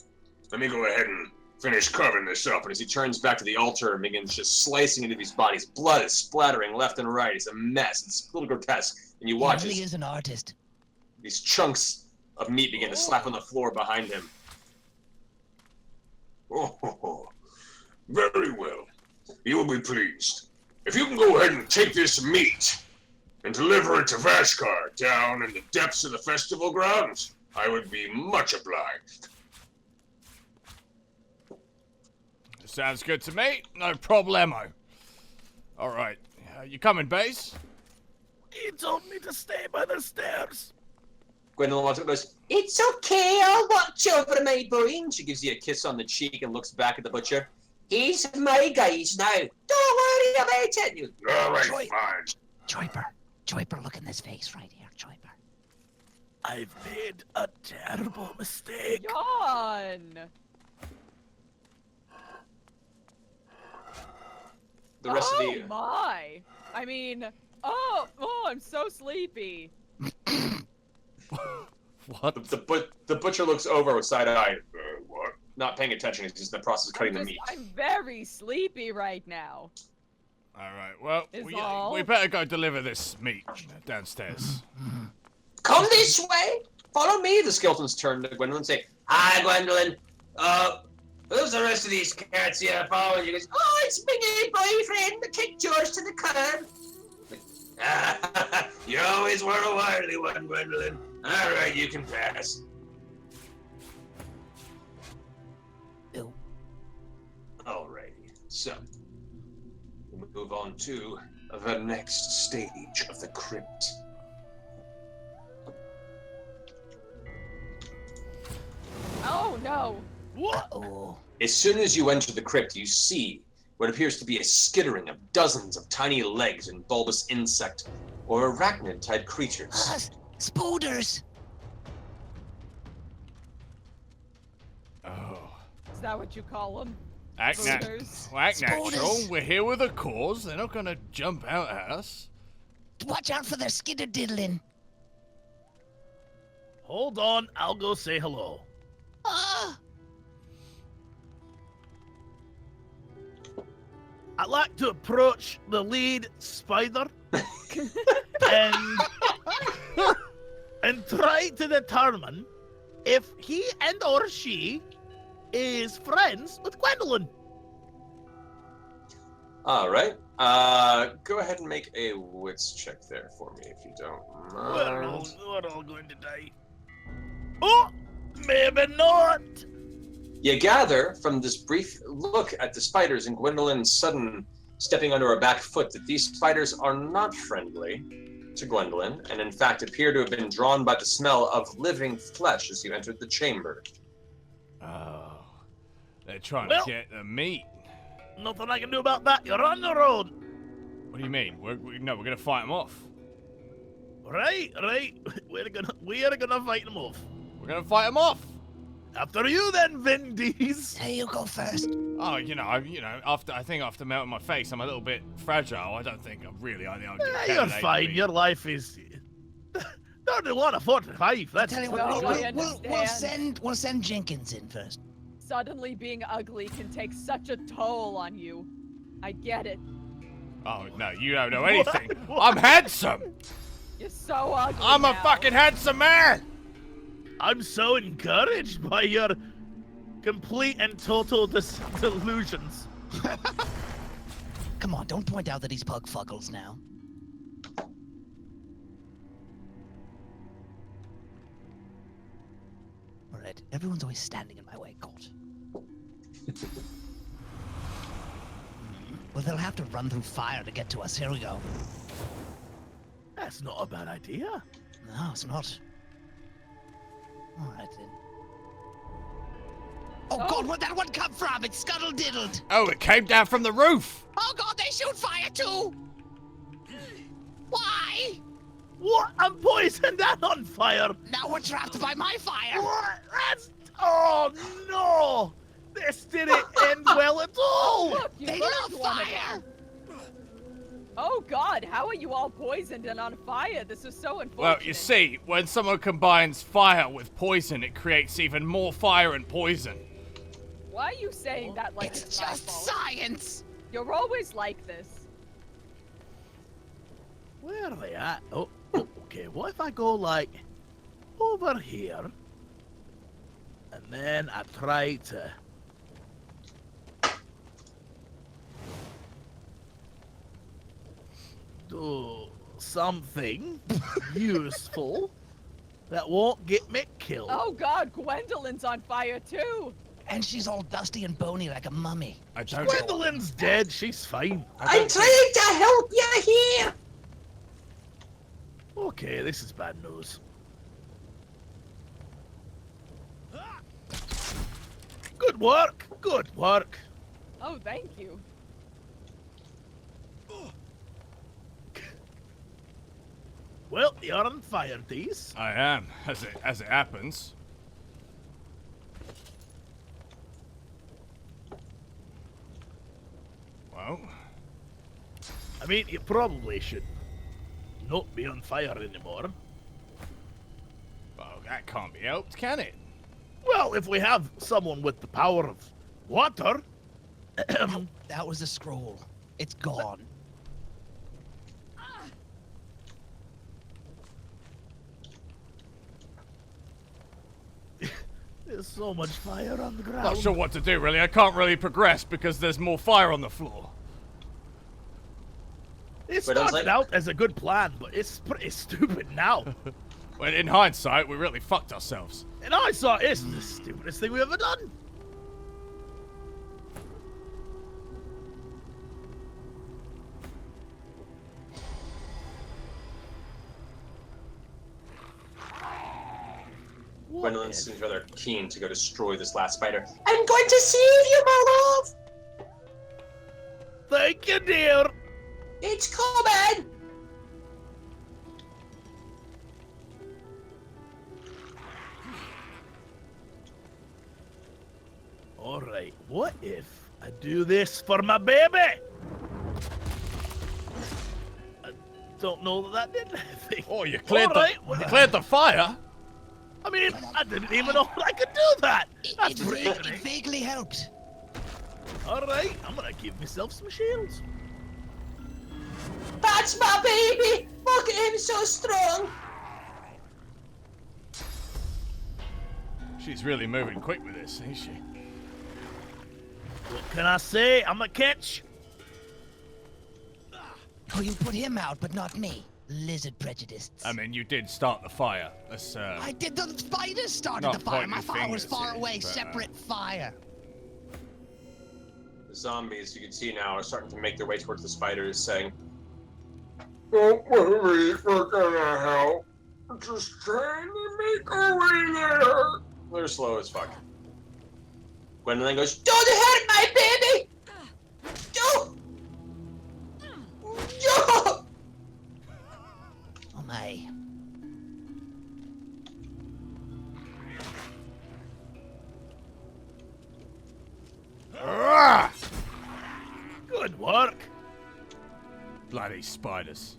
let me go ahead and finish carving this up. And as he turns back to the altar and begins just slicing into these bodies, blood is splattering left and right. It's a mess. It's a little grotesque. And you watch He really as is an artist. these chunks of meat begin to slap on the floor behind him. Oh, very well. You will be pleased. If you can go ahead and take this meat and deliver it to Vashkar down in the depths of the festival grounds, I would be much obliged. Sounds good to me. No problemo. All right. You coming, Baze? He told me to stay by the stairs. Gwendolyn walks up and goes, "It's okay, I'll watch over my boy." And she gives you a kiss on the cheek and looks back at the butcher. "He's my guys now. Don't worry about it." You, All right, Troy. fine. Choiper, look in this face right here, Choiper. I've made a terrible mistake. Yawn! the rest oh of the my! I mean, I'm so sleepy. What? the butcher looks over with side eye, What? not paying attention. He's just in the process of cutting the meat. I'm very sleepy right now. All right. Well, Is we all. better go deliver this meat downstairs. Come this way. Follow me. The skeletons turn to Gwendolyn and say, "Hi, Gwendolyn. Who's the rest of these cats here following you?" Goes, "Oh, it's my new boyfriend that kicked yours to the curb." You always were a wily one, Gwendolyn. All right, you can pass. Ew. Alrighty, so we move on to the next stage of the crypt. Oh no. Uh-oh. As soon as you enter the crypt, you see what appears to be a skittering of dozens of tiny legs and bulbous insect or arachnid-type creatures. Spooders! Oh. Is that what you call them? Act Spooders. natural. Spooders. We're here with a cause. They're not gonna jump out at us. Watch out for their skitter-diddling. Hold on, I'll go say hello. Ah! I'd like to approach the lead spider and try to determine if he and or she is friends with Gwendolyn. All right. Go ahead and make a wits check there for me, if you don't mind. We're all going to die. Oh, maybe not. You gather from this brief look at the spiders and Gwendolyn's sudden stepping under her back foot that these spiders are not friendly to Gwendolyn, and in fact appear to have been drawn by the smell of living flesh as you entered the chamber. Oh. They're trying Well- to get the meat. Nothing I can do about that. You're on the road. What do you mean? We're gonna fight them off. Right. We are gonna fight them off. We're gonna fight them off. After you, then, Vin Diesel. Hey, you go first. Oh, after melting my face, I'm a little bit fragile. I don't think I'm really. I think I'm Yeah, just you're candidate fine. for me. Your life is. Don't do want a 45. That's Tell you No, what, I understand. we'll send Jenkins in first. Suddenly being ugly can take such a toll on you. I get it. Oh no, you don't know anything. I'm handsome. You're so ugly. I'm a now. fucking handsome man. I'm so encouraged by your complete and total delusions. Come on, don't point out that he's pug fuggles now. Alright, everyone's always standing in my way, God. Well, they'll have to run through fire to get to us. Here we go. That's not a bad idea. No, it's not. Alright then. Oh, Oh. God, where'd that one come from? It's scuttle-diddled. Oh, it came down from the roof. Oh, God, they shoot fire too. Why? What? I'm poisoned and on fire. Now we're trapped by my fire. What? That's. Oh no! This didn't end well at all. Look, you They burned love one of fire. them. Oh God, how are you all poisoned and on fire? This is so unfortunate. Well, you see, when someone combines fire with poison, it creates even more fire and poison. Why are you saying that like It's it's my just fault? science. You're always like this. Where are they at? Oh, okay. What if I go like over here, and then I try to. Do something useful that won't get me killed. Oh God, Gwendolyn's on fire too. And she's all dusty and bony like a mummy. I don't. Gwendolyn's dead. She's fine. I'm trying to help you here. Okay, this is bad news. Good work. Good work. Oh, thank you. Well, you're on fire, Dees. I am, as it happens. Well, I mean, you probably should not be on fire anymore. well, that can't be helped, can it? Well, if we have someone with the power of water, That was a scroll. It's gone. There's so much fire on the ground. Not sure what to do, really. I can't really progress because there's more fire on the floor. It But I was started like- out as a good plan, but it's pretty stupid now. Well, in hindsight, we really fucked ourselves. And I saw it's the stupidest thing we've ever done. Gwendolyn seems rather keen to go destroy this last spider. I'm going to save you, my love! Thank you, dear. It's coming! Alright, what if I do this for my baby? I don't know that did anything. Oh, you cleared, Alright, you cleared the fire? I mean, I didn't even know I could do that. That's pretty It great. vaguely helped. Alright, I'm gonna give myself some shields. That's my baby! Look at him, so strong! She's really moving quick with this, ain't she? What can I say? I'm a catch. Oh, you put him out, but not me. Lizard prejudice. I mean, you did start the fire. Let's, I did. The spiders started Not the fire. point My your fire was fingers far here, away. but, Separate fire. The zombies, you can see now, are starting to make their way towards the spiders, saying, "Don't worry, we're gonna help. We're just trying to make our way there." They're slow as fuck. Gwendolyn goes, Don't hurt my baby! Don't! Don't! Oh my. Ah! Good work. Bloody spiders.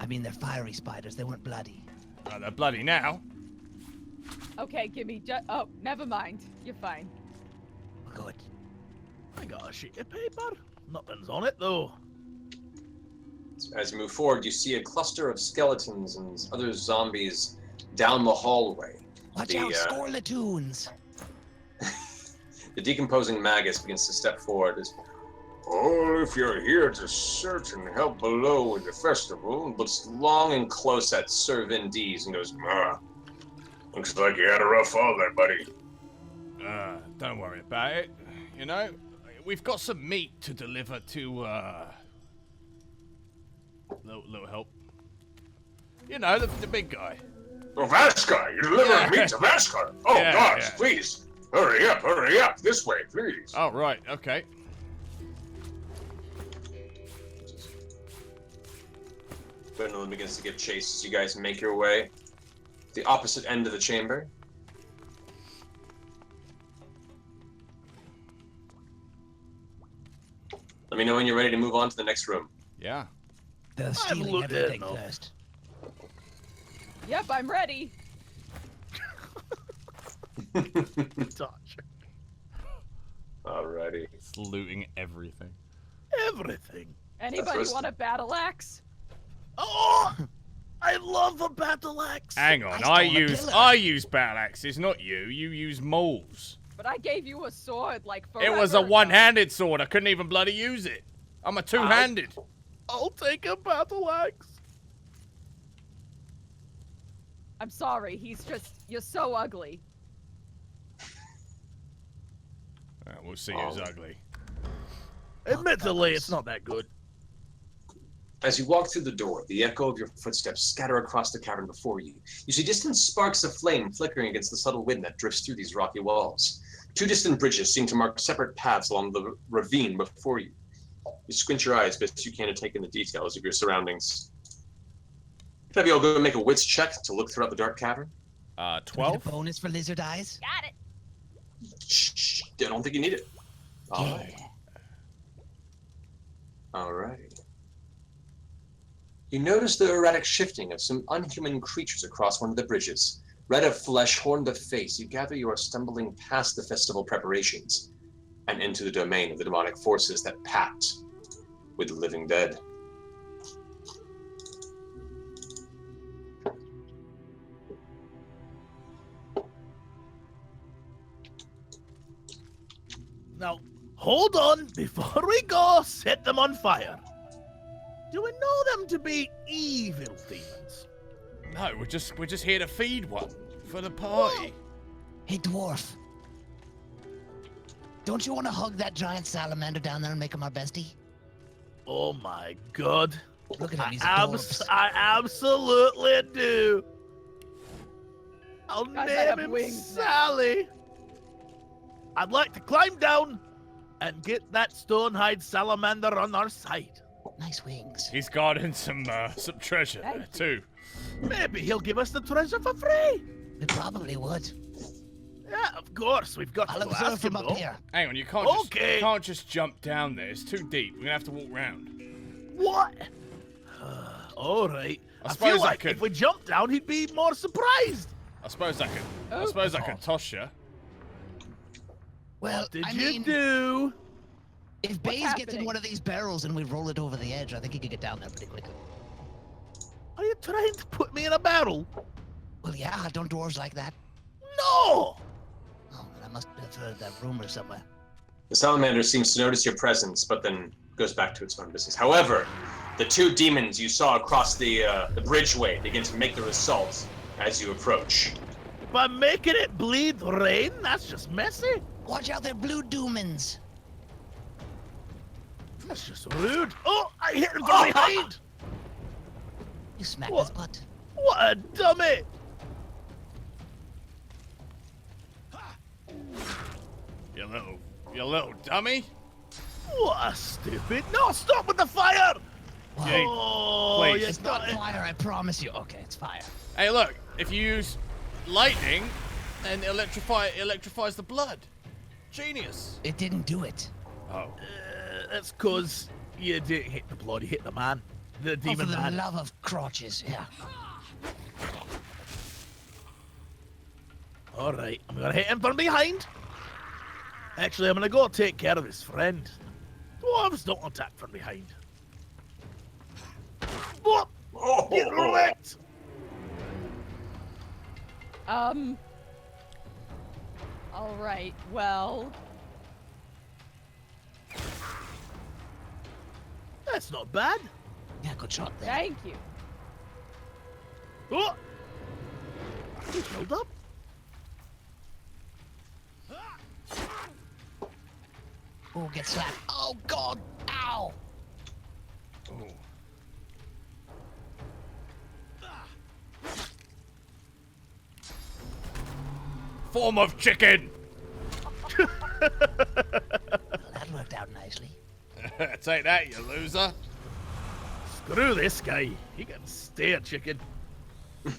I mean, they're fiery spiders. They weren't bloody. Well, they're bloody now. Okay, gimme oh, never mind. You're fine. Good. I got a sheet of paper. Nothing's on it though. As you move forward, you see a cluster of skeletons and other zombies down the hallway. Watch The, out, scorlatoons. The decomposing magus begins to step forward. "Oh, if you're here to search and help below with the festival," looks long and close at Sir Vin Dees and goes, "Looks like you had a rough fall there, buddy." Don't worry about it. You know, we've got some meat to deliver to, little help. You know, the big guy. Oh, Vascar! You're delivering meat to Vascar! Oh, Yeah, gosh, yeah. please! Hurry up! This way, please! Oh, right, okay. Gwendolyn begins to give chase as you guys make your way to the opposite end of the chamber. Let me know when you're ready to move on to the next room. Yeah. They're stealing looked at everything enough. first. Yep, I'm ready. Touch. Alrighty. It's looting everything. Everything. Anybody That's want a battle axe? Oh! I love a battle axe. Hang on, I I stole a pillar. use battle axes, not you. You use moles. But I gave you a sword like It forever was a ago. one-handed sword. I couldn't even bloody use it. I'm a two-handed. I'll take a battle axe. I'm sorry, you're so ugly. We'll see who's ugly. Admittedly, it's not that good. As you walk through the door, the echo of your footsteps scatter across the cavern before you. You see distant sparks of flame flickering against the subtle wind that drifts through these rocky walls. Two distant bridges seem to mark separate paths along the ravine before you. You squint your eyes best you can to take in the details of your surroundings. Can I be all go and make a wits check to look throughout the dark cavern? Do we get 12? a bonus for lizard eyes? Got it. Shh, I don't think you need it. Yeah. Alrighty. You notice the erratic shifting of some unhuman creatures across one of the bridges. Red of flesh, horned of face, you gather you are stumbling past the festival preparations and into the domain of the demonic forces that pact with the living dead. Now, hold on. Before we go, set them on fire. Do we know them to be evil demons? No, we're just here to feed one for the party. Hey, dwarf. Don't you want to hug that giant salamander down there and make him our bestie? Oh my god. Look at him, he's I absolutely do. I'll Guys, I name have him wings now. Sally. I'd like to climb down and get that stonehide salamander on our side. Nice wings. He's guarding some treasure there too. Maybe he'll give us the treasure for free. They probably would. Yeah, of course. We've got I'll to observe ask him, from up though. here. Hang on, you can't just jump down there. It's too deep. We're gonna have to walk round. What? All right. I I suppose feel I like could- if we jumped down, he'd be more surprised. I suppose I Oh. could toss you. Well, What did I you mean, do? if Baze gets in happening? one of these barrels and we roll it over the edge, I think he could get down there pretty quickly. Are you trying to put me in a barrel? Well, yeah, don't dwarves like that? No! Oh, then I must have heard that rumor somewhere. The salamander seems to notice your presence, but then goes back to its own business. However, the two demons you saw across the bridgeway begin to make their assault as you approach. By making it bleed rain, that's just messy. Watch out, they're blue doomins. That's just rude. Oh, I hit him from behind. You smacked What? his butt. What a dummy. You little dummy. What a stupid. No, stop with the fire. Jake, Oh, please. you It's not got it. fire, I promise you. Okay, it's fire. Hey, look. If you use lightning, and electrifies the blood. Genius. It didn't do it. Oh. That's because you didn't hit the blood, you hit the man. The Oh, for demon the man. love of crotches, yeah. All right, I'm gonna hit him from behind. Actually, I'm gonna go take care of his friend. Dwarves don't attack from behind. Whoop! Get wrecked! All right. Well, That's not bad. Yeah, good shot there. thank you. Oh! He filled up. Oh, get slapped. Oh, God. Ow. Ooh. Form of chicken. Well, that worked out nicely. Take that, you loser. Screw this guy. He can stay a chicken. Good.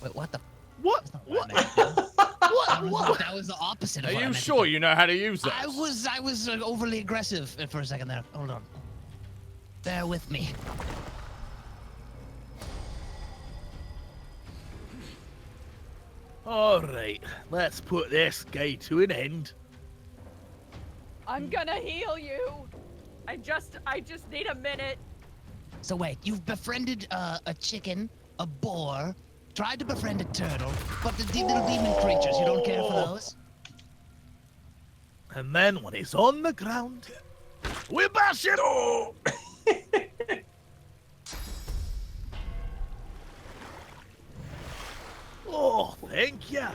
Wait, what the? What? That's not What? I meant to do. What? What? That was the opposite of Are what I you meant to sure do. you know how to use this? I was overly aggressive for a second there. Hold on. Bear with me. All right, let's put this guy to an end. I'm gonna heal you. I just need a minute. So wait, you've befriended a chicken, a boar, tried to befriend a turtle, but the little demon creatures, you don't care for those? And then when he's on the ground, we bash him! Oh! Oh, thank ya.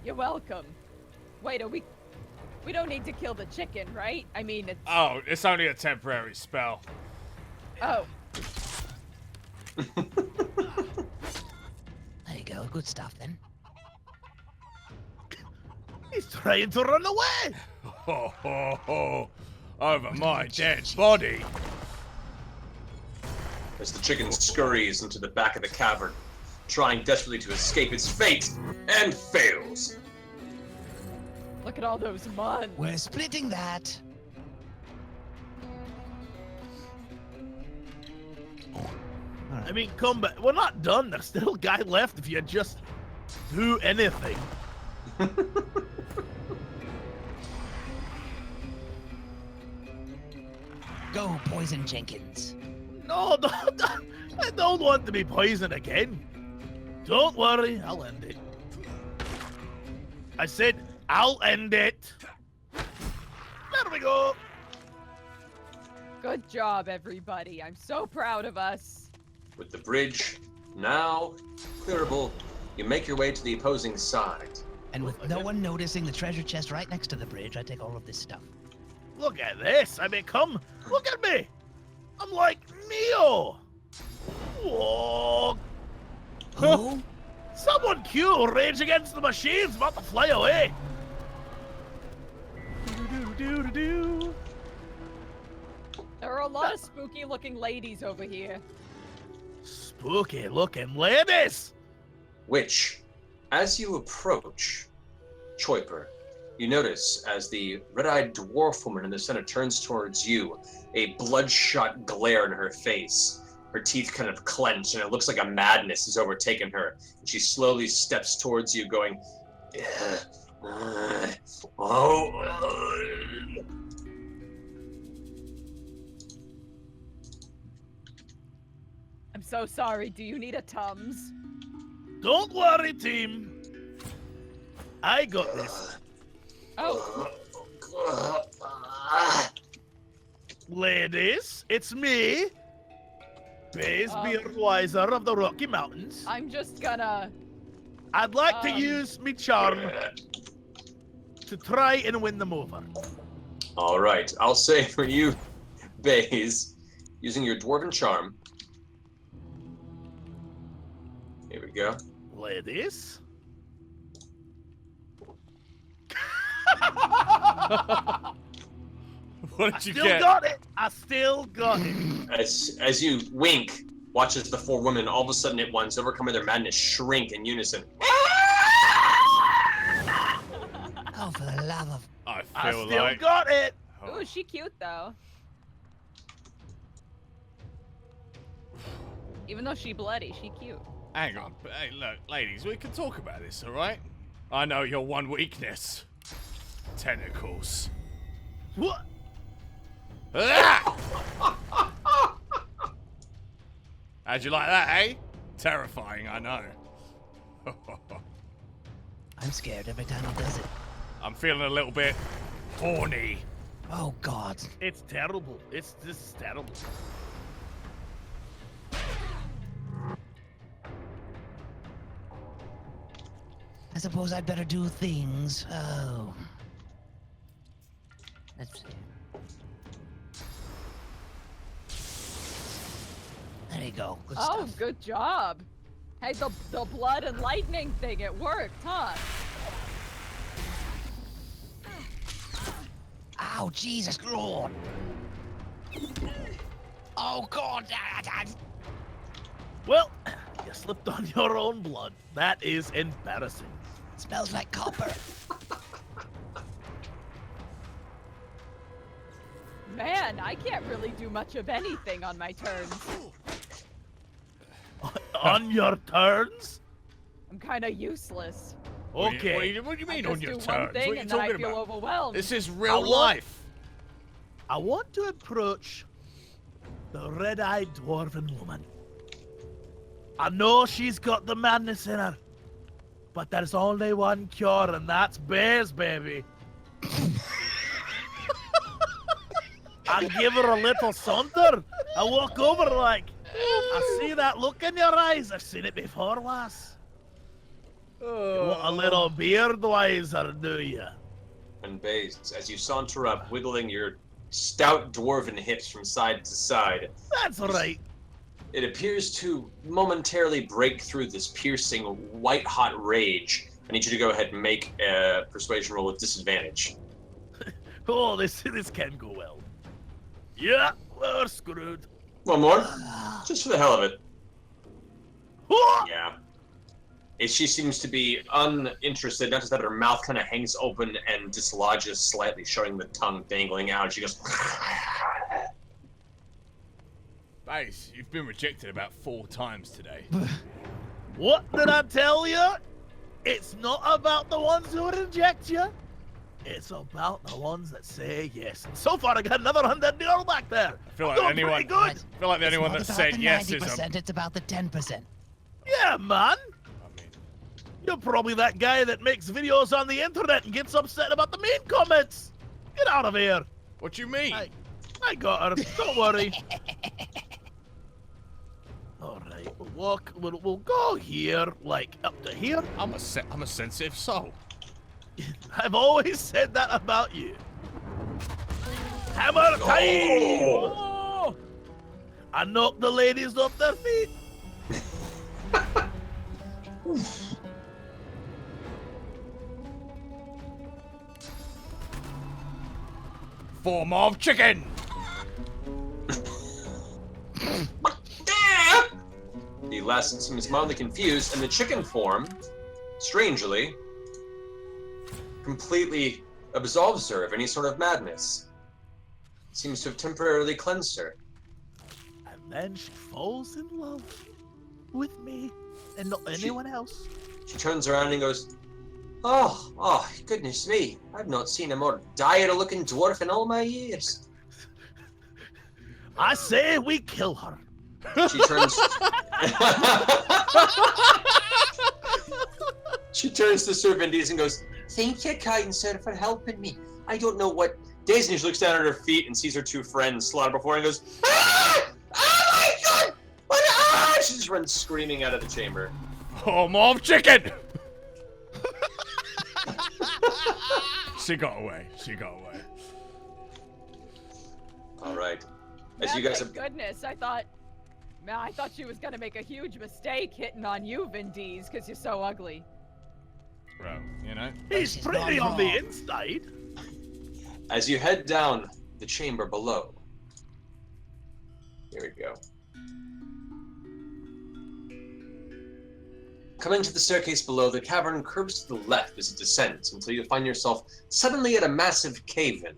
You're welcome. Wait, we don't need to kill the chicken, right? I mean, it's Oh, it's only a temporary spell. oh. There you go, good stuff then. He's trying to run away. Ho, ho, ho. Over my dead body. As the chicken scurries into the back of the cavern, trying desperately to escape its fate, and fails. Look at all those muns. We're splitting that. I mean, come back. We're not done. There's still a guy left if you just do anything. Go, Poison Jenkins. No, I don't want to be poisoned again. Don't worry, I'll end it. I said, I'll end it. There we go. Good job, everybody. I'm so proud of us. With the bridge now clearable, you make your way to the opposing side. And with no one noticing the treasure chest right next to the bridge, I take all of this stuff. Look at this. I become. Look at me. I'm like Neo. Whoa. Who? Someone cue Rage Against the Machine's about to fly away. Do-do-do-do-do. There are a lot of spooky-looking ladies over here. Spooky looking ladies. Which, as you approach Choiper, you notice as the red-eyed dwarf woman in the center turns towards you, a bloodshot glare in her face. Her teeth kind of clench, and it looks like a madness has overtaken her. And she slowly steps towards you, going, I'm so sorry. Do you need a Tums? Don't worry, team. I got this. Oh, Ladies, it's me, Baze Beardweiser of the Rocky Mountains. I'm just gonna... I'd like to use me charm to try and win them over. all right, I'll say for you, Baze, using your dwarven charm. Here we go. Ladies. What I did you still get? got it. I still got it. As you wink, watch as the four women, all of a sudden at once, overcoming their madness, shrink in unison. Oh, for the love of... I I feel still like. got it. Ooh, is she cute, though? Even though she bloody, she cute. Hang on. Hey, look, ladies, we can talk about this, all right? I know your one weakness. Tentacles. What? Ah! How'd you like that, eh? Terrifying, I know. I'm scared every time he does it. I'm feeling a little bit horny. Oh, God. It's terrible. It's just terrible. I suppose I'd better do things. Oh. Let's see. There you go. Good Oh, stuff. good job. Hey, the blood and lightning thing, it worked, huh? Ow, Jesus Lord. Oh, God. Well, you slipped on your own blood. That is embarrassing. Smells like copper. Man, I can't really do much of anything on my turns. On your turns? I'm kind of useless. Okay. What do you I mean on just your do turns? one What thing are you and then I talking feel about? overwhelmed. This is I real want- life. I want to approach the red-eyed dwarven woman. I know she's got the madness in her, but there's only one cure, and that's Baze, baby. I give her a little saunter. I walk over like, I see that look in your eyes. I've seen it before, lass. You want a little beard wiser, do you? And Baze, as you saunter up, wiggling your stout dwarven hips from side to side, That's right. it appears to momentarily break through this piercing, white-hot rage. I need you to go ahead and make a persuasion roll with disadvantage. Oh, this can go well. Yeah, we're screwed. One more, just for the hell of it. Whoa! Yeah. She seems to be uninterested. Notice that her mouth kind of hangs open and dislodges slightly, showing the tongue dangling out. She goes, Base, you've been rejected about 4 times today. What did I tell you? It's not about the ones who reject you. It's about the ones that say yes. And so far, I got another 100 deal back there. I feel like Doing anyone. pretty good. I feel like the It's only one not that about said the yes is 90%, it's about the 10%. Yeah, man. I mean, You're probably that guy that makes videos on the internet and gets upset about the mean comments. Get out of here. What do you mean? I got her. Don't worry. All right, we'll walk. We'll go here, like up to here. I'm a sensitive soul. I've always said that about you. Hammer time! Oh! I knocked the ladies off their feet. Form of chicken. The last seems mildly confused, and the chicken form, strangely, completely absolves her of any sort of madness. Seems to have temporarily cleansed her. And then she falls in love with me and not anyone else. She turns around and goes, Oh, goodness me. I've not seen a more dire-looking dwarf in all my years. I say we kill her. She turns... She turns to Sir Vindis and goes, Thank you, kind sir, for helping me. I don't know what... Daisy looks down at her feet and sees her two friends slaughter before her and goes, Ah! Oh my god! What? Ah! She just runs screaming out of the chamber. Form of chicken. She got away. All right. As you guys have... Goodness, I thought she was gonna make a huge mistake hitting on you, Vindis, because you're so ugly. Bro, you know. He's pretty on the inside. As you head down the chamber below. Here we go. Coming to the staircase below, the cavern curves to the left as it descends until you find yourself suddenly at a massive cave-in.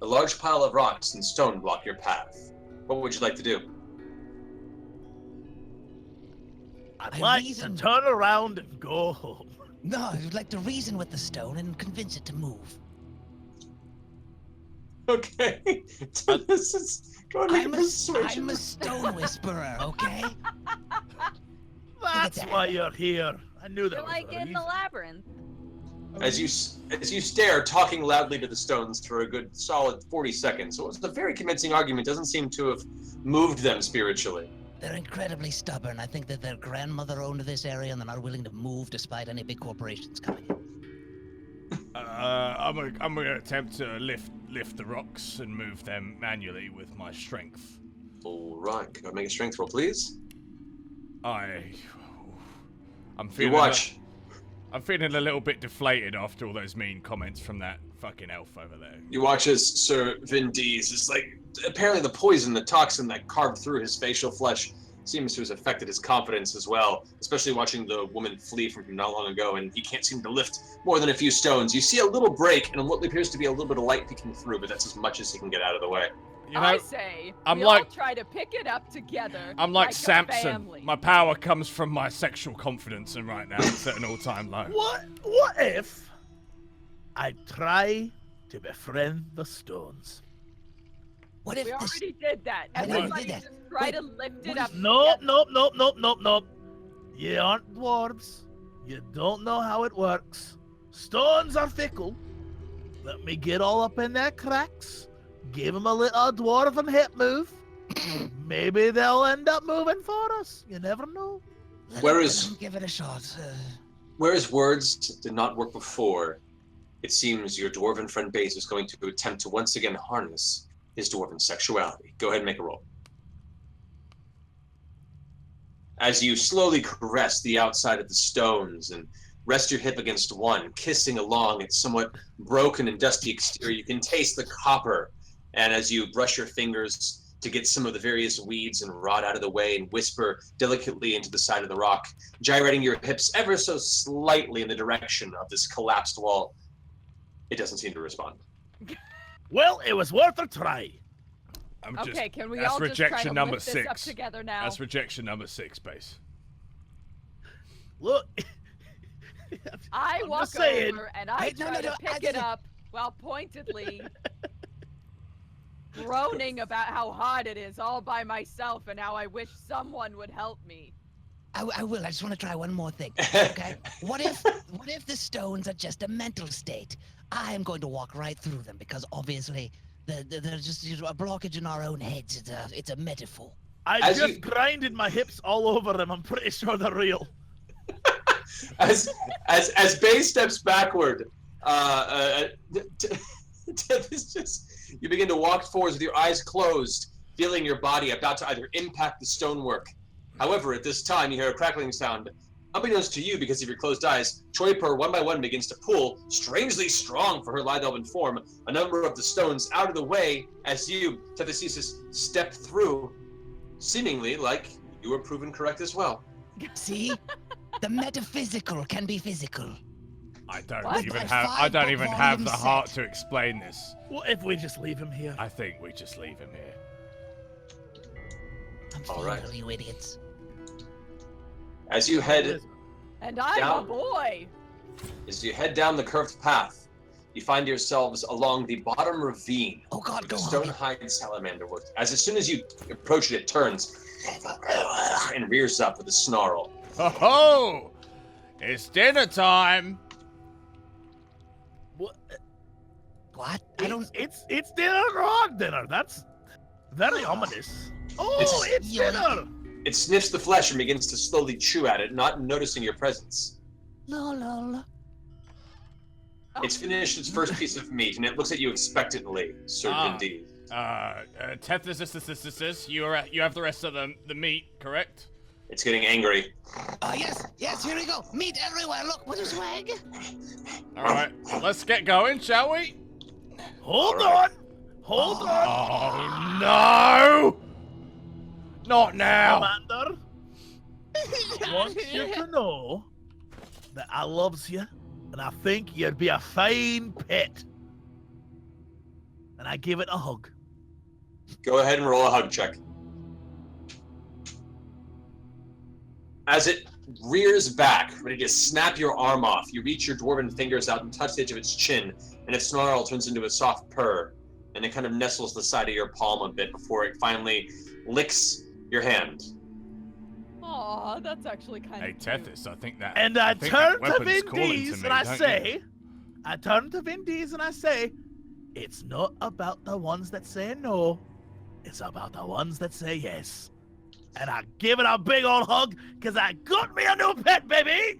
A large pile of rocks and stone block your path. What would you like to do? I'd like to turn around and go home. No, I would like to reason with the stone and convince it to move. Okay. This is going to make persuasion. I'm a stone whisperer, okay? That's why you're here. I knew that You're was like a in reason. the labyrinth. As you stare, talking loudly to the stones for a good solid 40 seconds. So it was a very convincing argument. Doesn't seem to have moved them spiritually. They're incredibly stubborn. I think that their grandmother owned this area and they're not willing to move despite any big corporations coming in. I'm gonna attempt to lift the rocks and move them manually with my strength. All right. Can I make a strength roll, please? I'm You feeling. watch. I'm feeling a little bit deflated after all those mean comments from that fucking elf over there. You watch as Sir Vindis is like, apparently the poison, the toxin that carved through his facial flesh seems to have affected his confidence as well, especially watching the woman flee from him not long ago, and he can't seem to lift more than a few stones. You see a little break and what appears to be a little bit of light peeking through, but that's as much as he can get out of the way. You know, I say I'm we like- all try to pick it up together. I'm like a Samson. family. My power comes from my sexual confidence, and right now it's at an all-time low. What if I try to befriend the stones? What if We this... already did that. I know we Everybody did that. just try to lift it up. Nope, together. nope. You aren't dwarves. You don't know how it works. Stones are fickle. Let me get all up in their cracks. Give them a little dwarven hip move. Maybe they'll end up moving for us. You never know. Whereas Give it a shot. Whereas words did not work before, it seems your dwarven friend Baze is going to attempt to once again harness his dwarven sexuality. Go ahead and make a roll. As you slowly caress the outside of the stones and rest your hip against one, kissing along its somewhat broken and dusty exterior, you can taste the copper. And as you brush your fingers to get some of the various weeds and rot out of the way and whisper delicately into the side of the rock, gyrating your hips ever so slightly in the direction of this collapsed wall, it doesn't seem to respond. Well, it was worth a try. Okay, can we that's all just try rejection to number lift this up 6. together now? That's rejection number 6, Base. Look. I I'm walk just saying. over and I try to pick it up while pointedly groaning about how hard it is all by myself and how I wish someone would help me. I will. I just want to try one more thing. Okay. What if the stones are just a mental state? I am going to walk right through them because obviously they're just a blockage in our own heads. It's a metaphor. I just grinded my hips all over them. I'm pretty sure they're real. As Bay steps backward, you begin to walk forwards with your eyes closed, feeling your body about to either impact the stonework. However, at this time, you hear a crackling sound. Unbeknownst to you, because of your closed eyes, Choiper one by one begins to pull, strangely strong for her lithe elven form, a number of the stones out of the way as you, Tethys, step through, seemingly like you were proven correct as well. See? The metaphysical can be physical. I don't What? even Like have. I don't even have the volume heart set. to explain this. What if we just leave him here? I think we just leave him here. I'm All feeling right. it, you idiots. As you head And I'm Down. a boy. down the curved path, you find yourselves along the bottom ravine. Oh God, The go on. stone-hide salamander works. As soon as you approach it, it turns and rears up with a snarl. Ho ho! It's dinner time. What? What? I don't. It's dinner or on dinner. That's very ominous. Oh, it's dinner. It sniffs the flesh and begins to slowly chew at it, not noticing your presence. Lol. It's finished its first piece of meat, and it looks at you expectantly, Sir Indeed. Tethys, you have the rest of the meat, correct? It's getting angry. Yes, here we go. Meat everywhere. Look, what a swag. All right, let's get going, shall we? Hold All right. on. Hold on. Oh no! Not now. Commander, I want you to know that I loves you, and I think you'd be a fine pet. And I give it a hug. Go ahead and roll a hug check. As it rears back, ready to snap your arm off, you reach your dwarven fingers out and touch the edge of its chin, and its snarl turns into a soft purr, and it kind of nestles the side of your palm a bit before it finally licks your hand. Aw, that's actually kind Hey of Tethys, I think that. And I think turn that to weapon's Vin calling Diesel me, and I don't say, you? it's not about the ones that say no, it's about the ones that say yes. And I give it a big old hug, because I got me a new pet, baby!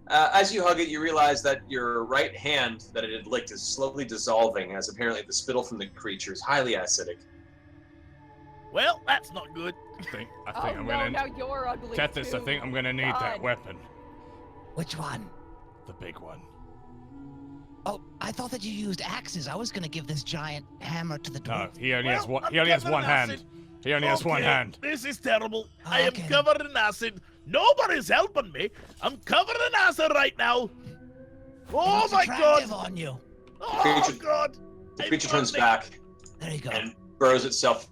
As you hug it, you realize that your right hand that it had licked is slowly dissolving, as apparently the spittle from the creature is highly acidic. Well, that's not good. I think Oh I'm no, gonna. now you're ugly Tethys, I too. think I'm gonna need that God. weapon. Which one? The big one. Oh, I thought that you used axes. I was gonna give this giant hammer to the No, dwarf. he only has Well, one. I'm He only has covered one in hand. acid. He only has one Okay, hand. This is terrible. I am Okay. covered in acid. Nobody's helping me. I'm covered in acid right now. It Oh looks my attractive god. on you. Oh Creature- god. The I'm creature turns burning. back There you go. and burrows itself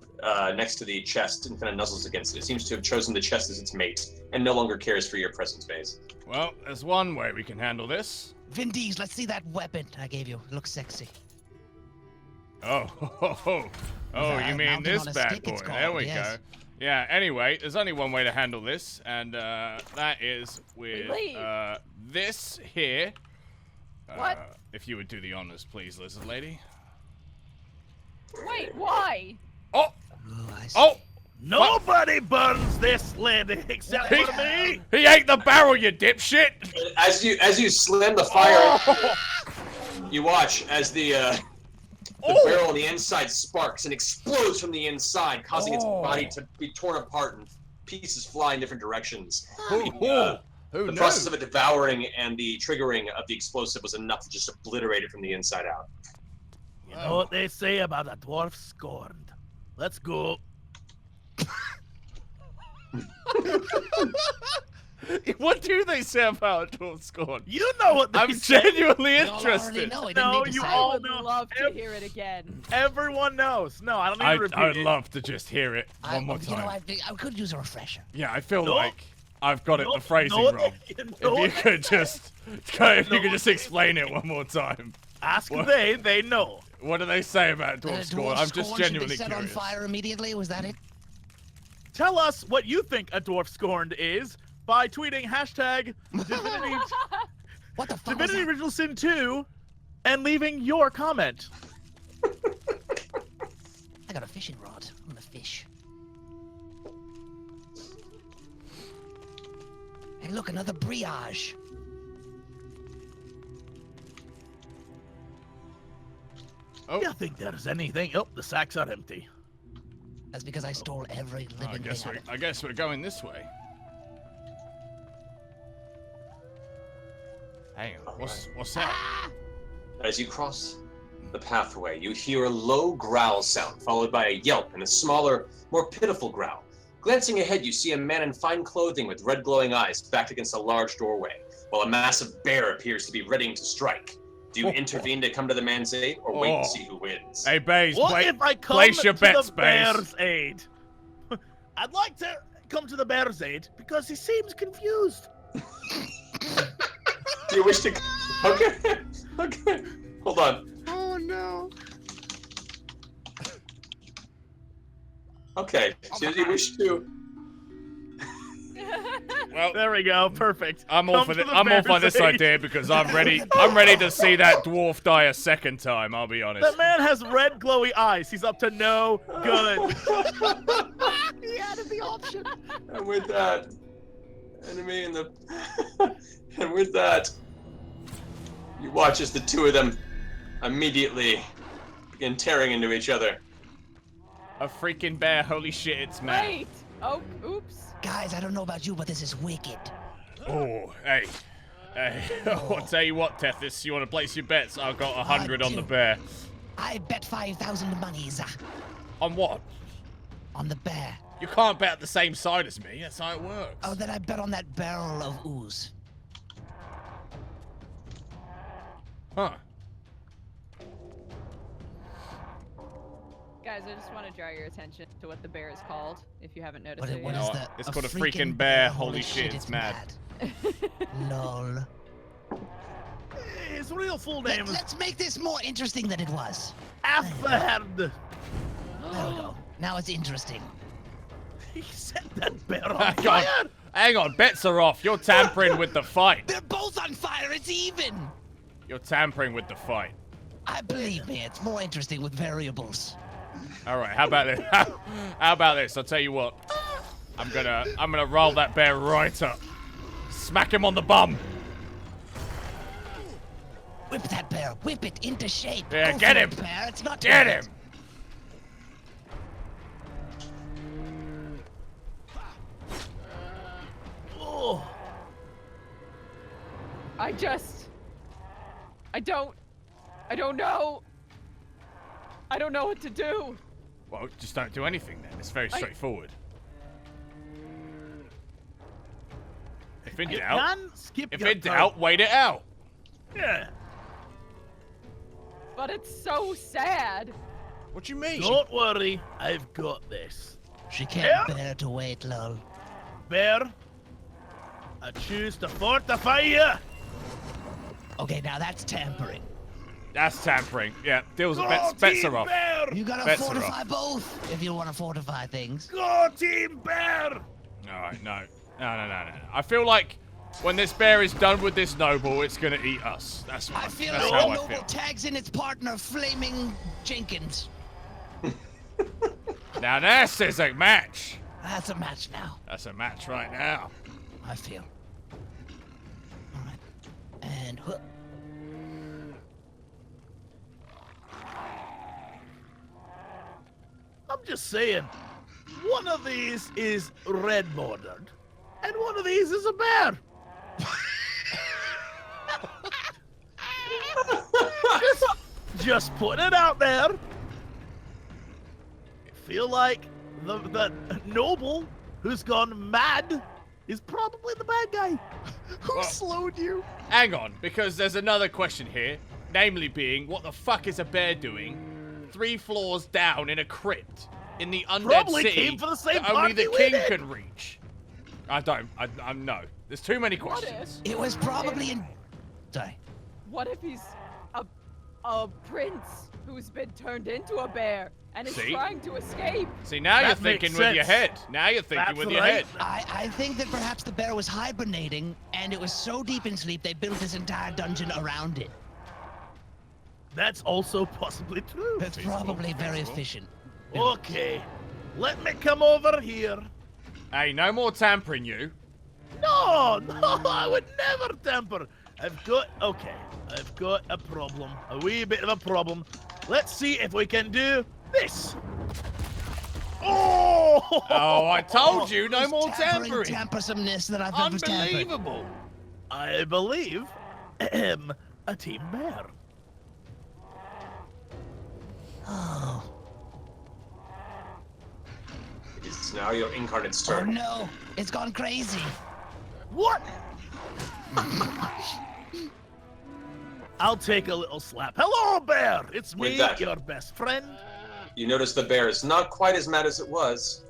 next to the chest and kind of nuzzles against it. It seems to have chosen the chest as its mate and no longer cares for your presence, Vase. Well, there's one way we can handle this. Vin Diesel, let's see that weapon I gave you. It looks sexy. Oh, you mean mounted this on a bad stick, boy? it's There called, we yes. go. Yeah. Anyway, there's only one way to handle this, and that is with leave. this here. What? If you would do the honors, please, lizard lady. Wait, why? Oh, Ooh, I see. oh! Nobody burns this lady except He, for me. he ate the barrel, you dipshit! As you slam the fire, Oh! you watch as the Oh! barrel on the inside sparks and explodes from the inside, causing its Oh. body to be torn apart and pieces fly in different directions. Who The knew? process of it devouring and the triggering of the explosive was enough to just obliterate it from the inside out. You know what they say about a dwarf scorned. Let's go. What do they say about Dwarf Scorn? You know what they I'm say. genuinely We all already interested. know. We didn't No, need to you say I all it. would know. love to hear it again. Everyone knows. No, I don't need to repeat I'd it. love to just hear it one more You know, time. I could use a refresher. Yeah, I feel No. like I've got it No, the phrasing no, wrong. no, If you could just, if you could just explain it one more time. Ask What? they know. What do they say about That a Dwarf Scorn? dwarf I'm just scorn genuinely should be set curious. on fire immediately. Was that it? Tell us what you think a dwarf scorned is by tweeting hashtag Divinity, What the fuck was Divinity that? Original Sin 2 and leaving your comment. I got a fishing rod. I'm gonna fish. Hey, look, another brioche. Oh. Do you think there's anything? Oh, the sacks are empty. That's because I stole every I living guess thing we out of I guess we're going this way. Hang on. What's that? As you cross the pathway, you hear a low growl sound, followed by a yelp and a smaller, more pitiful growl. Glancing ahead, you see a man in fine clothing with red glowing eyes backed against a large doorway, while a massive bear appears to be ready to strike. Do you intervene to come to the man's aid, or wait and see who wins? Hey, Baze, What if I come place your to bets, the Baze. bear's aid? I'd like to come to the bear's aid because he seems confused. Do you wish to... Okay, okay. Hold on. Oh no. Okay, so you wish to... Well, There we go. Perfect. I'm all Come for to the I'm all for bear's this aid. idea because I'm ready. I'm ready to see that dwarf die a second time. I'll be honest. That man has red glowy eyes. He's up to no good. He added the option. And with that, enemy in the... and with that, you watch as the two of them immediately begin tearing into each other. A freaking bear! Holy shit! It's mad. Wait! Oh, oops. Guys, I don't know about you, but this is wicked. Oh, hey. I'll tell you what, Tethys, you want to place your bets? I've got 100 on the bear. I bet 5,000 monies On what? on the bear. You can't bet at the same side as me. That's how it works. Oh, then I bet on that barrel of ooze. Huh. Guys, I just want to draw your attention to what the bear is called, if you haven't noticed What, it what yet. is No, that? it's called a freaking bear. Holy shit, it's mad. Lol. His real full name is Let's make this more interesting than it was. Affaherd. There we go. Now it's interesting. He set that bear on Hang fire. on. Hang on, bets are off. You're tampering with the fight. They're both on fire. It's even. You're tampering with the fight. I believe me. It's more interesting with variables. All right, how about this? How about this? I'll tell you what. I'm gonna roll that bear right up. Smack him on the bum. Whip that bear. Whip it into shape. Yeah, Go get for him. it, bear. It's not Get too him. late. Oh, I don't know. I don't know what to do. Well, just don't do anything then. It's very straightforward. If in you doubt, can skip if your in doubt, wait it out. Yeah. But it's so sad. What do you mean? Don't worry, I've got this. She can't bear to wait, lol. Bear, I choose to fortify you. Okay, now that's tampering. That's tampering. Yeah, deals Go bets Team are off. Bear! You gotta Bets are fortify off. both if you want to fortify things. Go Team Bear! All right, no. I feel like when this bear is done with this noble, it's gonna eat us. That's I feel that's like how the I noble feel. tags in its partner, Flaming Jenkins. Now this is a match. That's a match now, That's a match right now. I feel. Alright. And hook. I'm just saying, one of these is red bordered, and one of these is a bear. just putting it out there. I feel like the noble who's gone mad is probably the bad guy. Who slowed you? Hang on, because there's another question here. Namely being, what the fuck is a bear doing 3 floors down in a crypt in the undead Probably city came for the same that only the party we king did. can reach? I'm no. There's too many questions. It was probably in. Sorry. What if he's a a prince who's been turned into a bear and is See? trying to escape. See, now you're That thinking makes with your sense. head. Now you're thinking That's with your right. head. I think that perhaps the bear was hibernating, and it was so deep in sleep they built this entire dungeon around it. That's also possibly true. That's probably very efficient. Okay, let me come over here. Hey, no more tampering, you. No, I would never tamper. I've got a problem. A wee bit of a problem. Let's see if we can do this. Oh! Oh, I told you, no more Tampering tampering. tampersomeness that I've ever tampered. Unbelievable. I believe a team bear. Oh. It's now your incarnate's Oh turn. no, it's gone crazy. What? I'll take a little slap. Hello, bear. It's With me, that- your best friend. You notice the bear is not quite as mad as it was.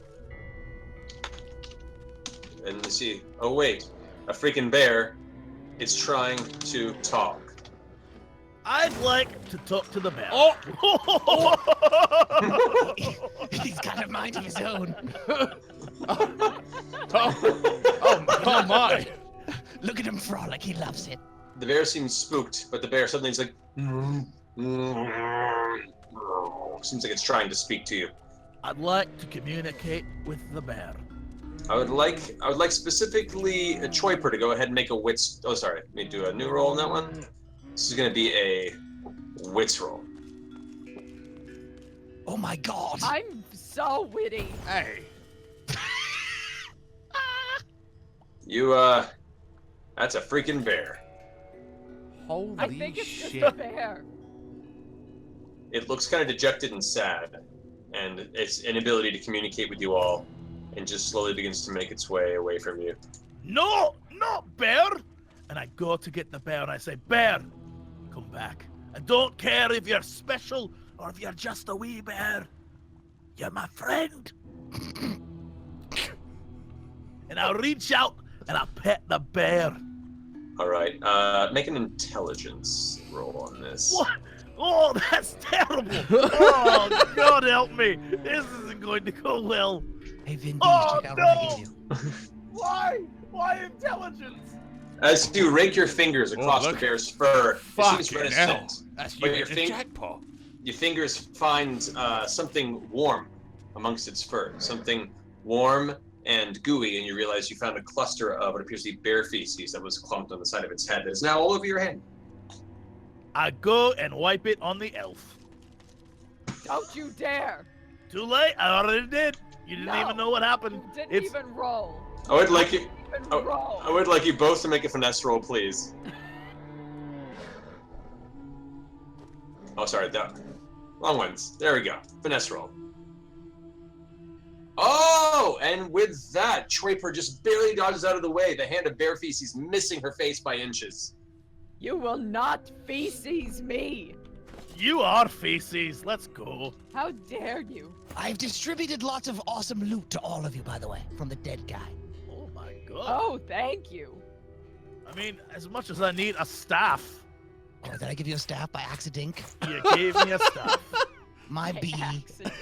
And you see, oh wait, a freaking bear. It's trying to talk. I'd like to talk to the bear. Oh! He's got a mind of his own. Oh my. Look at him frolic, he loves it. The bear seems spooked, but the bear suddenly is like, seems like it's trying to speak to you. I'd like to communicate with the bear. I would like specifically a Choiper to go ahead and make a wits. Oh, sorry. Let me do a new roll on that one. This is going to be a wits roll. Oh my god. I'm so witty. Hey. You, that's a freaking bear. Holy I think it's shit. just a bear. It looks kind of dejected and sad, and its inability to communicate with you all, and just slowly begins to make its way away from you. No, not bear. And I go to get the bear and I say, bear, come back. I don't care if you're special or if you're just a wee bear. You're my friend. And I'll reach out and I'll pet the bear. All right, make an intelligence roll on this. What? Oh, that's terrible. Oh, God help me. This isn't going to go well. Hey Vin, Oh, check out what I no! gave you. Why? Why intelligence? As you rake your fingers across the look. bear's fur, it seems Fucking hell. reticent. That's But you your in the fing- jackpot. Your fingers find something warm amongst its fur, something warm and gooey, and you realize you found a cluster of what appears to be bear feces that was clumped on the side of its head that is now all over your hand. I go and wipe it on the elf. Don't you dare. Too late. I already did. You didn't No, even know what happened. You didn't It's even roll. I would like you. Even Oh, roll. I would like you both to make a finesse roll, please. Oh, sorry, that long ones. There we go. Finesse roll. Oh, and with that, Choiper just barely dodges out of the way. The hand of bear feces missing her face by inches. You will not feces me. You are feces. Let's go. How dare you? I've distributed lots of awesome loot to all of you, by the way, from the dead guy. Oh my God. Oh, thank you. I mean, as much as I need a staff, Oh, did I give you a staff by accident? you gave me a staff. My By bee. accident.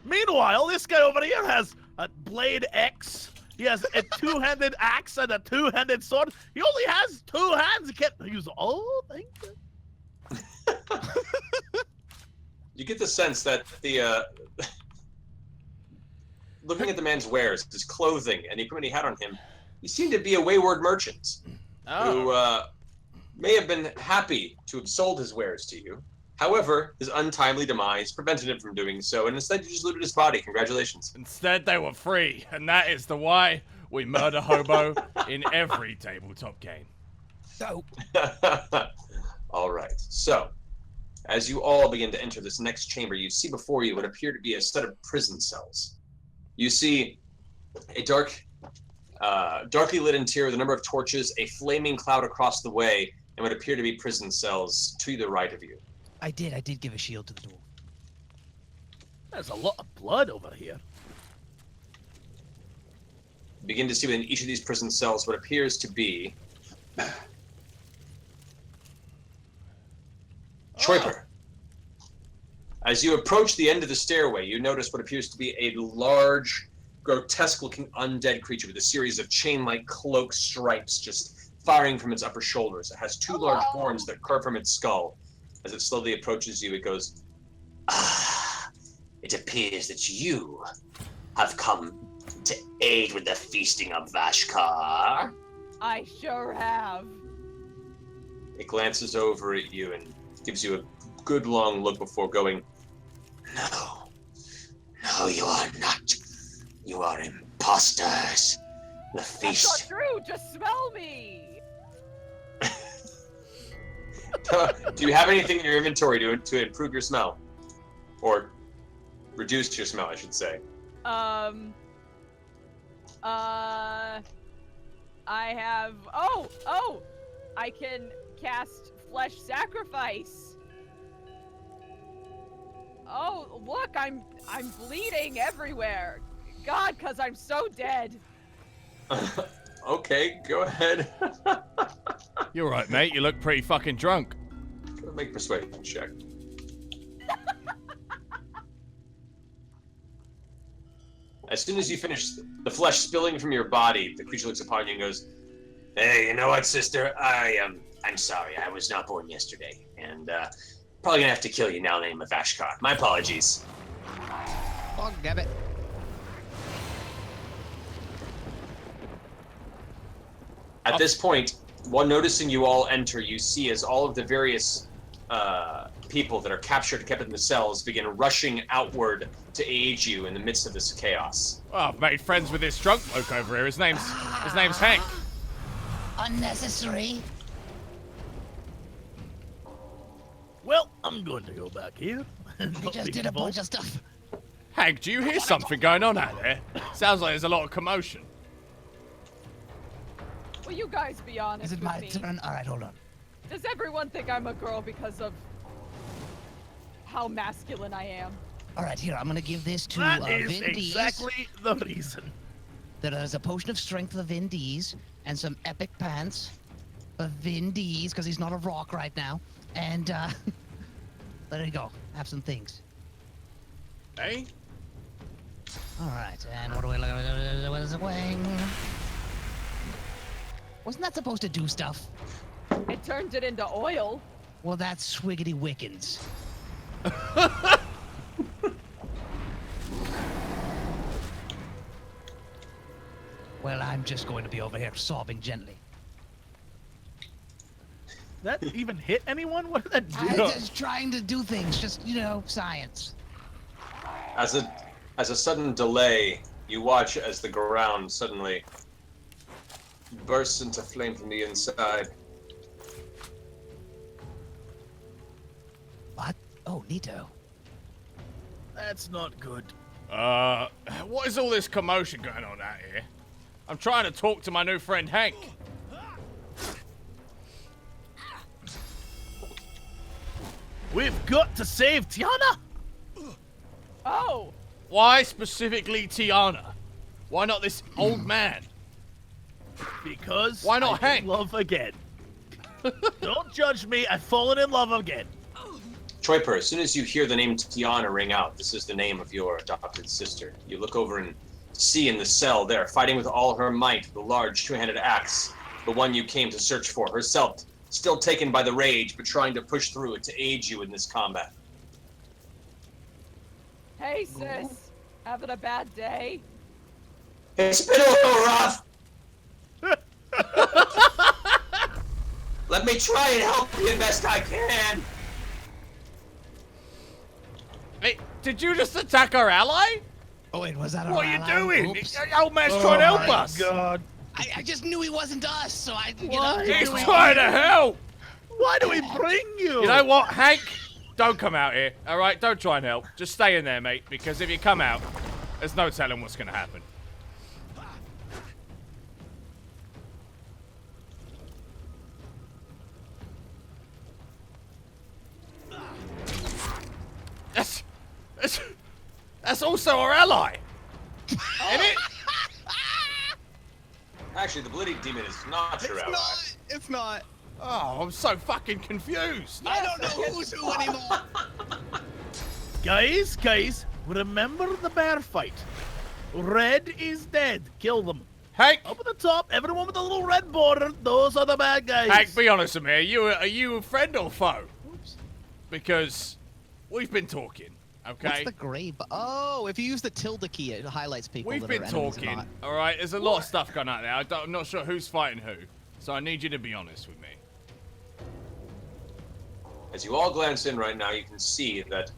Meanwhile, this guy over here has a blade X. He has a two-handed axe and a two-handed sword. He only has 2 hands. He can't use all. Thank you. You get the sense that the looking at the man's wares, his clothing, and the equipment he had on him, he seemed to be a wayward merchant who may have been happy to have sold his wares to you. However, his untimely demise prevented him from doing so, and instead you just looted his body. Congratulations. Instead, they were free, and that is the why we murder hobo in every tabletop game. So, All right. So, as you all begin to enter this next chamber, you see before you what appear to be a set of prison cells. You see a darkly lit interior with a number of torches, a flaming cloud across the way, and what appear to be prison cells to the right of you. I did give a shield to the dwarf. There's a lot of blood over here. You begin to see within each of these prison cells what appears to be Choiper As you approach the end of the stairway, you notice what appears to be a large, grotesque-looking undead creature with a series of chain-like cloak stripes just firing from its upper shoulders. It has two large horns that curve from its skull. As it slowly approaches you, it goes, "Ah, it appears that you have come to aid with the feasting of Vashkar." I sure have. It glances over at you and gives you a good long look before going, "No, no, you are not. You are imposters. The That's feast..." not true. Just smell me. Do you have anything in your inventory to improve your smell? Or reduce your smell, I should say. I have. I can cast Flesh Sacrifice. Oh, look, I'm bleeding everywhere. God, 'cause I'm so dead. Okay, go ahead. You're right, mate. You look pretty fucking drunk. Go make a persuasion check. As soon as you finish the flesh spilling from your body, the creature looks upon you and goes, "Hey, you know what, sister? I'm sorry. I was not born yesterday, and probably gonna have to kill you now in the name of Vashkar. My apologies." Oh, damn it. At this point, while noticing you all enter, you see as all of the various people that are captured and kept in the cells begin rushing outward to aid you in the midst of this chaos. Well, I've made friends with this drunk bloke over here. His name's Hank. Unnecessary. Well, I'm going to go back here. We just did a bunch of stuff. Hank, do you hear something going on out there? Sounds like there's a lot of commotion. Will you guys be honest Is it with my me? turn? All right, hold on. Does everyone think I'm a girl because of how masculine I am? All right, here, I'm gonna give this to That Vin is D's. exactly the reason. There's a potion of strength for Vin D's and some epic pants for Vin D's because he's not a rock right now. And there you go. Have some things. Hey? All right, and what do we look at? What is it weighing? Wasn't that supposed to do stuff? It turned it into oil. Well, that's Swiggity Wickens. Well, I'm just going to be over here sobbing gently. That even hit anyone? What did that do? I'm just trying to do things, just, you know, science. As a sudden delay, you watch as the ground suddenly bursts into flame from the inside. What? Oh, Nito. That's not good. What is all this commotion going on out here? I'm trying to talk to my new friend Hank. We've got to save Tiana! Oh! Why specifically Tiana? Why not this old man? Because Why not I'm Hank? in love again. Don't judge me, I've fallen in love again. Troiper, as soon as you hear the name Tiana ring out, this is the name of your adopted sister. You look over and see in the cell there, fighting with all her might, the large two-handed axe, the one you came to search for, herself still taken by the rage, but trying to push through it to aid you in this combat. Hey, sis. Having a bad day? It's been a little rough. Let me try and help you the best I can. Hey, did you just attack our ally? Oh, wait, was that our What are you ally? doing? Oops. The old man's trying to help my us. God. I just knew he wasn't us, so I, you Why? know. He's trying to help. Why do we bring you? You know what, Hank? Don't come out here, all right? Don't try and help. Just stay in there, mate, because if you come out, there's no telling what's going to happen. That's also our ally. Isn't it? Actually, the bloody demon is not your ally. It's not. Oh, I'm so fucking confused. I don't know who's who anymore. Guys, remember the bear fight. Red is dead. Kill them. Hank! Up at the top, everyone with a little red border, those are the bad guys. Hank, be honest with me. Are you a friend or foe? Because we've been talking, okay? What's the gray? Oh, if you use the tilde key, it highlights people. We've that been are enemies or talking, not. all right? There's a lot of stuff going on there. I'm not sure who's fighting who, so I need you to be honest with me. As you all glance in right now, you can see that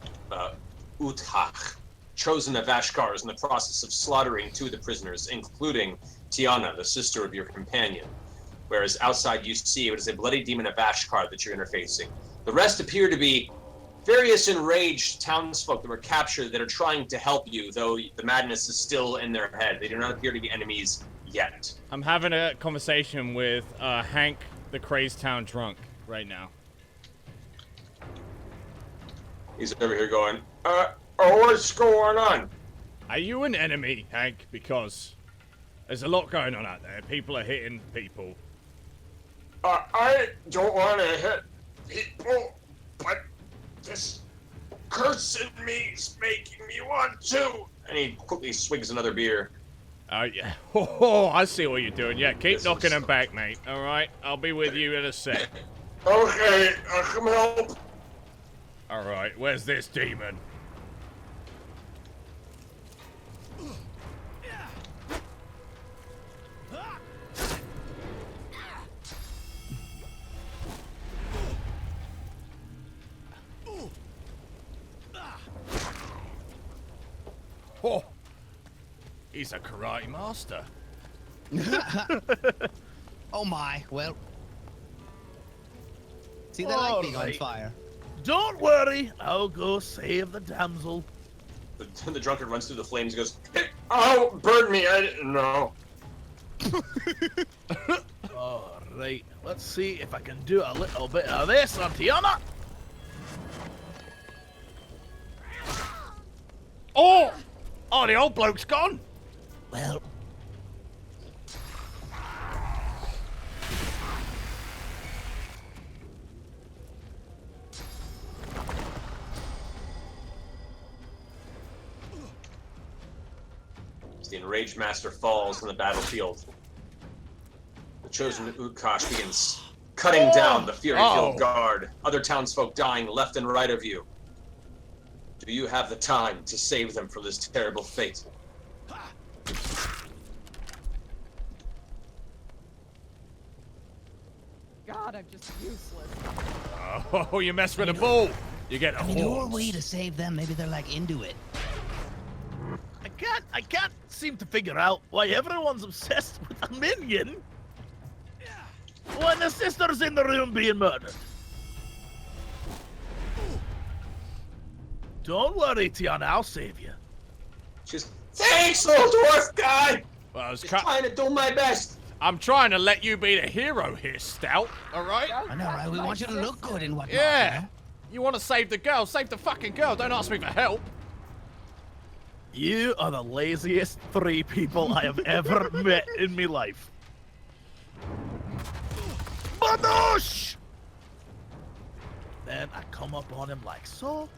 Uthach, chosen of Ashkar, is in the process of slaughtering 2 of the prisoners, including Tiana, the sister of your companion. Whereas outside you see it is a bloody demon of Ashkar that you're interfacing. The rest appear to be various enraged townsfolk that were captured that are trying to help you, though the madness is still in their head. They do not appear to be enemies yet. I'm having a conversation with Hank, the Crazed Town drunk, right now. He's over here going, what's going on? Are you an enemy, Hank? Because there's a lot going on out there. People are hitting people. I don't want to hit people, but this curse in me is making me want to. And he quickly swigs another beer. Oh, yeah. Oh, I see what you're doing. Yeah, keep This knocking is- them back, mate. All right? I'll be with you in a sec. Okay, come help. All right, where's this demon? Oh, he's a karate master. Oh my. Well. See, they like being on Alright. fire. Don't worry, I'll go save the damsel. The drunkard runs through the flames and goes, Oh, burn me, I didn't know. Alright, let's see if I can do a little bit of this on Tiana. Oh! Oh, the old bloke's gone. Well, as the enraged master falls on the battlefield. The chosen Utkash begins cutting down the fury-filled guard. Other townsfolk dying left and right of you. Do you have the time to save them from this terrible fate? God, I'm just useless. Oh, you mess with a bull. You get a I mean, your horse. way to save them, maybe they're like into it. I can't seem to figure out why everyone's obsessed with a minion when the sister's in the room being murdered. Don't worry, Tiana, I'll save you. She's, thanks, little dwarf guy! Well, I was Just trying to do my best. I'm trying to let you be the hero here, Stout. All right? I know, right? We want you to look good and whatnot. Yeah. You know? You want to save the girl? Save the fucking girl. Don't ask me for help. You are the laziest 3 people I have ever met in my life. Badoosh! Then I come up on him like so,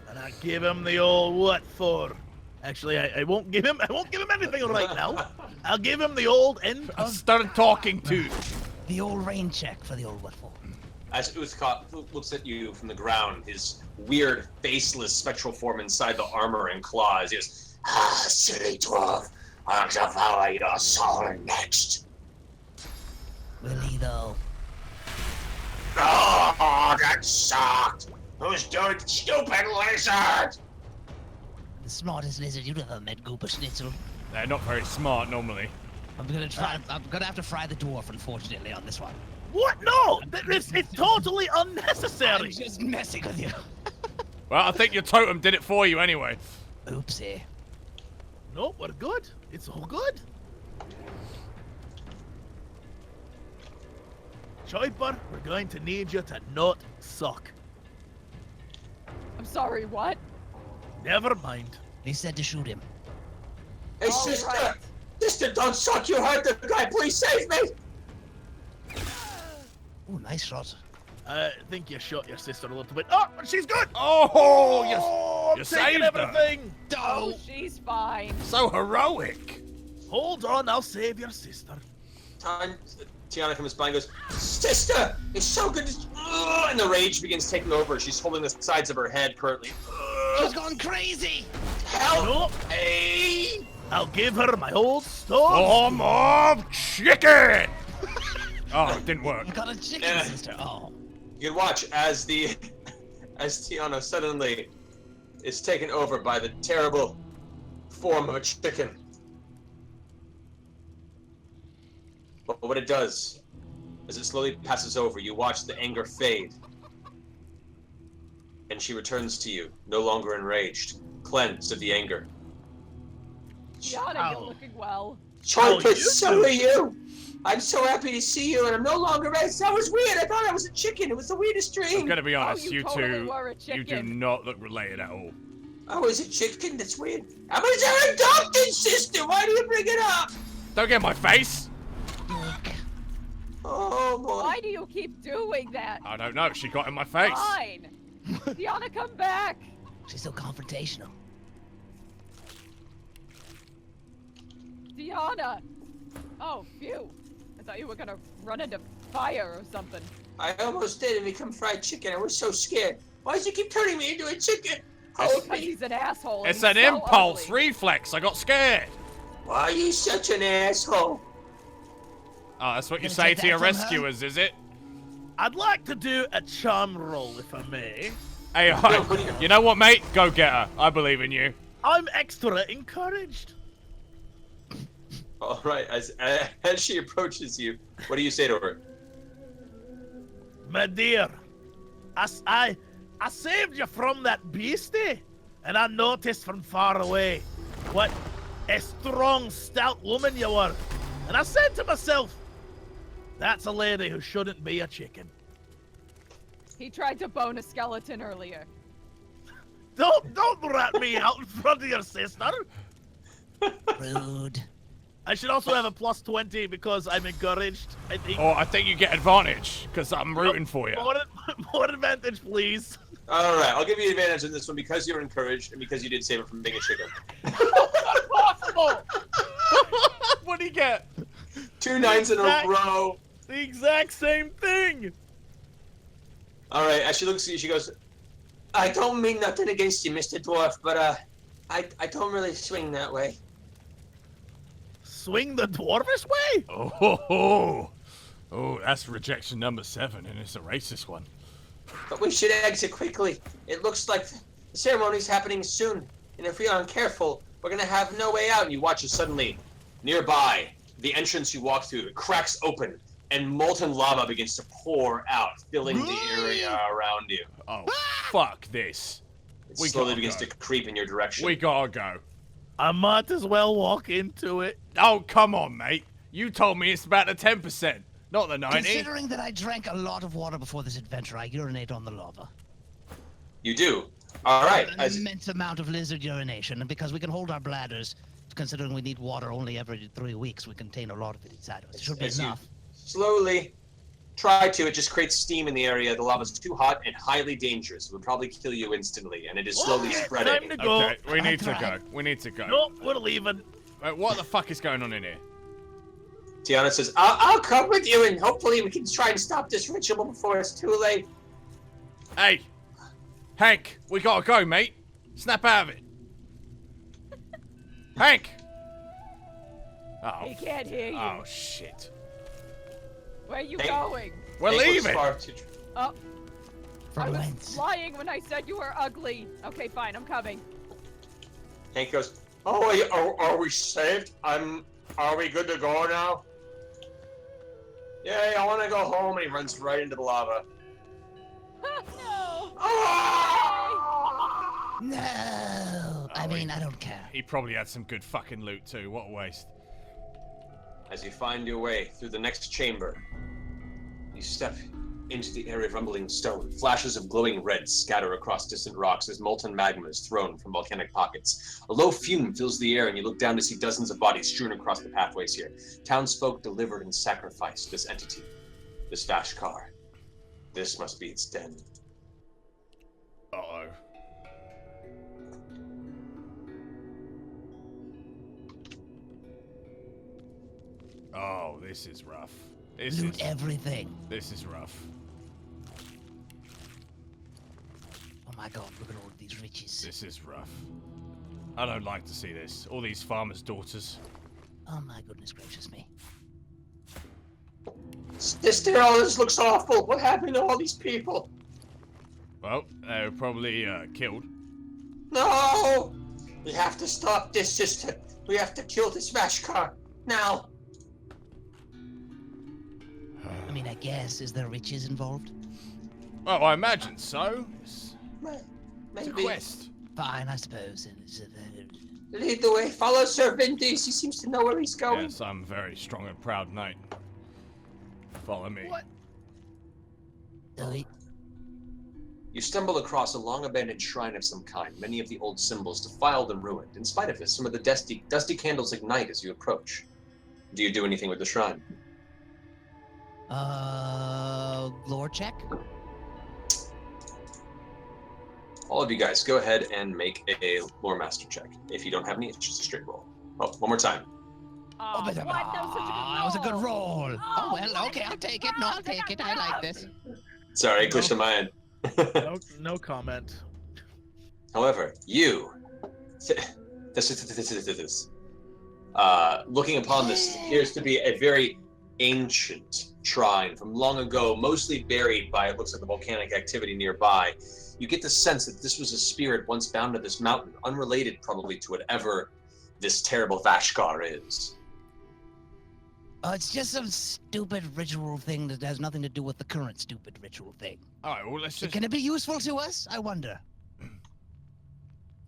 and I give him the old what for. Actually, I won't give him anything right now. I'll give him the old end I of started talking to. The old rain check for the old what for. As Uthkot looks at you from the ground, his weird, faceless spectral form inside the armor and claws, he goes, silly dwarf, I'll devour your soul next. Will he though? Oh, that sucked. Who's doing stupid lizard? The smartest lizard you've ever met, Gooper Schnitzel. They're not very smart normally. I'm gonna have to fry the dwarf, unfortunately, on this one. what? No, it's totally I'm unnecessary. just messing with you. Well, I think your totem did it for you anyway. Oopsie. No, we're good. It's all good. Choiper, we're going to need you to not suck. I'm sorry, what? Never mind. They said to shoot him. Hey, All sister! right. Sister, don't suck! You hurt the guy! Please save me! Ooh, nice shot. I think you shot your sister a little bit. Oh, she's good! Oh, I'm you taking saved her. everything! Oh, she's fine. So heroic. Hold on, I'll save your sister. Tiana comes by and goes, "Sister, it's so good to..." And the rage begins taking over. She's holding the sides of her head currently. She's gone crazy. Help! Nope. Hey! I'll give her my old stone. Form of chicken. Oh, it didn't work. You got a chicken Yeah. sister. Oh. You can watch as Tiana suddenly is taken over by the terrible form of a chicken. But what it does, as it slowly passes over, you watch the anger fade. And she returns to you, no longer enraged, cleansed of the anger. Tiana, you're looking well. Chompus, you so too. are you! I'm so happy to see you, and I'm no longer red. That was weird. I thought I was a chicken. It was the weirdest dream. I'm gonna be honest, you you totally two, were a you do chicken. not look related at all. I was a chicken. That's weird. I was her adopted sister. Why do you bring it up? Don't get in my face. Oh boy. Why do you keep doing that? I don't know. She got in my face. Fine. Tiana, come back. She's so confrontational. Tiana. Oh, phew. I thought you were gonna run into fire or something. I almost did and become fried chicken. I was so scared. Why does he keep turning me into a chicken? It's- Hold Because me. he's an asshole. and It's he's an so impulse ugly. reflex. I got scared. Why are you such an asshole? Oh, that's what you Gonna say take to that your from her? rescuers, is it? I'd like to do a charm roll, if I may. Hey, you know what, mate? Go get her. I believe in you. I'm extra encouraged. All right. As she approaches you, what do you say to her? My dear, I saved you from that beastie, and I noticed from far away what a strong, stout woman you were. And I said to myself, that's a lady who shouldn't be a chicken. He tried to bone a skeleton earlier. Don't rat me out in front of your sister. Rude. I should also have a plus 20 because I'm encouraged, I think. Oh, I think you get advantage because I'm rooting for you. More advantage, please. All right. I'll give you advantage in this one because you're encouraged and because you did save it from being a chicken. Impossible! What do you get? 2 9s in a row. The exact same thing. All right. As she looks at you, she goes, "I don't mean nothing against you, Mr. Dwarf, but I don't really swing that way." Swing the dwarfish way? Oh, that's rejection number 7, and it's a racist one. But we should exit quickly. It looks like the ceremony's happening soon, and if we aren't careful, we're gonna have no way out. And you watch as suddenly, nearby, the entrance you walk through cracks open, and molten lava begins to pour out, filling the area around you. Oh, fuck this. It We slowly gotta begins go. to creep in your direction. We gotta go. I might as well walk into it. Oh, come on, mate. You told me it's about the 10%, not the 90. Considering that I drank a lot of water before this adventure, I urinate on the lava. You do. All right. An immense amount of lizard urination, and because we can hold our bladders, considering we need water only every 3 weeks, we contain a lot of it inside of us. It should be As you enough. slowly try to, it just creates steam in the area. The lava's too hot and highly dangerous. It would probably kill you instantly, and it is slowly Okay, spreading. time to go. Okay, we need to go. tried. We need to go. Nope, we're leaving. Wait, what the fuck is going on in here? Tiana says, I'll come with you, and hopefully we can try and stop this ritual before it's too late. Hey, Hank, we gotta go, mate. Snap out of it. Hank! Oh, He can't hear you. oh shit. Where are you Hey. going? We're Hank looks leaving. far too- Oh, From I was whence? lying when I said you were ugly. Okay, fine, I'm coming. Hank goes, "Oh, are we saved? Are we good to go now?" "Yeah, I want to go home," and he runs right into the lava. No. No! I mean, I don't care. He probably had some good fucking loot too. What a waste. As you find your way through the next chamber, you step into the area of rumbling stone. Flashes of glowing red scatter across distant rocks as molten magma is thrown from volcanic pockets. A low fume fills the air, and you look down to see dozens of bodies strewn across the pathways here. Townsfolk delivered and sacrificed this entity, this Vashkar. This must be its den. Uh-oh. Oh, this is rough. Loot everything. This is rough. Oh my god, look at all these riches. This is rough. I don't like to see this. All these farmers' daughters. Oh my goodness gracious me. Sister, all this looks awful. What happened to all these people? Well, they were probably killed. No! We have to stop this, sister. We have to kill this Vashkar. Now! I mean, I guess, is there riches involved? Well, I imagine so. It's a Maybe. quest. Fine, I suppose. Lead the way. Follow Sir Vindis. He seems to know where he's going. Yes, I'm a very strong and proud knight. Follow me. What? You stumble across a long-abandoned shrine of some kind, many of the old symbols defiled and ruined. In spite of this, some of the dusty candles ignite as you approach. Do you do anything with the shrine? Lore check? All of you guys, go ahead and make a lore master check. If you don't have any, it's just a straight roll. Oh, one more time. Oh, what? That was a good roll. Oh, well, okay, I'll take it. No, I'll take it. I like this. Sorry, I glitched on my end. No comment. However, you, looking upon this, appears to be a very ancient shrine from long ago, mostly buried by, it looks like, the volcanic activity nearby. You get the sense that this was a spirit once bound to this mountain, unrelated probably to whatever this terrible Vashkar is. It's just some stupid ritual thing that has nothing to do with the current stupid ritual thing. All right, well, let's just... Can it be useful to us? I wonder.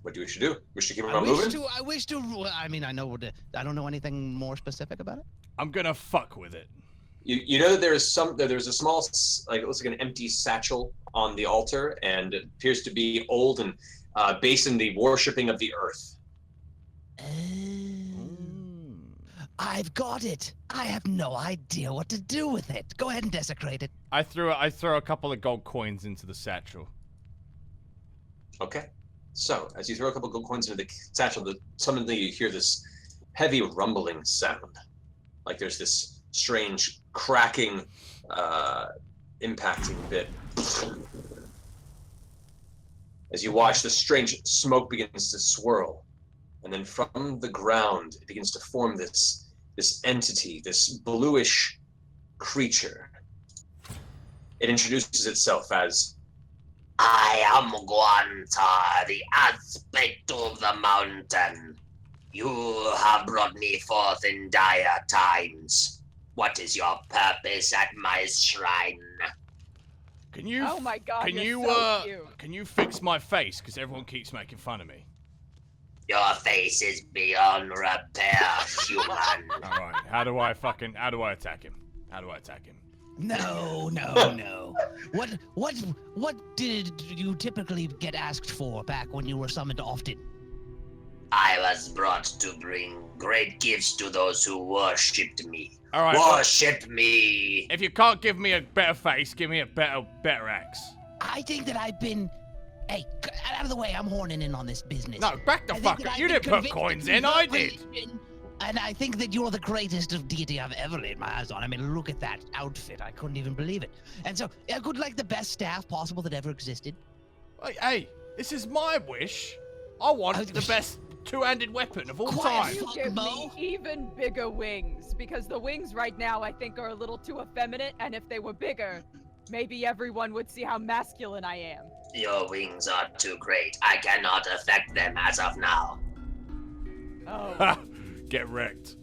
What do we should do? We should keep it on moving? I wish to, I mean, I don't know anything more specific about it. I'm gonna fuck with it. You know that there's a small, like, it looks like an empty satchel on the altar, and it appears to be old and based in the worshipping of the earth. I've got it. I have no idea what to do with it. Go ahead and desecrate it. I throw a couple of gold coins into the satchel. Okay. So, as you throw a couple of gold coins into the satchel, suddenly you hear this heavy rumbling sound. Like there's this strange cracking, impacting bit. As you watch, the strange smoke begins to swirl. And then from the ground, it begins to form this entity, this bluish creature. It introduces itself as, I am Guanta, the aspect of the mountain. You have brought me forth in dire times. What is your purpose at my shrine? Can you? Oh my god, can you're you? so cute. Can you fix my face? Because everyone keeps making fun of me. Your face is beyond repair, human. All right. How do I attack him? No. What did you typically get asked for back when you were summoned often? I was brought to bring great gifts to those who worshipped me. All right. Worship me. If you can't give me a better face, give me a better axe. I think that I've been... Hey, out of the way, I'm horning in on this business. No, back the fuck up. You didn't put coins in, I did. And I think that you're the greatest of deity I've ever laid my eyes on. I mean, look at that outfit. I couldn't even believe it. And so, I could like the best staff possible that ever existed. Hey, this is my wish. I want the best two-handed weapon of all time. You give me even bigger wings, because the wings right now I think are a little too effeminate, and if they were bigger, maybe everyone would see how masculine I am. Your wings are too great. I cannot affect them as of now. Oh. Get wrecked.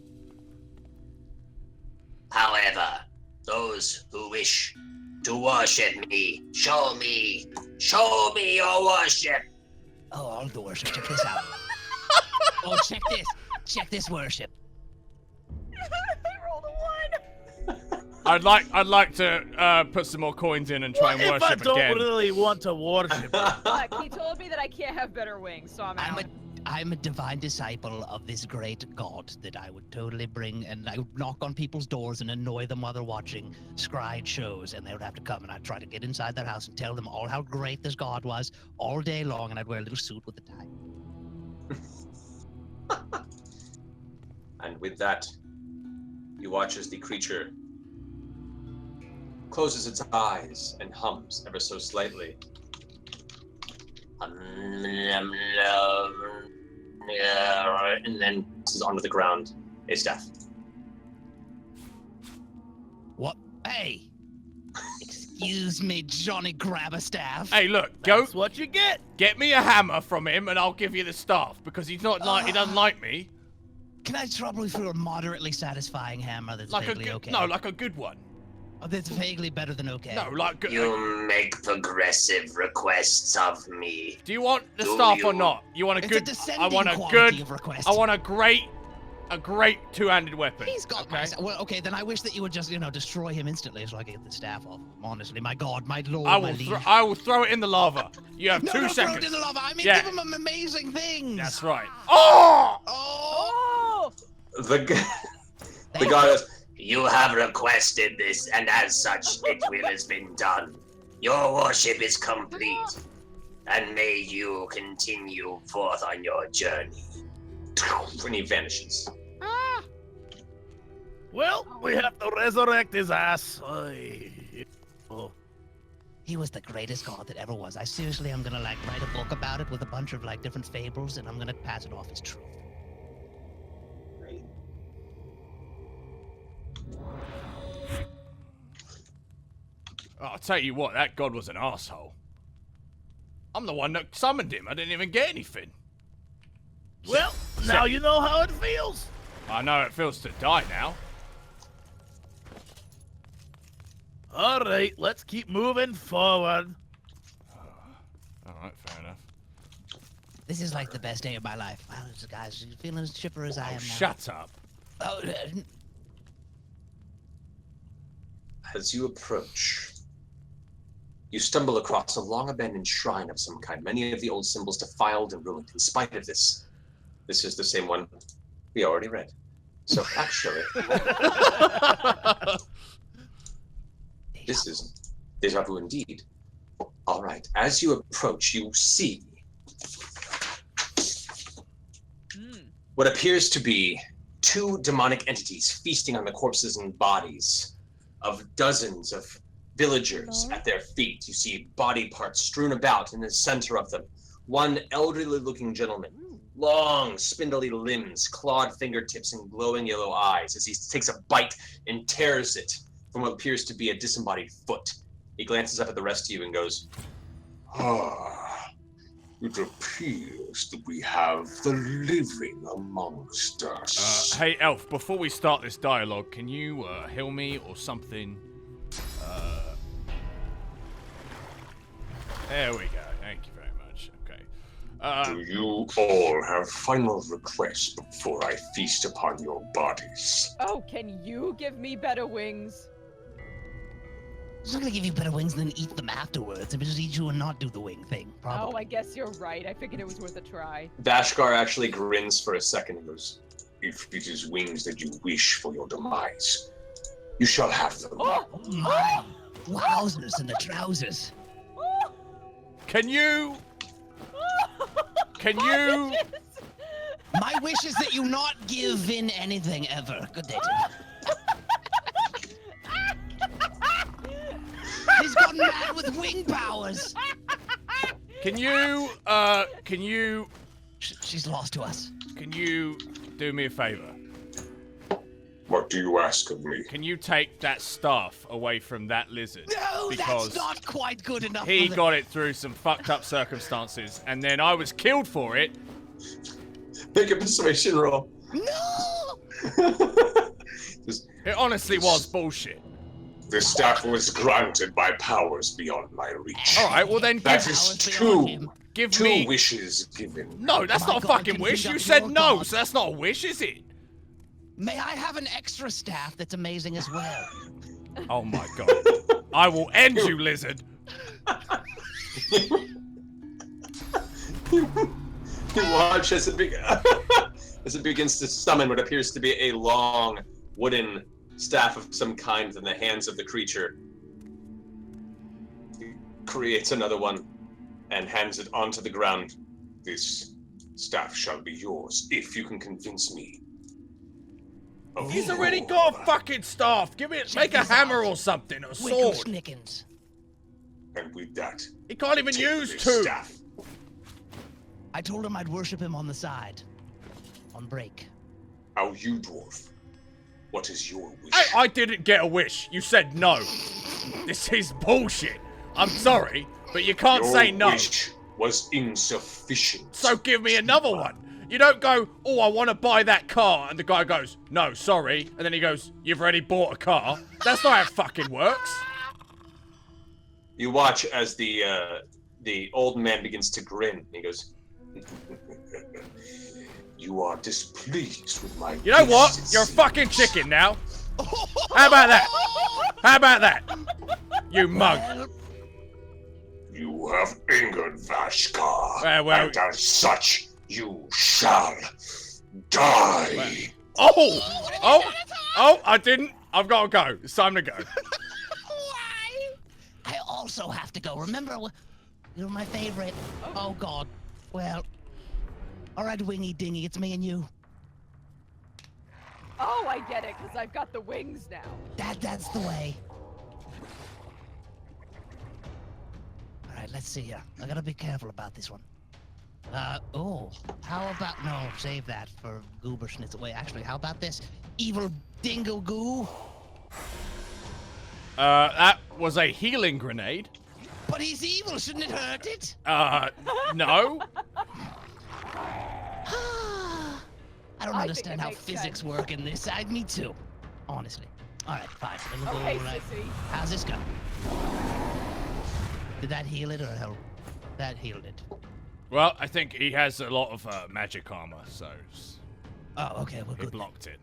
However, those who wish to worship me, show me your worship. Oh, all the worship. Check this out. Oh, check this worship. I rolled a 1. I'd like to put some more coins in and try and worship if I don't again. really want to worship? Look, he told me that I can't have better wings, so I'm out. I'm a divine disciple of this great god that I would totally bring, and I would knock on people's doors and annoy them while they're watching scryed shows, and they would have to come, and I'd try to get inside their house and tell them all how great this god was all day long, and I'd wear a little suit with a tie. And with that, you watch as the creature closes its eyes and hums ever so slightly. And then is onto the ground, a staff. What? Hey! Excuse me, Johnny Grab-a-Staff. Hey, look, go. That's what you get. Get me a hammer from him, and I'll give you the staff because he doesn't like me. Can I trouble you for a moderately satisfying hammer that's Like vaguely okay? No, like a good one. Oh, that's vaguely better than okay. No, like good. You make progressive requests of me. Do you want the Do staff or you? not? You want a It's good? a descending I want a quality good. of request. I want a great two-handed weapon. He's got okay? Well, okay, then I wish that you would just, destroy him instantly so I can get the staff off him. Honestly, my god, my lord, I my will. liege. I will throw it in the lava. You have No, 2 don't throw seconds. it in the lava. I mean, Yeah. give him amazing things. That's right. Oh! Oh! The goddess. You have requested this, and as such, it will has been done. Your worship is complete, and may you continue forth on your journey. And he vanishes. Well, we have to resurrect his ass. Oh. He was the greatest god that ever was. I seriously, I'm gonna write a book about it with a bunch of different fables, and I'm gonna pass it off as truth. Oh, I'll tell you what, that god was an asshole. I'm the one that summoned him. I didn't even get anything. Well, now you know how it feels. I know it feels to die now. All right, let's keep moving forward. All right, fair enough. This is like the best day of my life. Wow, guys, you feeling as chipper as I am now. Shut up. Oh, As you approach, you stumble across a long-abandoned shrine of some kind, many of the old symbols defiled and ruined. In spite of this is the same one we already read. So actually, this is deja vu indeed. All right, as you approach, you see what appears to be 2 demonic entities feasting on the corpses and bodies of dozens of villagers at their feet. You see body parts strewn about in the center of them. One elderly-looking gentleman, long, spindly limbs, clawed fingertips, and glowing yellow eyes as he takes a bite and tears it from what appears to be a disembodied foot. He glances up at the rest of you and goes, It appears that we have the living amongst us. Hey, Elf, before we start this dialogue, can you heal me or something? There we go. Thank you very much. Okay. Do you all have final requests before I feast upon your bodies? Oh, can you give me better wings? I'm not gonna give you better wings than eat them afterwards. I'm just eat you and not do the wing thing. Probably. Oh, I guess you're right. I figured it was worth a try. Vashgar actually grins for a second and goes, If it is wings that you wish for your demise, you shall have them. Oh, My wowzers and the trousers. Can you? My wish is that you not give in anything ever. Good day to you. He's gone mad with wing powers. Can you? She's lost to us. Can you do me a favor? What do you ask of me? Can you take that staff away from that lizard? No, because that's not quite good enough. he for got it through some fucked up circumstances, and then I was killed for it. make a persuasion roll. No. It honestly was bullshit. The staff was granted by powers beyond my reach. All right, well then That give, is give two me. wishes given. No, that's My not a God, fucking can wish. you You conduct said your no, God? so that's not a wish, is it? May I have an extra staff that's amazing as well? Oh my god. I will end you, lizard. You watch as it, as it begins to summon what appears to be a long wooden staff of some kind in the hands of the creature. He creates another one and hands it onto the ground. This staff shall be yours if you can convince me. He's already got a fucking staff. Give it, make a hammer or something, or a sword. Snickens. And with that, He can't even take use this two. staff. I told him I'd worship him on the side. On break. Now you, dwarf. What is your wish? I didn't get a wish. You said no. This is bullshit. I'm sorry, but you can't Your say no. wish was insufficient. So give me another one. You don't go, oh, I want to buy that car, and the guy goes, no, sorry, and then he goes, you've already bought a car. That's not how it fucking works. You watch as the old man begins to grin. He goes, "You are displeased with my." You know what? gifts, it You're a seems." fucking chicken now. How about that? How about that? You mug. You have angered Vashkar, Well. and as such, you shall die. Oh, I didn't. I've got to go. It's time to go. Why? I also have to go. Remember, you're my favorite. Oh, God. Well, all right, Wingy Dingy, it's me and you. Oh, I get it, because I've got the wings now. That's the way. All right, let's see here. I gotta be careful about this one. Oh, how about, no, save that for Goober Schnitzel. Wait, actually, how about this? Evil Dingo Goo? That was a healing grenade. But he's evil, shouldn't it hurt it? No. I don't I understand think it how makes physics sense. work in this. Me too. Honestly. All right, fine. It'll Okay, go right. sissy. How's this go? Did that heal it or help? That healed it. Well, I think he has a lot of magic armor, so Oh, okay, well, he good. blocked it.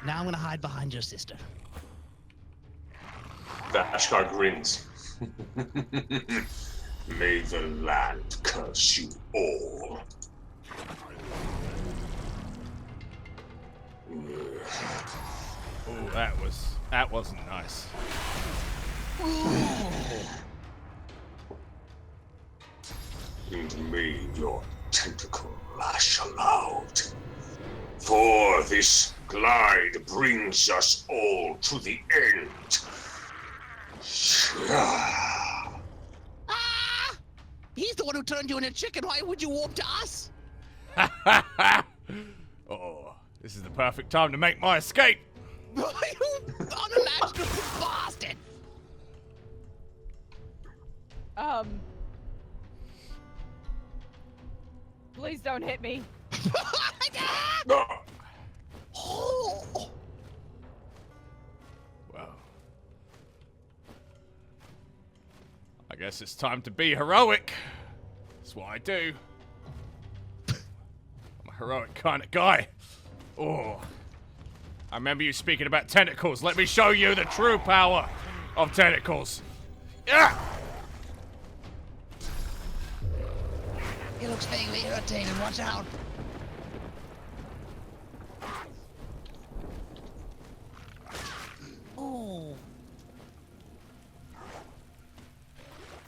Now I'm gonna hide behind your sister. Vashkar grins. May the land curse you all. Oh, that wasn't nice. And may your tentacle lash aloud. For this glide brings us all to the end. Ah! He's the one who turned you into a chicken. Why would you warp to us? Oh, this is the perfect time to make my escape. You unimaginable bastard! Please don't hit me. Oh. Well, I guess it's time to be heroic. That's what I do. I'm a heroic kind of guy. Oh, I remember you speaking about tentacles. Let me show you the true power of tentacles. Yeah. He looks vaguely irritated. Watch out. Oh.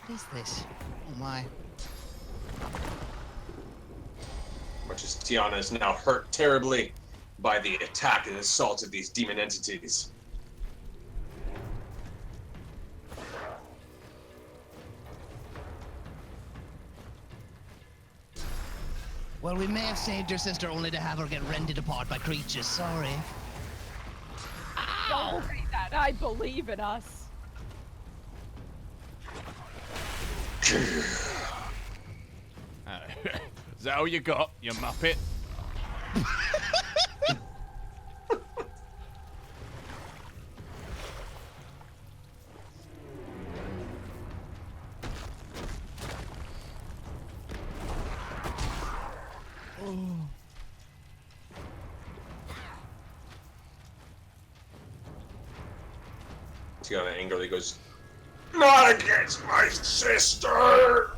What is this? Oh my. Much as Tiana is now hurt terribly by the attack and assault of these demon entities. Well, we may have saved your sister only to have her get rended apart by creatures. Sorry. Don't say that. I believe in us. Is that all you got, you muppet? Tiana angrily goes, Not against my sister!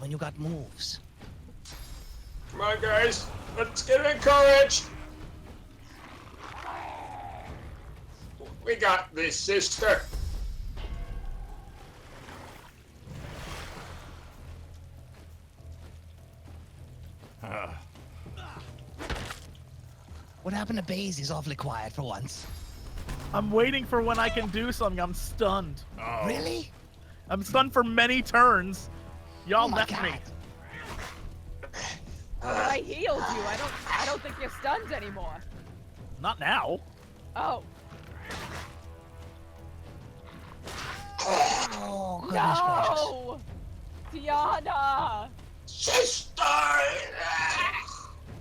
when you got moves. Come on, guys. Let's get encouraged. We got this, sister. What happened to Baze? He's awfully quiet for once. I'm waiting for when I can do something. I'm stunned. Oh. Really? I'm stunned for many turns. Y'all Oh my left God. me. I healed you. I don't think you're stunned anymore. Not now. Oh. Oh, goodness gracious. No! Tiana! Sister!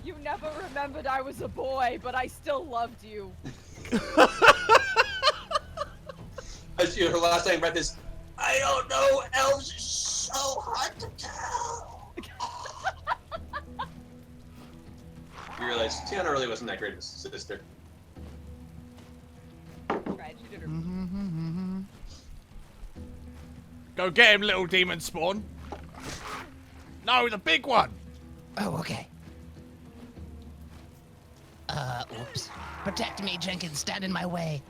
You never remembered I was a boy, but I still loved you. As her last name read this, I don't know, elves are so hard to tell. you realize Tiana really wasn't that great of a sister. Right, she did her. Go get him, little demon spawn. No, the big one. Oh, okay. Oops. Protect me, Jenkins. Stand in my way.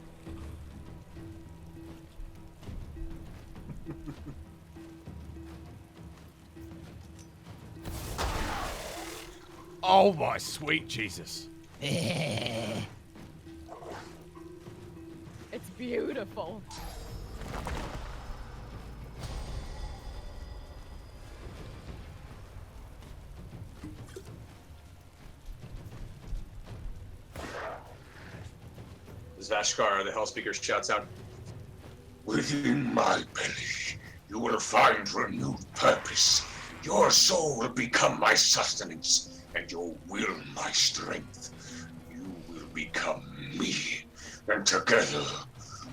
Oh my sweet Jesus. It's beautiful. As Vashkar, the Hellspeaker, shouts out, Within my belly, you will find renewed purpose. Your soul will become my sustenance, and your will my strength. You will become me, and together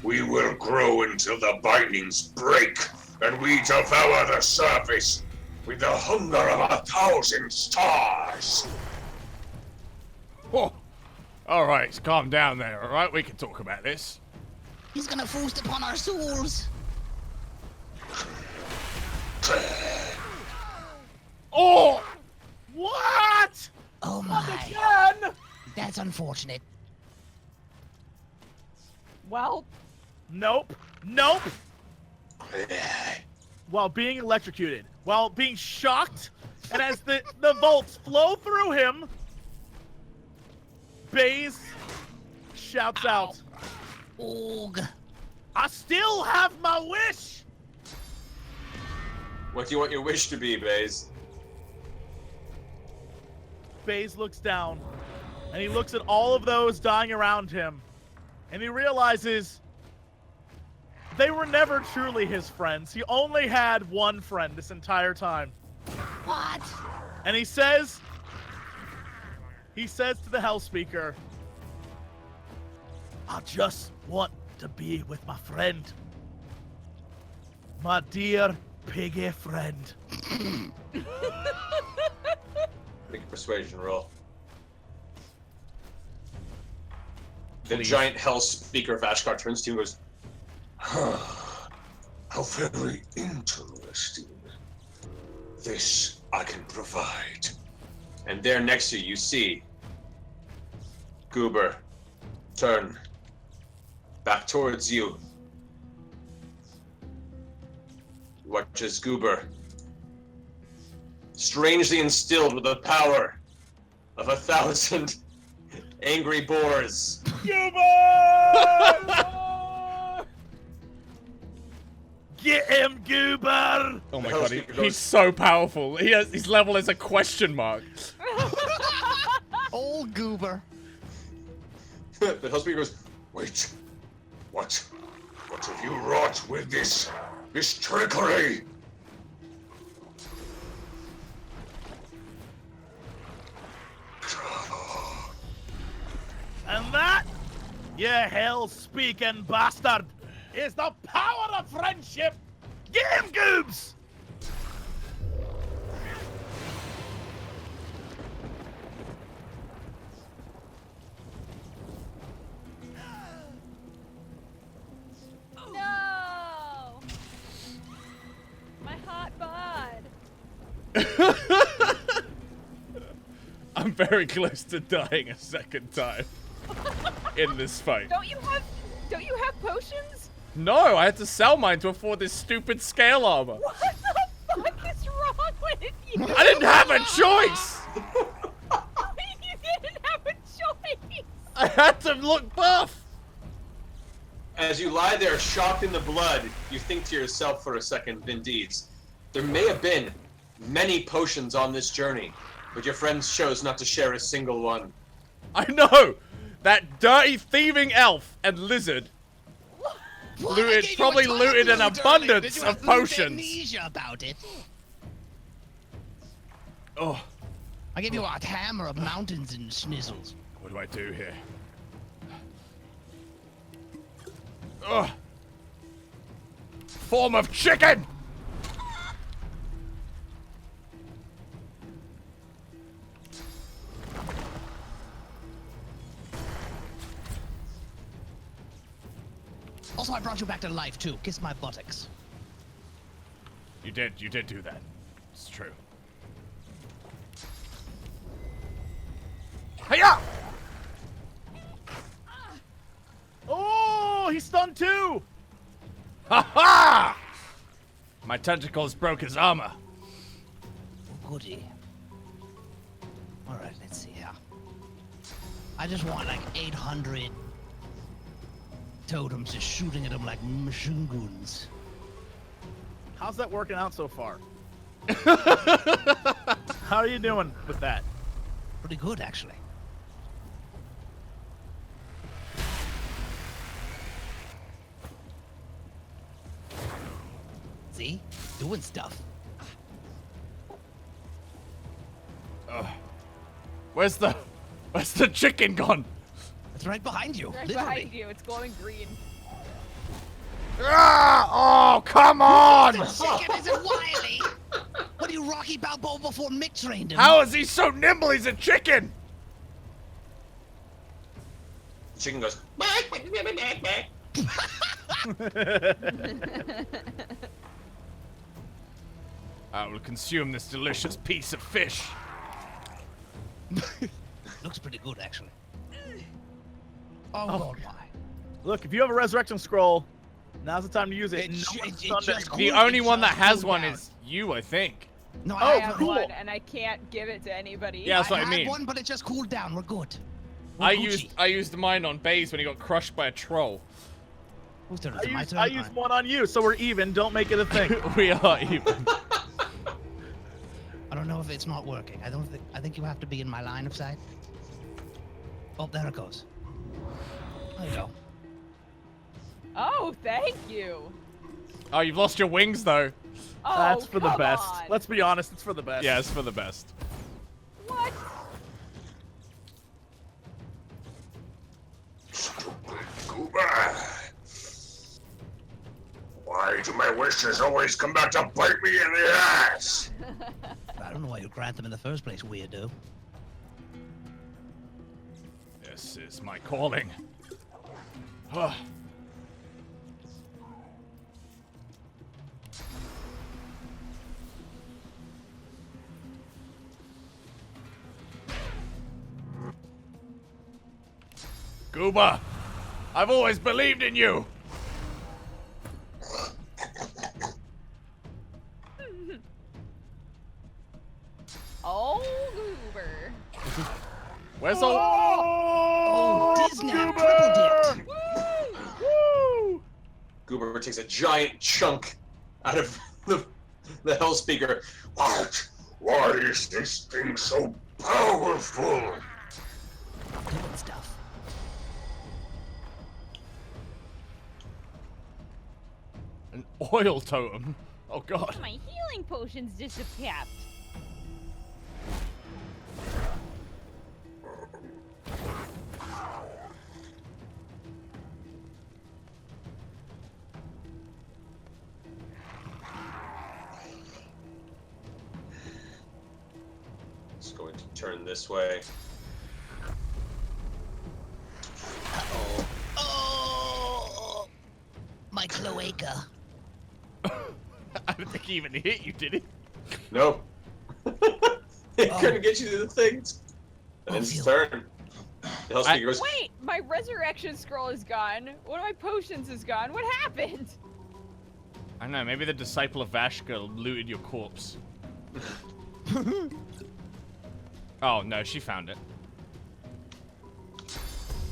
we will grow until the bindings break, and we devour the surface with the hunger of 1,000 stars. Oh. All right, calm down there. All right, we can talk about this. He's gonna feast upon our souls. Oh. What? Oh my. Again? That's unfortunate. Well, Nope. Nope. While being electrocuted, while being shocked, and as the bolts flow through him, Baze shouts out, Oog. I still have my wish! what do you want your wish to be, Baze? Baze looks down, and he looks at all of those dying around him, and he realizes they were never truly his friends. He only had one friend this entire time. What? And he says to the Hellspeaker, I just want to be with my friend. My dear piggy friend. Make a persuasion roll. The Please. giant hell speaker of Ashkar turns to you and goes, How very interesting. This I can provide. and there next to you see Goober turn back towards you. You watch as Goober, strangely instilled with the power of 1,000 angry boars, Get him, Goober! Oh my The god, Hellspeaker he's goes- so powerful. His level is a question mark. Old goober. the Hellspeaker goes, Wait. What have you wrought with this trickery? And that, you hell-speaking bastard, is the power of friendship! Get him, Goobs! no! My hot bod. very close to dying a second time in this fight. Don't you have potions? No, I had to sell mine to afford this stupid scale armor. What the fuck is wrong with you? I didn't have a choice. You didn't have a choice. I had to look buff. As you lie there, shocked in the blood, you think to yourself for a second, indeed, there may have been many potions on this journey, but your friends chose not to share a single one. I know! That dirty thieving elf and lizard probably looted an abundance of potions. Amnesia about it. Oh, I gave you a hammer of mountains and schnizzles. what do I do here? Ugh. Form of chicken! Also, I brought you back to life too. Kiss my buttocks. You did do that. It's true. Hiya! Oh, he's stunned too. Ha ha! My tentacles broke his armor. Oh, goody. All right, let's see here. I just want like 800 totems just shooting at him like machine guns. How's that working out so far? How are you doing with that? Pretty good, actually. See? Doing stuff. Where's the chicken gone? It's right behind you. Right literally. behind you. It's glowing green. Ah! Oh, come on! The chicken isn't wily. What are you, Rocky Balboa before Mick trained him? How is he so nimble? He's a chicken! The chicken goes, I will consume this delicious piece of fish. Looks pretty good, actually. Oh, God, why? Look, if you have a resurrection scroll, now's the time to use it. The only one that has one is you, I think. No, I I have cool. one, and I can't give it to anybody. Yeah, that's what I had mean. one, but it just cooled down. We're good. We're I Gucci. used mine on Baze when he got crushed by a troll. Whose turn is it? My turn? I used one on you, so we're even. Don't make it a thing. We are even. I don't know if it's not working. I think you have to be in my line of sight. Oh, there it goes. There you go. Oh, thank you. Oh, you've lost your wings though. Oh, That's for the come best. on. Let's be honest, it's for the best. Yeah, it's for the best. What? Why do my wishes always come back to bite me in the ass? I don't know why you grant them in the first place, weirdo. This is my calling. Ah. Gooba, I've always believed in you. Oh, Goober. Where's all? Oh, Disney triple dipped. Woo! Goober takes a giant chunk out of the Hellspeaker. What? Why is this thing so powerful? Doing stuff. An oil totem. Oh god. My healing potions disappeared. It's going to turn this way. Uh-oh. Oh! My cloaca. I don't think he even hit you, did he? No. It couldn't get you to the things. Ends his turn. The hell speaker goes. Wait, my resurrection scroll is gone. One of my potions is gone. What happened? I don't know, maybe the disciple of Vashka looted your corpse. Oh, no, she found it.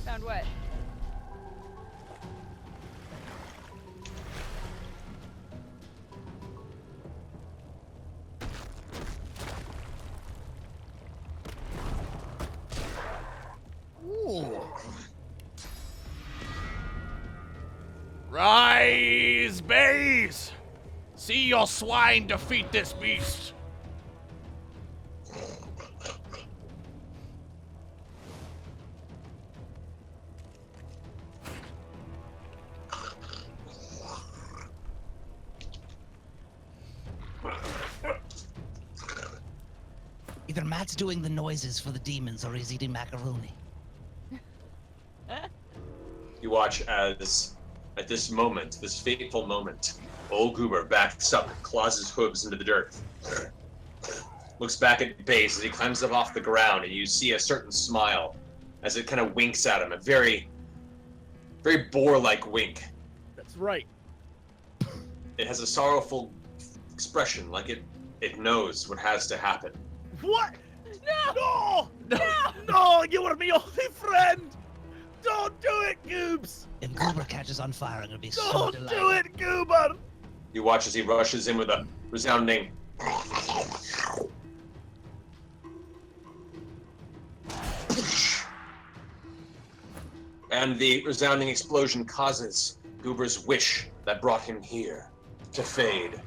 Found what? Ooh. Rise, bays! See your swine defeat this beast! Either Matt's doing the noises for the demons or he's eating macaroni. You watch as, at this moment, this fateful moment, old Goober backs up, claws his hooves into the dirt, looks back at Base as he climbs up off the ground, and you see a certain smile as it kind of winks at him, a very, very boar-like wink. That's right. It has a sorrowful expression, like it knows what has to happen. What? No! No! No! You were my only friend! Don't do it, Goobs! If Goober catches on fire, I'm gonna be so Don't delighted. do it, Goober! You watch as he rushes in with a resounding and the resounding explosion causes Goober's wish that brought him here to fade.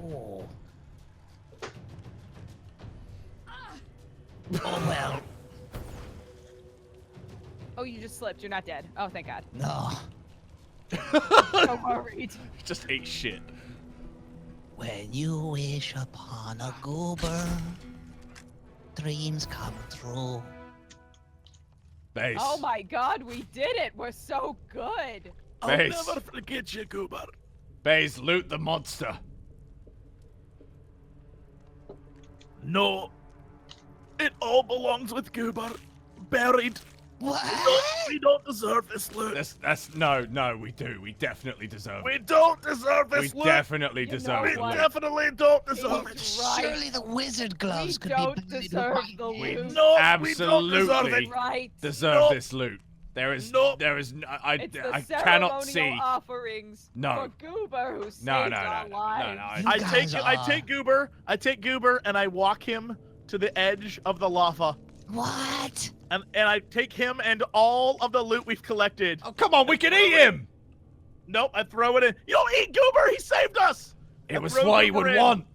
Oh. Oh well. Oh, you just slipped. You're not dead. Oh, thank God. No. So worried. Just ate shit. When you wish upon a goober, dreams come true. Base. Oh my God, we did it. We're so good. I'll Base. never forget you, Goober. Base, loot the monster. No. It all belongs with Goober. Buried. What? We don't deserve this loot. No, we do. We definitely deserve We it. don't deserve We this loot. definitely You deserve know We it. what? definitely don't deserve it. He's right. Surely the wizard gloves We could don't be buried deserve right the here. loot. No, Absolutely. we don't deserve it. Right. Deserve Nope. this loot. There is, Nope. It's the I ceremonial cannot see. offerings No. for Goober who saved No. our lives. You I guys take Goober and I walk him to the edge of the lava. What? And I take him and all of the loot we've collected. Oh, come on, we can eat him! Nope, I throw it in. You don't eat Goober, he saved us! It I was throw what he Goober would in. want.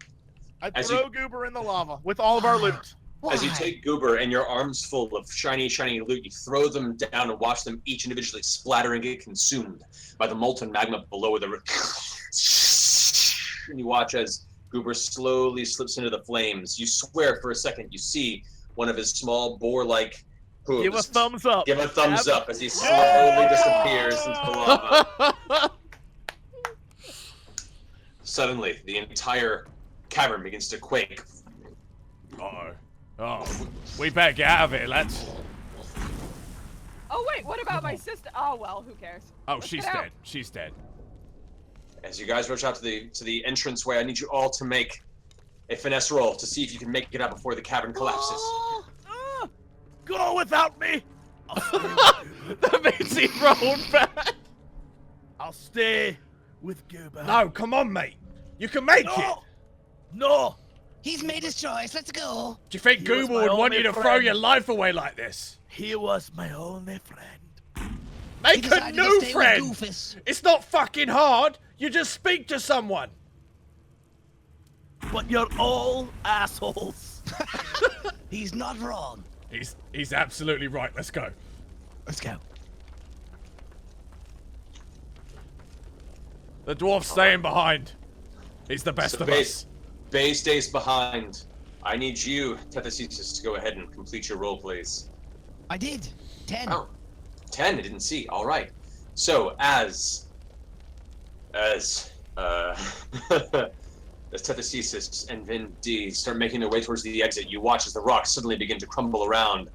I As throw Goober in the lava with all of our loot. As you Why? take Goober and your arms full of shiny loot, you throw them down and watch them each individually splatter and get consumed by the molten magma below the and you watch as Goober slowly slips into the flames. You swear for a second you see one of his small boar-like hooves. Give a thumbs up. Give a thumbs Yep. up as he slowly disappears into the lava. Suddenly, the entire cavern begins to quake. Uh-oh. Oh, we better get out of here, lads. Oh wait, what about my sister? Oh well, who cares? Oh, Let's she's get out. dead. She's dead. As you guys rush out to the entranceway, I need you all to make a finesse roll to see if you can make it out before the cavern collapses. Go without me. That means he rolled back. I'll stay with Goober. No, come on, mate. You can make it. No. No. He's made his choice. Let's go. Do you think He was Goober my would want only you to throw friend. your life away like this? He was my only friend. Make He a decided to new stay with friend. Doofus. It's not fucking hard. You just speak to someone. But you're all assholes. He's not wrong. He's absolutely right. Let's go. Let's go. The dwarf's staying behind. He's the best So of us. Bay stays behind. I need you, Tethesisis, to go ahead and complete your roll, please. I did. 10. Oh, 10, I didn't see. All right. So, as As Tethesis and Vin D start making their way towards the exit, you watch as the rocks suddenly begin to crumble around.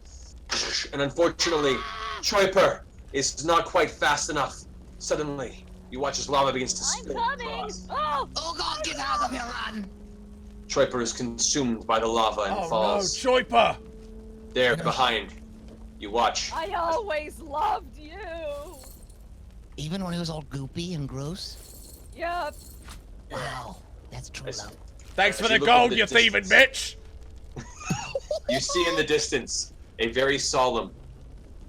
And unfortunately, Choiper is not quite fast enough. Suddenly, you watch as lava begins to I'm spill coming! across. Oh! Oh God, get out of here, run! Choiper is consumed by the lava and Oh falls. no, Choiper! There, behind, you watch. I always loved you. Even when he was all goopy and gross? Yep. Wow, that's true As- love. Thanks As for you the look over gold, the you thieving distance. bitch! You see in the distance a very solemn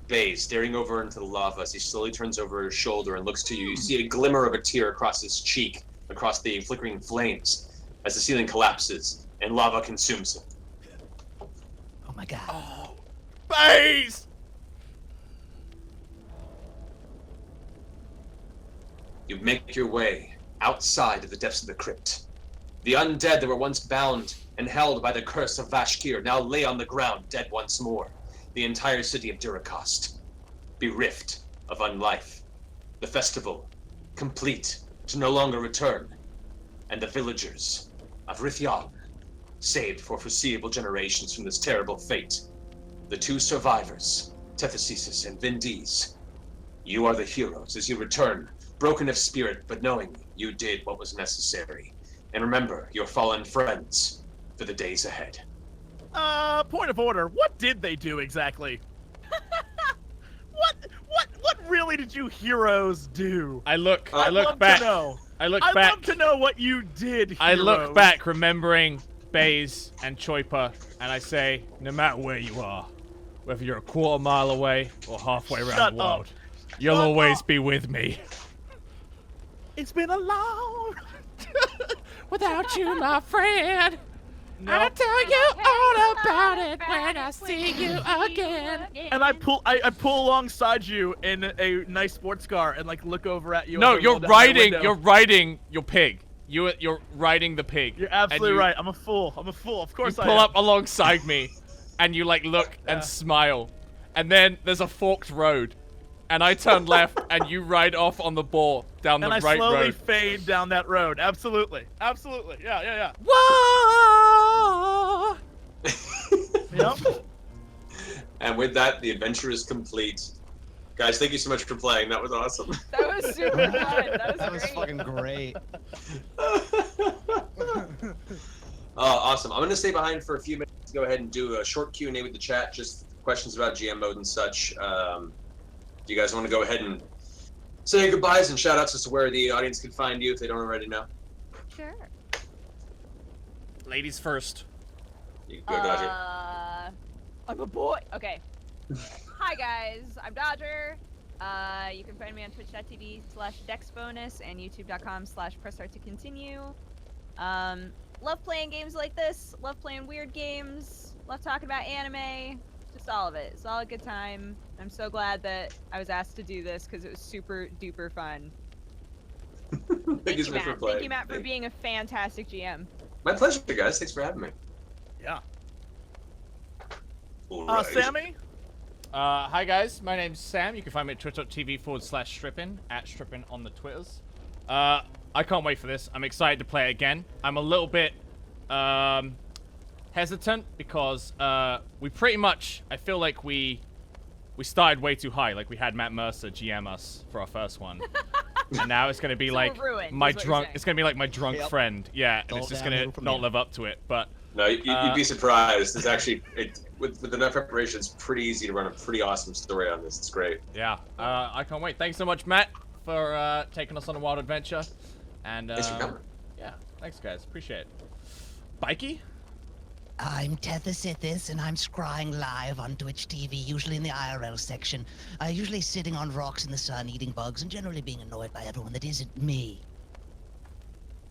Bay staring over into the lava as he slowly turns over his shoulder and looks to you. You see a glimmer of a tear across his cheek, across the flickering flames, as the ceiling collapses and lava consumes him. Oh my God. Oh, Baze! You make your way outside of the depths of the crypt. The undead that were once bound and held by the curse of Vashkir now lay on the ground, dead once more. The entire city of Duracost, bereft of unlife. The festival, complete to no longer return. And the villagers of Rithyon, saved for foreseeable generations from this terrible fate. The two survivors, Tethesis and Vindies. You are the heroes as you return, broken of spirit, but knowing you did what was necessary. And remember your fallen friends for the days ahead. Point of order. What did they do exactly? What really did you heroes do? I look I'd love back. to know. I look I'd back. love to know what you did, heroes. I look back, remembering Baze and Choiper, and I say, no matter where you are, whether you're a quarter mile away or halfway around Shut the world, up. you'll Shut always up. be with me. It's been a long... Without you, my friend, No. I'll tell you all about it when I see you again. And I pull alongside you in a nice sports car and like look over at you. No, as I you're roll down my riding. window. You're riding your pig. You're riding the pig. You're and absolutely you- right. I'm a fool. Of course You I pull am. up alongside me, and you like look Yeah. and smile, and then there's a forked road, and I turn left, and you ride off on the ball down the And I right slowly road. fade down that road. Absolutely. Yeah. Whoa! Yep. And with that, the adventure is complete. Guys, thank you so much for playing. That was awesome. That was super fun. That was That was great. fucking great. Awesome. I'm going to stay behind for a few minutes to go ahead and do a short Q&A with the chat, just questions about GM mode and such. Do you guys want to go ahead and say your goodbyes and shout outs as to where the audience can find you if they don't already know? Sure. Ladies first. You can go, Dodger. I'm a boy. Okay. Hi guys, I'm Dodger. You can find me on twitch.tv/dexbonus and youtube.com/pressstart to continue. Love playing games like this. Love playing weird games. Love talking about anime. Just all of it. It's all a good time. I'm so glad that I was asked to do this because it was super duper fun. Thank you so much for Matt. playing. Thank you, Matt, for being a fantastic GM. My pleasure, guys. Thanks for having me. Yeah. All right. Sammy? Hi guys, my name's Sam. You can find me at twitch.tv/Strippin, at Strippin on the Twitters. I can't wait for this. I'm excited to play it again. I'm a little bit hesitant because we pretty much, I feel like we started way too high. Like we had Matt Mercer GM us for our first one. And now it's gonna be So like we're ruined, my is what you're drunk. saying. It's gonna be like my drunk Yep. friend. Yeah, and All it's just gonna downhill from not here. live up to it. But No, you'd be surprised. It's actually, with enough preparation, it's pretty easy to run a pretty awesome story on this. It's great. yeah, I can't wait. Thanks so much, Matt, for taking us on a wild adventure. And Thanks for coming. yeah, thanks guys, appreciate it. Bikey? I'm Tethysithis, and I'm scrying live on Twitch TV, usually in the IRL section. Usually sitting on rocks in the sun, eating bugs, and generally being annoyed by everyone that isn't me.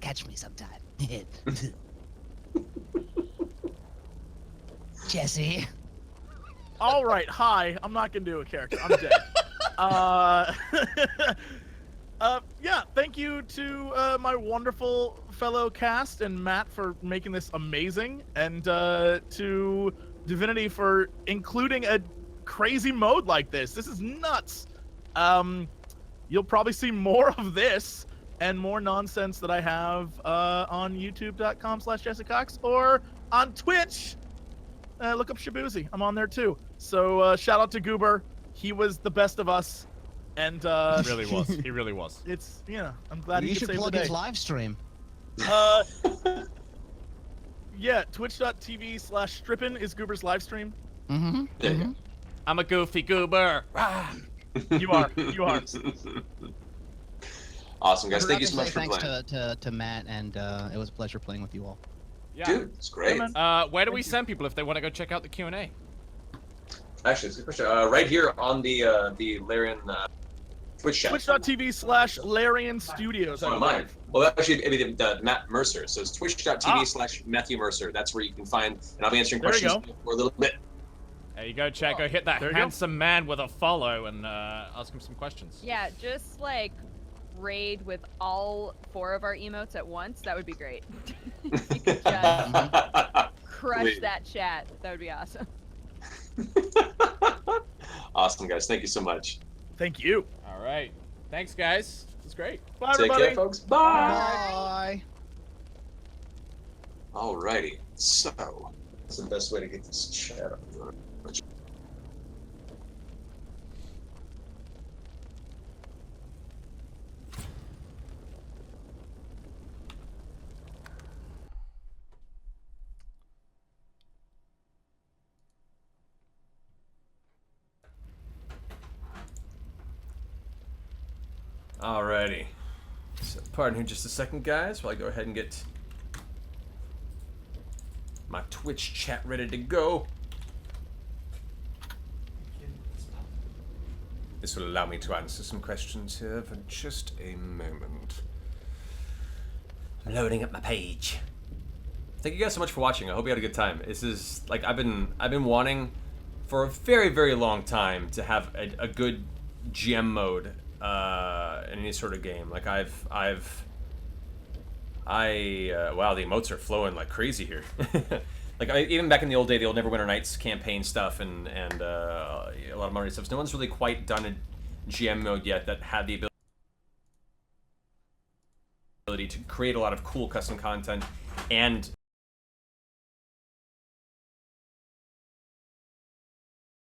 Catch me sometime. Jesse. All right, hi. I'm not gonna do a character. I'm dead. Yeah. Thank you to my wonderful fellow cast and Matt for making this amazing, and to Divinity for including a crazy mode like this. This is nuts. You'll probably see more of this and more nonsense that I have on youtube.com/JessiCox or on Twitch. Look up Shabuzi. I'm on there too. So shout out to Goober. He was the best of us. And He really was. He really was. It's, I'm glad You he could should save the plug day. his live stream. Yeah, twitch.tv/Strippin is Goober's live stream. Mm-hmm. There you go. I'm a goofy goober. You are. Awesome, I guys. forgot Thank you to so much say for thanks playing. to Matt, and it was a pleasure playing with you all. Yeah. Dude, it's great. Where do we send people if they want to go check out the Q&A? Actually, it's a good question. Right here on the Larian Twitch chat. Twitch.tv/Larian Studios. On mine. Well, actually, it'd be the Matt Mercer. So it's twitch.tv/Matthew Mercer. That's where you can find, and I'll be answering There you questions for a little bit. There you go, Check. Go hit that There you go. handsome man with a follow and ask him some questions. Yeah, just like raid with all 4 of our emotes at once. That would be great. If you could just crush Please. that chat. That would be awesome. Awesome, guys. Thank you so much. Thank you. All right. Thanks, guys. This is great. Bye, Take everybody. care, folks. Bye. Bye. Alrighty. So, what's the best way to get this chat up? Alrighty. So, pardon here just a second, guys, while I go ahead and get my Twitch chat ready to go. This will allow me to answer some questions here for just a moment. I'm loading up my page. Thank you guys so much for watching. I hope you had a good time. This is like I've been wanting for a very, very long time to have a good GM mode in any sort of game. Like wow, the emotes are flowing like crazy here. Like even back in the old day, the old Neverwinter Nights campaign stuff and a lot of modern stuff. No one's really quite done a GM mode yet that had the ability to create a lot of cool custom content and